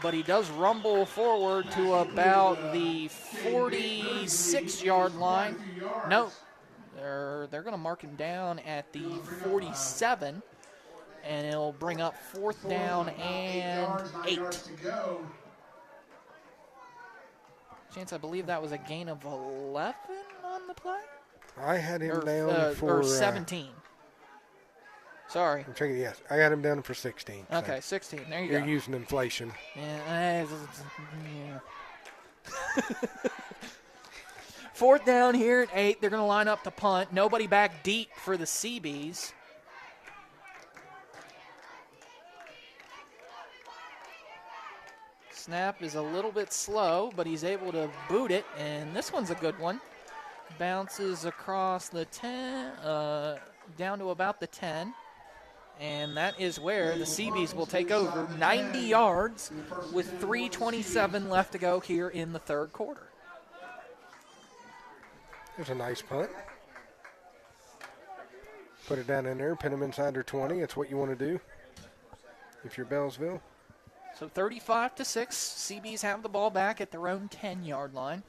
But he does rumble forward to about the 46-yard line. No, they're going to mark him down at the 47, and it'll bring up 4th down and 8. Chance, I believe that was a gain of 11 on the play? I had him down for 17. Sorry. I'm checking. Yes, I got him down for 16. Okay, 16. There you go. You're using inflation. Yeah. 4th down here at 8. They're going to line up to punt. Nobody back deep for the Seabees. Snap is a little bit slow, but he's able to boot it, and this one's a good one. Bounces across the 10, down to about the 10, and that is where the Seabees will take over 90 yards with 3:27 left to go here in the 3rd quarter. There's a nice punt. Put it down in there, pin them inside their 20. That's what you want to do if you're Beallsville. So 35-6, Seabees have the ball back at their own 10-yard line.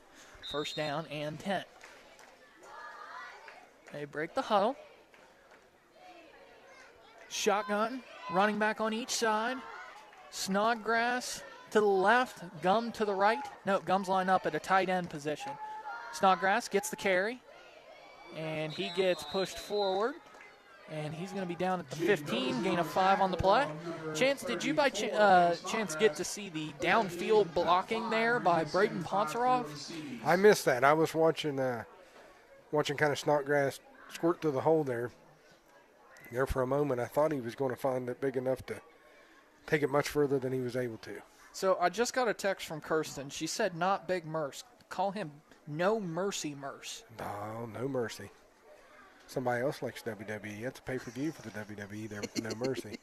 1st down and 10. They break the huddle. Shotgun, running back on each side. Snodgrass to the left, Gum to the right. No, Gum's lined up at a tight end position. Snodgrass gets the carry, and he gets pushed forward. And he's going to be down at the 15, gain of 5 on the play. Chance, did you by chance get to see the downfield blocking there by Braden Ponceroff? I missed that. I was watching kind of Snodgrass squirt through the hole there. There for a moment, I thought he was going to find it big enough to take it much further than he was able to. So I just got a text from Kirsten. She said not Big Merce. Call him No Mercy Merce. No mercy. Somebody else likes WWE. That's a pay-per-view for the WWE there with No Mercy.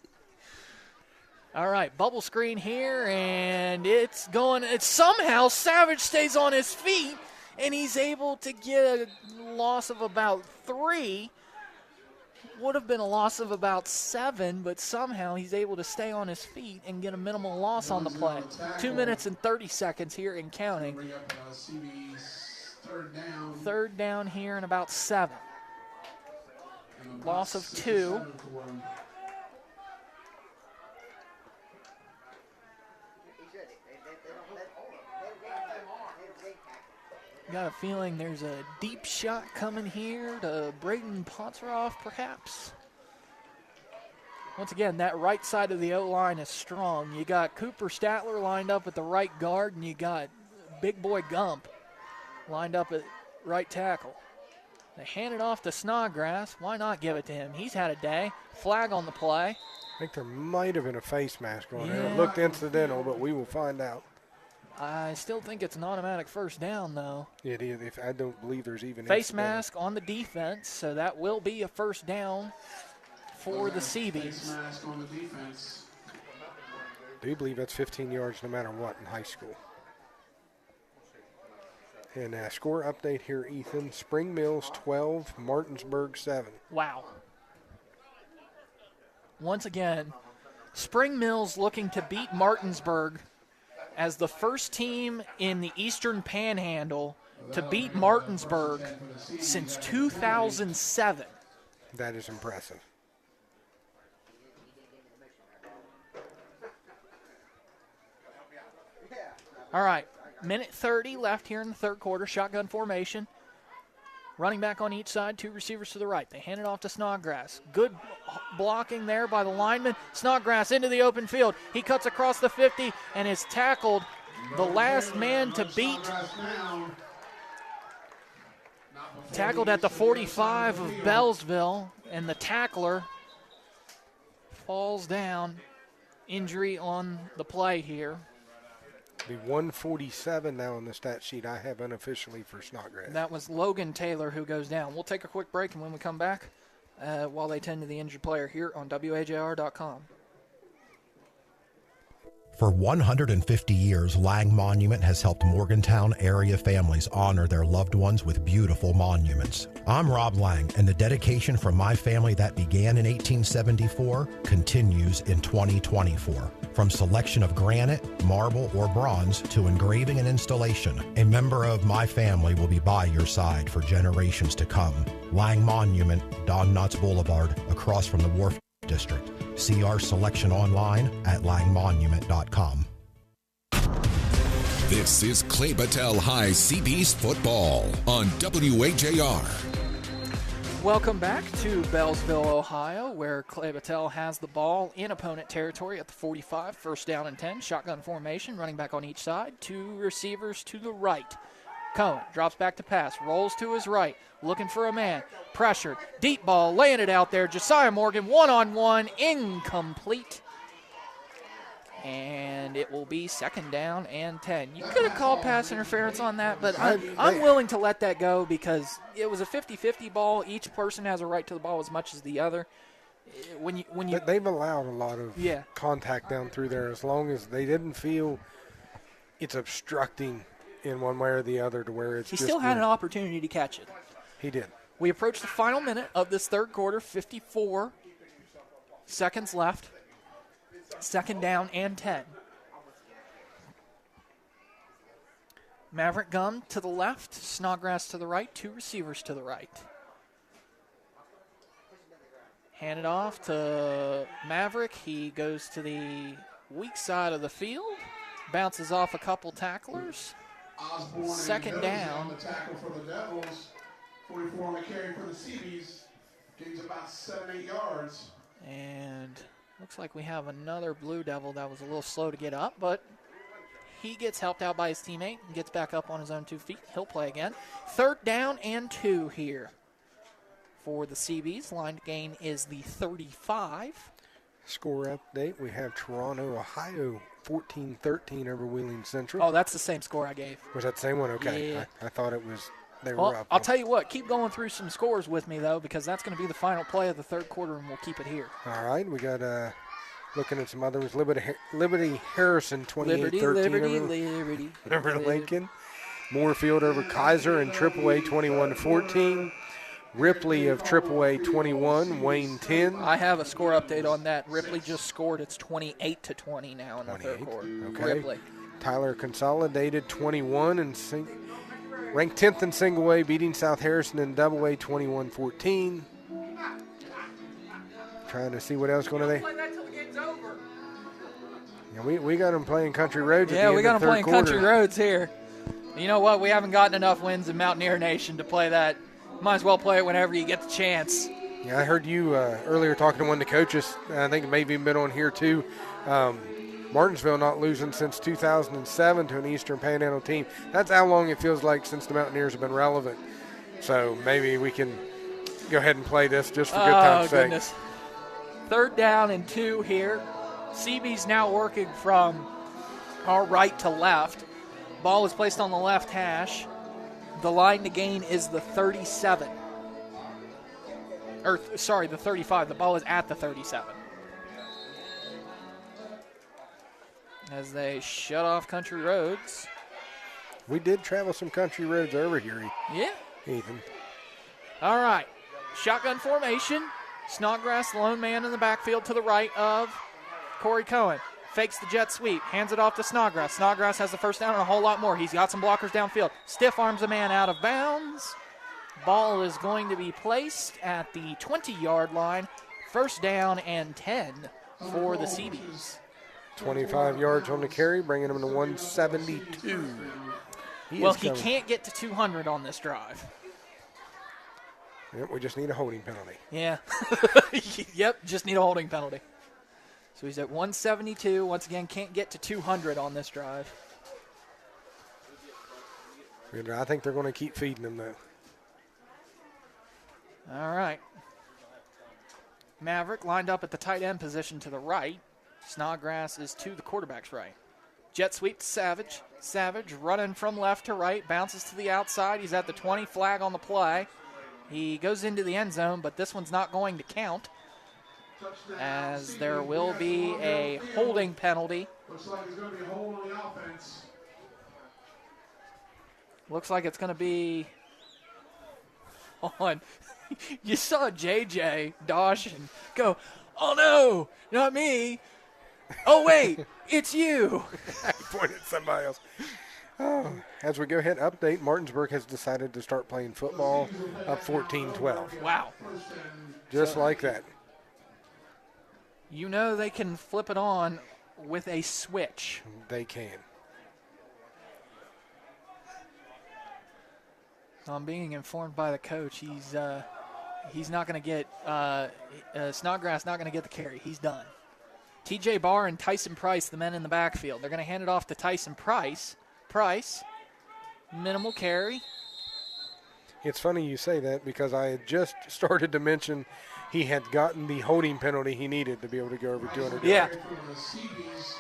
All right, bubble screen here, and it's going. It's somehow Savage stays on his feet, and he's able to get a loss of about 3. Would have been a loss of about 7, but somehow he's able to stay on his feet and get a minimal loss on the play. 2 minutes and 30 seconds here and counting. 3rd down here and about 7. Loss of 2. Got a feeling there's a deep shot coming here to Braden Ponceroff, perhaps. Once again, that right side of the O-line is strong. You got Cooper Statler lined up at the right guard, and you got Big Boy Gump lined up at right tackle. They hand it off to Snodgrass. Why not give it to him? He's had a day. Flag on the play. I think there might have been a face mask on there. It looked incidental, but we will find out. I still think it's an automatic 1st down, though. It is. I don't believe there's even face mask on the defense, so that will be a 1st down for the Seabees. Face mask on the defense. Do you believe that's 15 yards no matter what in high school? And score update here, Ethan. Spring Mills 12, Martinsburg 7. Wow. Once again, Spring Mills looking to beat Martinsburg as the first team in the Eastern Panhandle to beat Martinsburg since 2007. That is impressive. All right. Minute 30 left here in the 3rd quarter. Shotgun formation. Running back on each side, 2 receivers to the right. They hand it off to Snodgrass. Good blocking there by the lineman. Snodgrass into the open field. He cuts across the 50 and is tackled. The last man to beat. Tackled at the 45 of Beallsville, and the tackler falls down. Injury on the play here. Be 147 now on the stat sheet I have unofficially for Snodgrass. That was Logan Taylor who goes down. We'll take a quick break, and when we come back, while they tend to the injured player here on WAJR.com. For 150 years, Lang Monument has helped Morgantown area families honor their loved ones with beautiful monuments. I'm Rob Lang, and the dedication from my family that began in 1874 continues in 2024. From selection of granite, marble, or bronze to engraving and installation, a member of my family will be by your side for generations to come. Lang Monument, Don Knotts Boulevard, across from the Wharf District. See our selection online at langmonument.com. This is Clay-Battelle High CB's football on WAJR. Welcome back to Beallsville, Ohio, where Clay-Battelle has the ball in opponent territory at the 45, first down and 10. Shotgun formation, running back on each side. Two receivers to the right. Cohen drops back to pass, rolls to his right, looking for a man, pressured, deep ball, laying it out there. Josiah Morgan, one-on-one, incomplete. And it will be second down and 10. You could have called pass interference on that, but I'm willing to let that go because it was a 50-50 ball. Each person has a right to the ball as much as the other. They've allowed a lot of contact down through there as long as they didn't feel it's obstructing in one way or the other to where it's He still had an opportunity to catch it. He did. We approach the final minute of this third quarter, 54 seconds left. Second down and 10. Maverick Gum to the left, Snodgrass to the right, two receivers to the right. Hand it off to Maverick. He goes to the weak side of the field, bounces off a couple tacklers. Second down. The tackle for the Devils. 44 on the carry for the Seabees. Gains about 7-8 yards. And looks like we have another Blue Devil that was a little slow to get up, but he gets helped out by his teammate and gets back up on his own 2 feet. He'll play again. Third down and 2 here for the Seabees. Line gain is the 35. Score update, we have Toronto, Ohio, 14-13 over Wheeling Central. Oh, that's the same score I gave. Was that the same one? Okay. Yeah. I thought it was they Well, were up. I'll tell you what, keep going through some scores with me, though, because that's going to be the final play of the third quarter, and we'll keep it here. All right, we got looking at some others. Liberty Harrison, 28-13 over Lincoln. Moorfield over Kaiser and AAA 21-14. Ripley of AAA 21, Wayne 10. I have a score update on that. Ripley just scored. It's 28-20 now in the third quarter. Okay. Ripley. Tyler Consolidated 21 and ranked 10th in single A, beating South Harrison in double A 21-14. Trying to see what else going to they. Yeah, we got them playing Country Roads. Yeah, we got them playing Country Roads here. You know what? We haven't gotten enough wins in Mountaineer Nation to play that. Might as well play it whenever you get the chance. Yeah, I heard you earlier talking to one of the coaches. I think it may have even been on here too. Martinsville not losing since 2007 to an Eastern Panhandle team. That's how long it feels like since the Mountaineers have been relevant. So maybe we can go ahead and play this just for good time's sake. Goodness. Third down and 2 here. CB's now working from our right to left. Ball is placed on the left hash. The line to gain is the 37. The 35. The ball is at the 37. As they shut off Country Roads. We did travel some country roads over here. Yeah. Ethan. All right. Shotgun formation. Snodgrass, the lone man in the backfield to the right of Corey Cohen. Fakes the jet sweep, hands it off to Snodgrass. Snodgrass has the first down and a whole lot more. He's got some blockers downfield. Stiff arms a man out of bounds. Ball is going to be placed at the 20-yard line. First down and 10 for the Seabees. 25 yards on the carry, bringing them to 172. He can't get to 200 on this drive. Yep, we just need a holding penalty. Yeah. Yep, just need a holding penalty. So he's at 172. Once again, can't get to 200 on this drive. I think they're going to keep feeding them, though. All right. Maverick lined up at the tight end position to the right. Snodgrass is to the quarterback's right. Jet sweep to Savage. Savage running from left to right, bounces to the outside. He's at the 20, flag on the play. He goes into the end zone, but this one's not going to count, as there will be a holding penalty Looks like it's going to be a hold on the offense. Looks like it's going to be on. You saw JJ Dawson go, oh no, not me. Oh wait, it's you. I pointed at somebody else. Oh, as we go ahead and update, Martinsburg has decided to start playing football up 14-12. Wow. Just like that. You know they can flip it on with a switch. They can. I'm being informed by the coach. He's not going to get Snodgrass not going to get the carry. He's done. T.J. Barr and Tyson Price, the men in the backfield. They're going to hand it off to Tyson Price. Price, minimal carry. It's funny you say that because I had just started to mention he had gotten the holding penalty he needed to be able to go over 200 yeah. yards. The CBs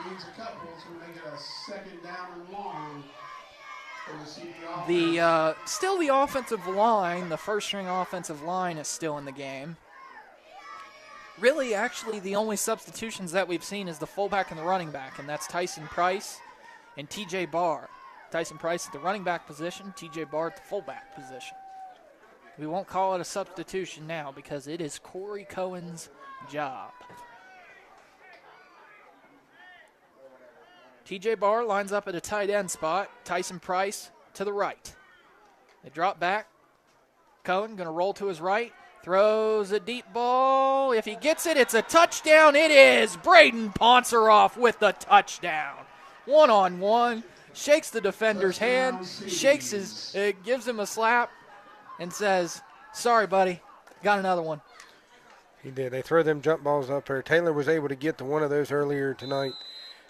gains a couple, so we make it a second down and long. The still the offensive line, the first-string offensive line is still in the game. Really, actually, the only substitutions that we've seen is the fullback and the running back, and that's Tyson Price and T.J. Barr. Tyson Price at the running back position, T.J. Barr at the fullback position. We won't call it a substitution now because it is Corey Cohen's job. T.J. Barr lines up at a tight end spot. Tyson Price to the right. They drop back. Cohen going to roll to his right. Throws a deep ball. If he gets it, it's a touchdown. It is Braden Ponceroff with the touchdown. One-on-one. Shakes the defender's hand. Gives him a slap and says, sorry, buddy. Got another one. He did. They throw them jump balls up there. Taylor was able to get to one of those earlier tonight.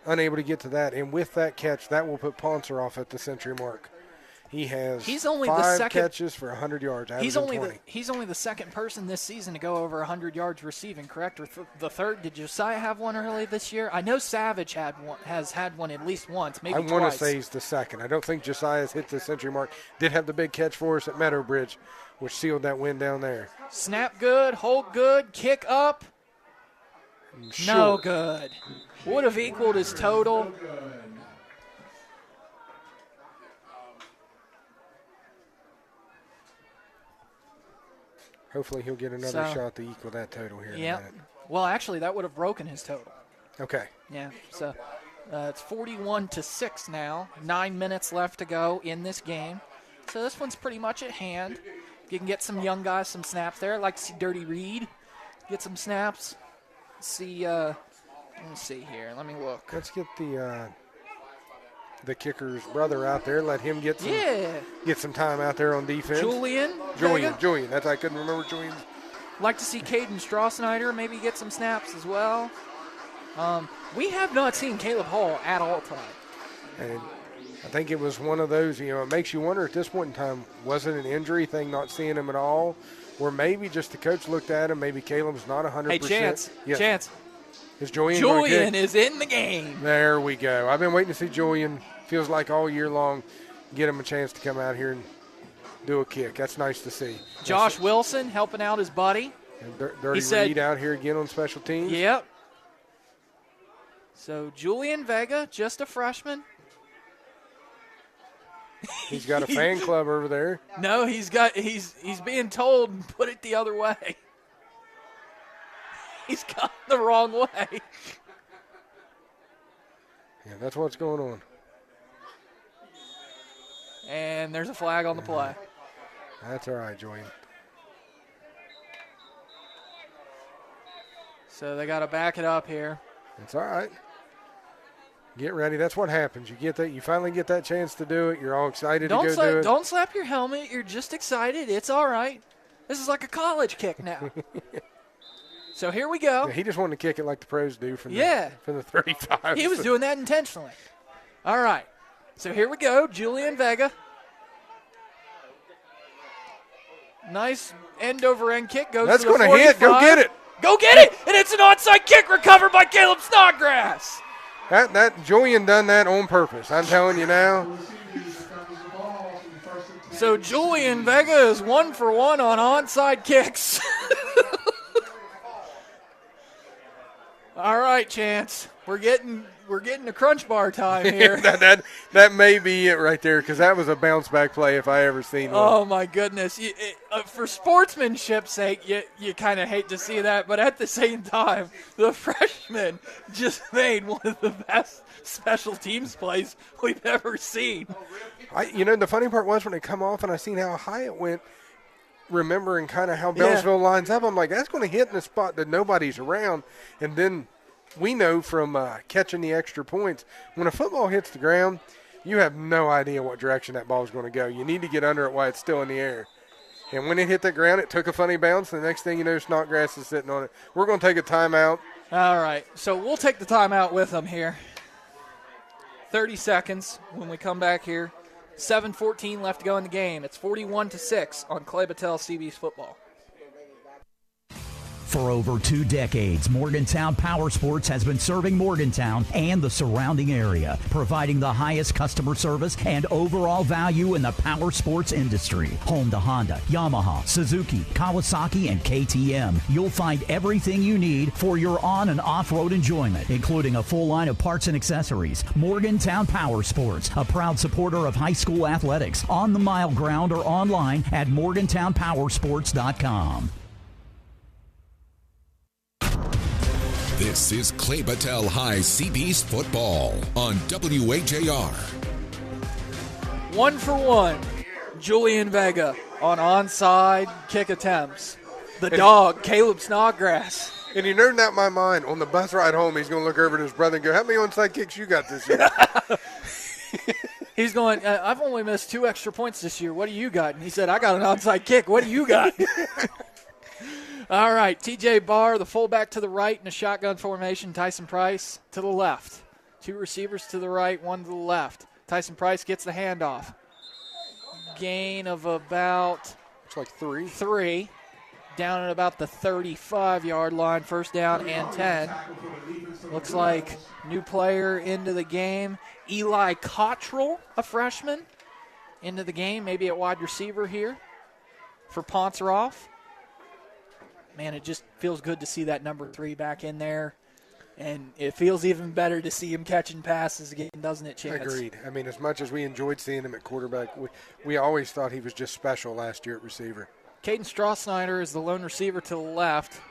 Unable to get to that, and with that catch, that will put Ponceroff at the century mark. He has five catches for 100 yards. He's only the second person this season to go over 100 yards receiving, correct? Or the third? Did Josiah have one early this year? I know Savage has had one at least once, maybe twice. I want to say he's the second. I don't think Josiah's hit the century mark. Did have the big catch for us at Meadowbridge, which sealed that win down there. Snap good, hold good, kick up. Sure. No good. Would have equaled his total. Hopefully he'll get another shot to equal that total here in a minute. Well, actually, that would have broken his total. Okay. Yeah, so it's 41-6 now. 9 minutes left to go in this game. So this one's pretty much at hand. You can get some young guys some snaps there. I'd like to see Dirty Reed get some snaps. See, let me see here. Let me look. Let's get the kicker's brother out there. Let him get some time out there on defense. Julian. That's I couldn't remember Julian. Like to see Caden Strausnider maybe get some snaps as well. We have not seen Caleb Hall at all tonight. And I think it was one of those, it makes you wonder at this point in time, was it an injury thing, not seeing him at all? Or maybe just the coach looked at him, maybe Caleb's not 100%. Hey, Chance. Is Julian is in the game. There we go. I've been waiting to see Julian, feels like all year long, get him a chance to come out here and do a kick. That's nice to see. Josh Wilson helping out his buddy. Dirty Reed out here again on special teams. Yep. So Julian Vega, just a freshman. He's got a fan club over there. No, he's being told, put it the other way. He's gone the wrong way. Yeah, that's what's going on. And there's a flag on the play. That's all right, Julian. So they got to back it up here. It's all right. Get ready. That's what happens. You get that. You finally get that chance to do it. You're all excited to go do it. Don't slap your helmet. You're just excited. It's all right. This is like a college kick now. So here we go. Yeah, he just wanted to kick it like the pros do from the 35. He was doing that intentionally. All right. So here we go. Julian Vega. Nice end-over-end kick. That's going to hit. Go get it. Go get it. And it's an onside kick recovered by Caleb Snodgrass. That Julian done that on purpose. I'm telling you now. So Julian Vega is 1 for 1 on onside kicks. All right, Chance. We're getting we're getting to crunch bar time here. that may be it right there, because that was a bounce back play if I ever seen one. Oh my goodness! For sportsmanship's sake, you kind of hate to see that, but at the same time, the freshman just made one of the best special teams plays we've ever seen. The funny part was when it come off and I seen how high it went. Remembering kind of how Beallsville lines up, I'm like, that's going to hit in a spot that nobody's around. And then we know from catching the extra points, when a football hits the ground, you have no idea what direction that ball is going to go. You need to get under it while it's still in the air. And when it hit the ground, it took a funny bounce. And the next thing you know, Snodgrass is sitting on it. We're going to take a timeout. All right, so we'll take the timeout with them here. 30 seconds when we come back here. 7:14 left to go in the game. It's 41-6 on Clay-Battelle CB's football. For over 2 decades, Morgantown Power Sports has been serving Morgantown and the surrounding area, providing the highest customer service and overall value in the power sports industry. Home to Honda, Yamaha, Suzuki, Kawasaki, and KTM. You'll find everything you need for your on- and off-road enjoyment, including a full line of parts and accessories. Morgantown Power Sports, a proud supporter of high school athletics, on the mile ground or online at morgantownpowersports.com. This is Clay-Battelle High CB's football on WHAR. 1 for 1, Julian Vega on onside kick attempts. The dog, Caleb Snodgrass. And you nerding out my mind. On the bus ride home, he's going to look over at his brother and go, how many onside kicks you got this year? He's going, I've only missed 2 extra points this year. What do you got? And he said, I got an onside kick. What do you got? All right, TJ Barr, the fullback to the right in a shotgun formation. Tyson Price to the left. 2 receivers to the right, 1 to the left. Tyson Price gets the handoff. Gain of about it's like 3. 3. Down at about the 35-yard line, first down and 10. Looks like new player into the game. Eli Cottrell, a freshman, into the game, maybe at wide receiver here for Ponceroff. Man, it just feels good to see that number 3 back in there. And it feels even better to see him catching passes again, doesn't it, Chance? Agreed. I mean, as much as we enjoyed seeing him at quarterback, we always thought he was just special last year at receiver. Caden Strauss-Snyder is the lone receiver to the left.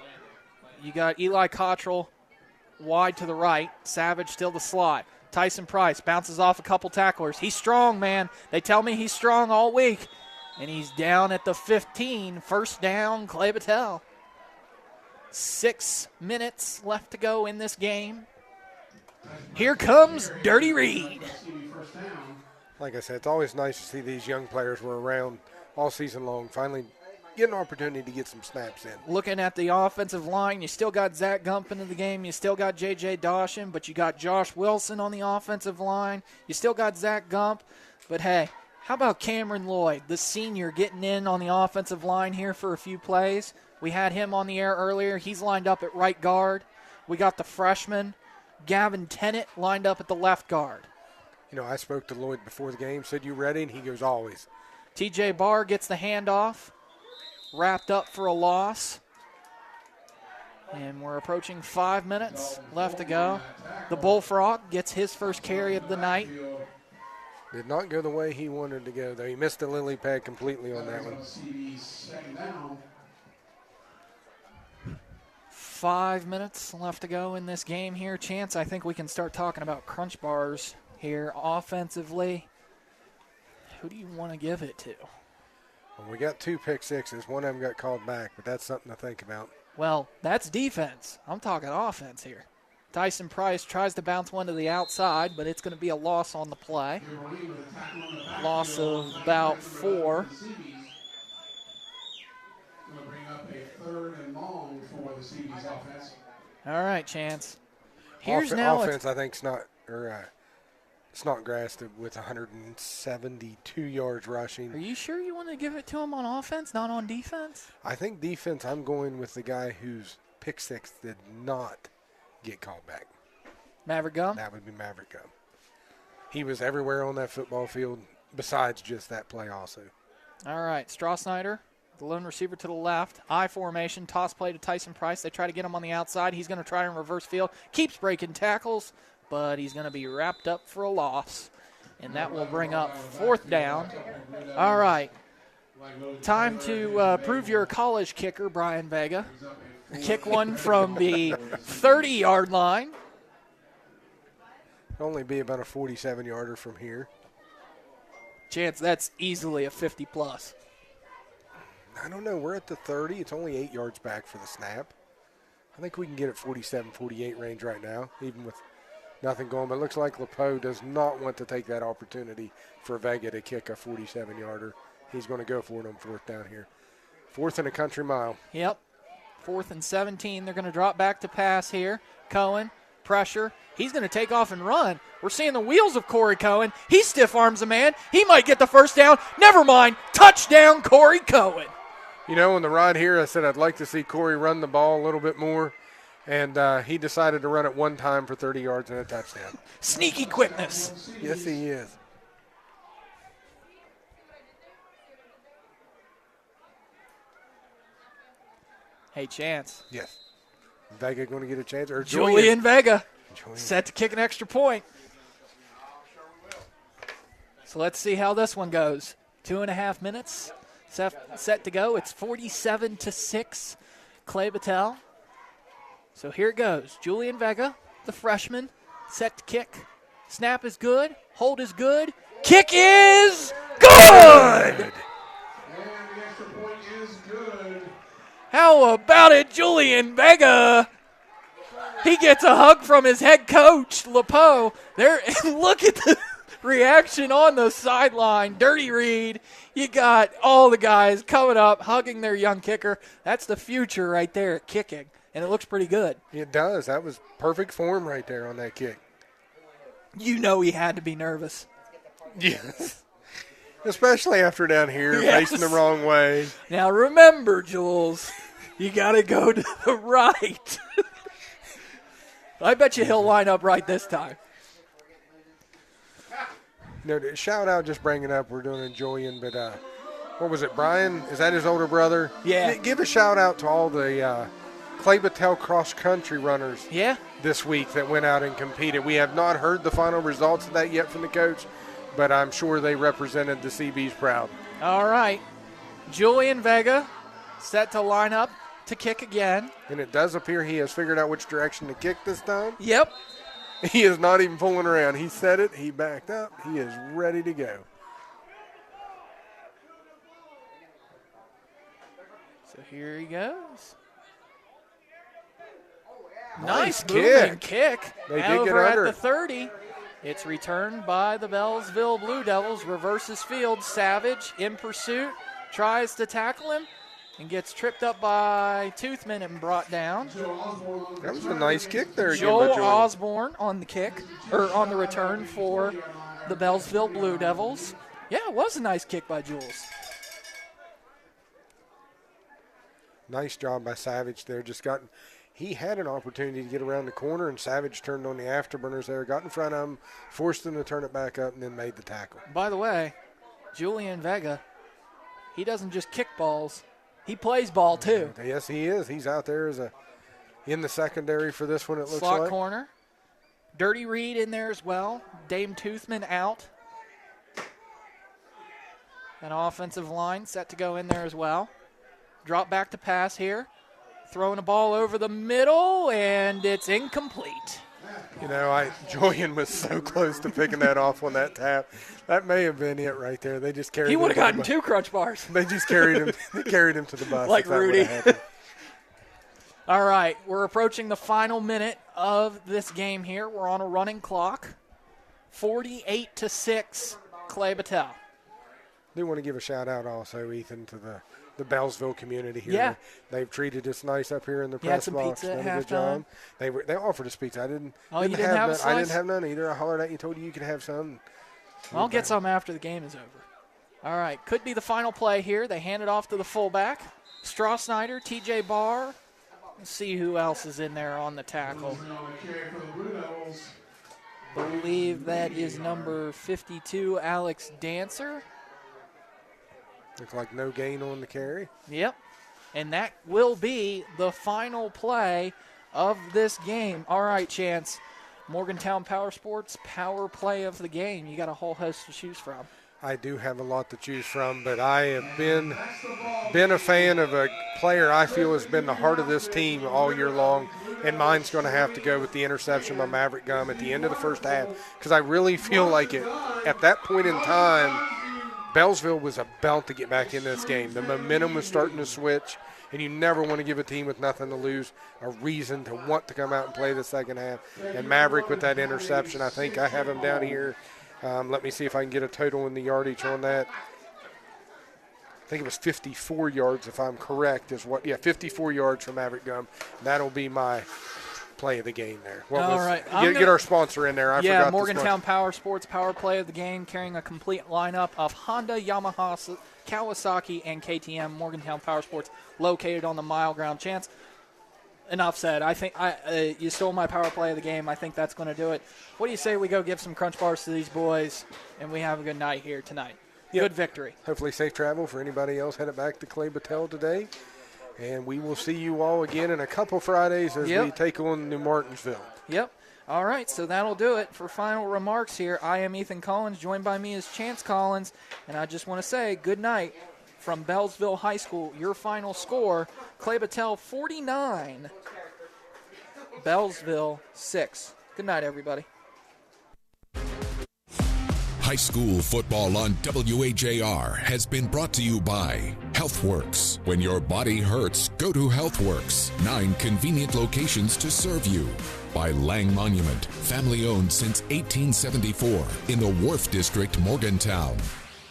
You got Eli Cottrell wide to the right. Savage still the slot. Tyson Price bounces off a couple tacklers. He's strong, man. They tell me he's strong all week. And he's down at the 15. First down, Clay-Battelle. 6 minutes left to go in this game. Here comes Dirty Reed. Like I said, it's always nice to see these young players were around all season long, finally get an opportunity to get some snaps in. Looking at the offensive line, you still got Zach Gump into the game. You still got J.J. Dawson, but you got Josh Wilson on the offensive line. You still got Zach Gump. But, hey, how about Cameron Lloyd, the senior, getting in on the offensive line here for a few plays? We had him on the air earlier. He's lined up at right guard. We got the freshman, Gavin Tennant, lined up at the left guard. You know, I spoke to Lloyd before the game, said, you ready? And he goes, always. TJ Barr gets the handoff, wrapped up for a loss. And we're approaching 5 minutes left to go. The Bullfrog gets his first carry of the night. Did not go the way he wanted to go, though. He missed the lily pad completely on that one. 5 minutes left to go in this game here. Chance, I think we can start talking about crunch bars here offensively. Who do you want to give it to? Well, we got 2 pick sixes. One of them got called back, but that's something to think about. Well, that's defense. I'm talking offense here. Tyson Price tries to bounce one to the outside, but it's going to be a loss on the play. Loss of about 4. All right, Chance. Here's offense, I think, Snodgrass with 172 yards rushing. Are you sure you want to give it to him on offense, not on defense? I think defense, I'm going with the guy whose pick six did not get called back. Maverick Gum? That would be Maverick Gum. He was everywhere on that football field besides just that play also. All right, Strauss-Snyder, the lone receiver to the left. I formation, toss play to Tyson Price. They try to get him on the outside. He's going to try and reverse field. Keeps breaking tackles, but he's going to be wrapped up for a loss, and that will bring up 4th down. All right. Time to prove you're a college kicker, Brian Vega. Kick one from the 30-yard line. It'll only be about a 47-yarder from here. Chance, that's easily a 50-plus. I don't know. We're at the 30. It's only 8 yards back for the snap. I think we can get at 47, 48 range right now, even with nothing going. But it looks like LePeau does not want to take that opportunity for Vega to kick a 47-yarder. He's going to go for it on 4th down here. 4th and a country mile. Yep. 4th and 17. They're going to drop back to pass here. Cohen, pressure. He's going to take off and run. We're seeing the wheels of Corey Cohen. He stiff arms a man. He might get the 1st down. Never mind. Touchdown, Corey Cohen. You know, on the ride here, I said I'd like to see Corey run the ball a little bit more, and he decided to run it one time for 30 yards and a touchdown. Sneaky quickness. Yes, he is. Hey, Chance. Yes. Vega going to get a chance? Or Julian Vega set to kick an extra point. So let's see how this one goes. 2.5 minutes set to go. It's 47-6, Clay-Battelle. So here it goes. Julian Vega, the freshman, set to kick. Snap is good. Hold is good. Kick is good! How about it, Julian Vega? He gets a hug from his head coach, LePeau. There, look at the reaction on the sideline. Dirty Reed. You got all the guys coming up, hugging their young kicker. That's the future right there at kicking, and it looks pretty good. It does. That was perfect form right there on that kick. You know he had to be nervous. Yes. Especially after down here, facing the wrong way. Now remember, Jules, you got to go to the right. I bet you he'll line up right this time. No, shout out, just bringing up, we're doing Julian, but what was it, Brian? Is that his older brother? Yeah. Give a shout out to all the Clay-Battelle cross-country runners this week that went out and competed. We have not heard the final results of that yet from the coach, but I'm sure they represented the CBs proud. All right. Julian Vega set to line up to kick again. And it does appear he has figured out which direction to kick this time. Yep. He is not even fooling around. He set it. He backed up. He is ready to go. So here he goes. Nice kick. They did get over under at the 30. It's returned by the Beallsville Blue Devils. Reverses field. Savage in pursuit. Tries to tackle him and gets tripped up by Toothman and brought down. That was a nice kick there again Joel by Joel Osborne on the kick, or on the return for the Beallsville Blue Devils. Yeah, it was a nice kick by Jules. Nice job by Savage there. He had an opportunity to get around the corner, and Savage turned on the afterburners there, got in front of him, forced him to turn it back up, and then made the tackle. By the way, Julian Vega, he doesn't just kick balls. He plays ball, too. Yes, he is. He's out there in the secondary for this one, it looks Slot like. corner. Dirty Reed in there as well. Dame Toothman out. An offensive line set to go in there as well. Drop back to pass here. Throwing a ball over the middle, and it's incomplete. You know, Julian was so close to picking that off on that tap. That may have been it right there. They just carried him. He would have gotten 2 crunch bars. They just carried him. They carried him to the bus. Like Rudy. All right, we're approaching the final minute of this game here. We're on a running clock. 48-6, Clay-Battelle. I do want to give a shout out also, Ethan, to the Beallsville community here. Yeah. They've treated us nice up here in the press box. Pizza Done at a good job. halftime. They offered us pizza. You didn't have a slice? I didn't have none either. I hollered at you, told you could have some. I'll get some after the game is over. All right, could be the final play here. They hand it off to the fullback. Straw-Snyder, TJ Barr. Let's see who else is in there on the tackle. Believe that is number 52, Alex Dancer. Looks like no gain on the carry. Yep. And that will be the final play of this game. All right, Chance. Morgantown Power Sports Power Play of the Game. You got a whole host to choose from. I do have a lot to choose from, but I have been a fan of a player I feel has been the heart of this team all year long, and mine's going to have to go with the interception by Maverick Gum at the end of the first half, because I really feel like at that point in time, Beallsville was about to get back into this game. The momentum was starting to switch, and you never want to give a team with nothing to lose a reason to want to come out and play the second half. And Maverick with that interception, I think I have him down here. Let me see if I can get a total in the yardage on that. I think it was 54 yards, if I'm correct, 54 yards from Maverick Gum. That'll be my play of the game there. Get our sponsor in there. I forgot Morgantown Power Sports Power Play of the Game, carrying a complete lineup of Honda, Yamaha, Kawasaki, and KTM. Morgantown Power Sports, located on the Mile Ground. Chance, enough said. I think you stole my power play of the game. I think that's going to do it. What do you say we go give some crunch bars to these boys, and we have a good night here tonight? Yep. Good victory. Hopefully safe travel for anybody else headed back to Clay-Battelle today. And we will see you all again in a couple Fridays as we take on New Martinsville. Yep. All right, so that'll do it for final remarks here. I am Ethan Collins. Joined by me is Chance Collins. And I just want to say good night from Beallsville High School. Your final score, Clay-Battelle 49, Beallsville 6. Good night, everybody. High school football on WAJR has been brought to you by HealthWorks. When your body hurts, go to HealthWorks. 9 convenient locations to serve you. By Lang Monument, family owned since 1874 in the Wharf District, Morgantown.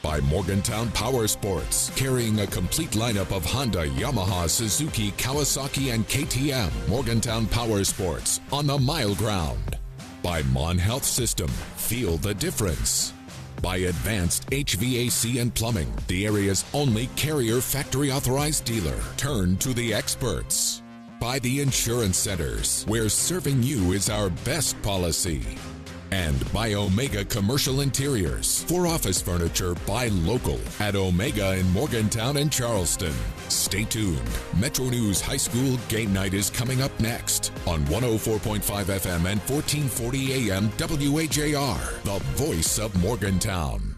By Morgantown Power Sports, carrying a complete lineup of Honda, Yamaha, Suzuki, Kawasaki, and KTM. Morgantown Power Sports on the Mile Ground. By Mon Health System, feel the difference. By Advanced HVAC and Plumbing, the area's only Carrier factory authorized dealer. Turn to the experts. By the Insurance Centers, where serving you is our best policy. And by Omega Commercial Interiors. For office furniture, buy local at Omega in Morgantown and Charleston. Stay tuned. Metro News High School Game Night is coming up next on 104.5 FM and 1440 AM WAJR, the voice of Morgantown.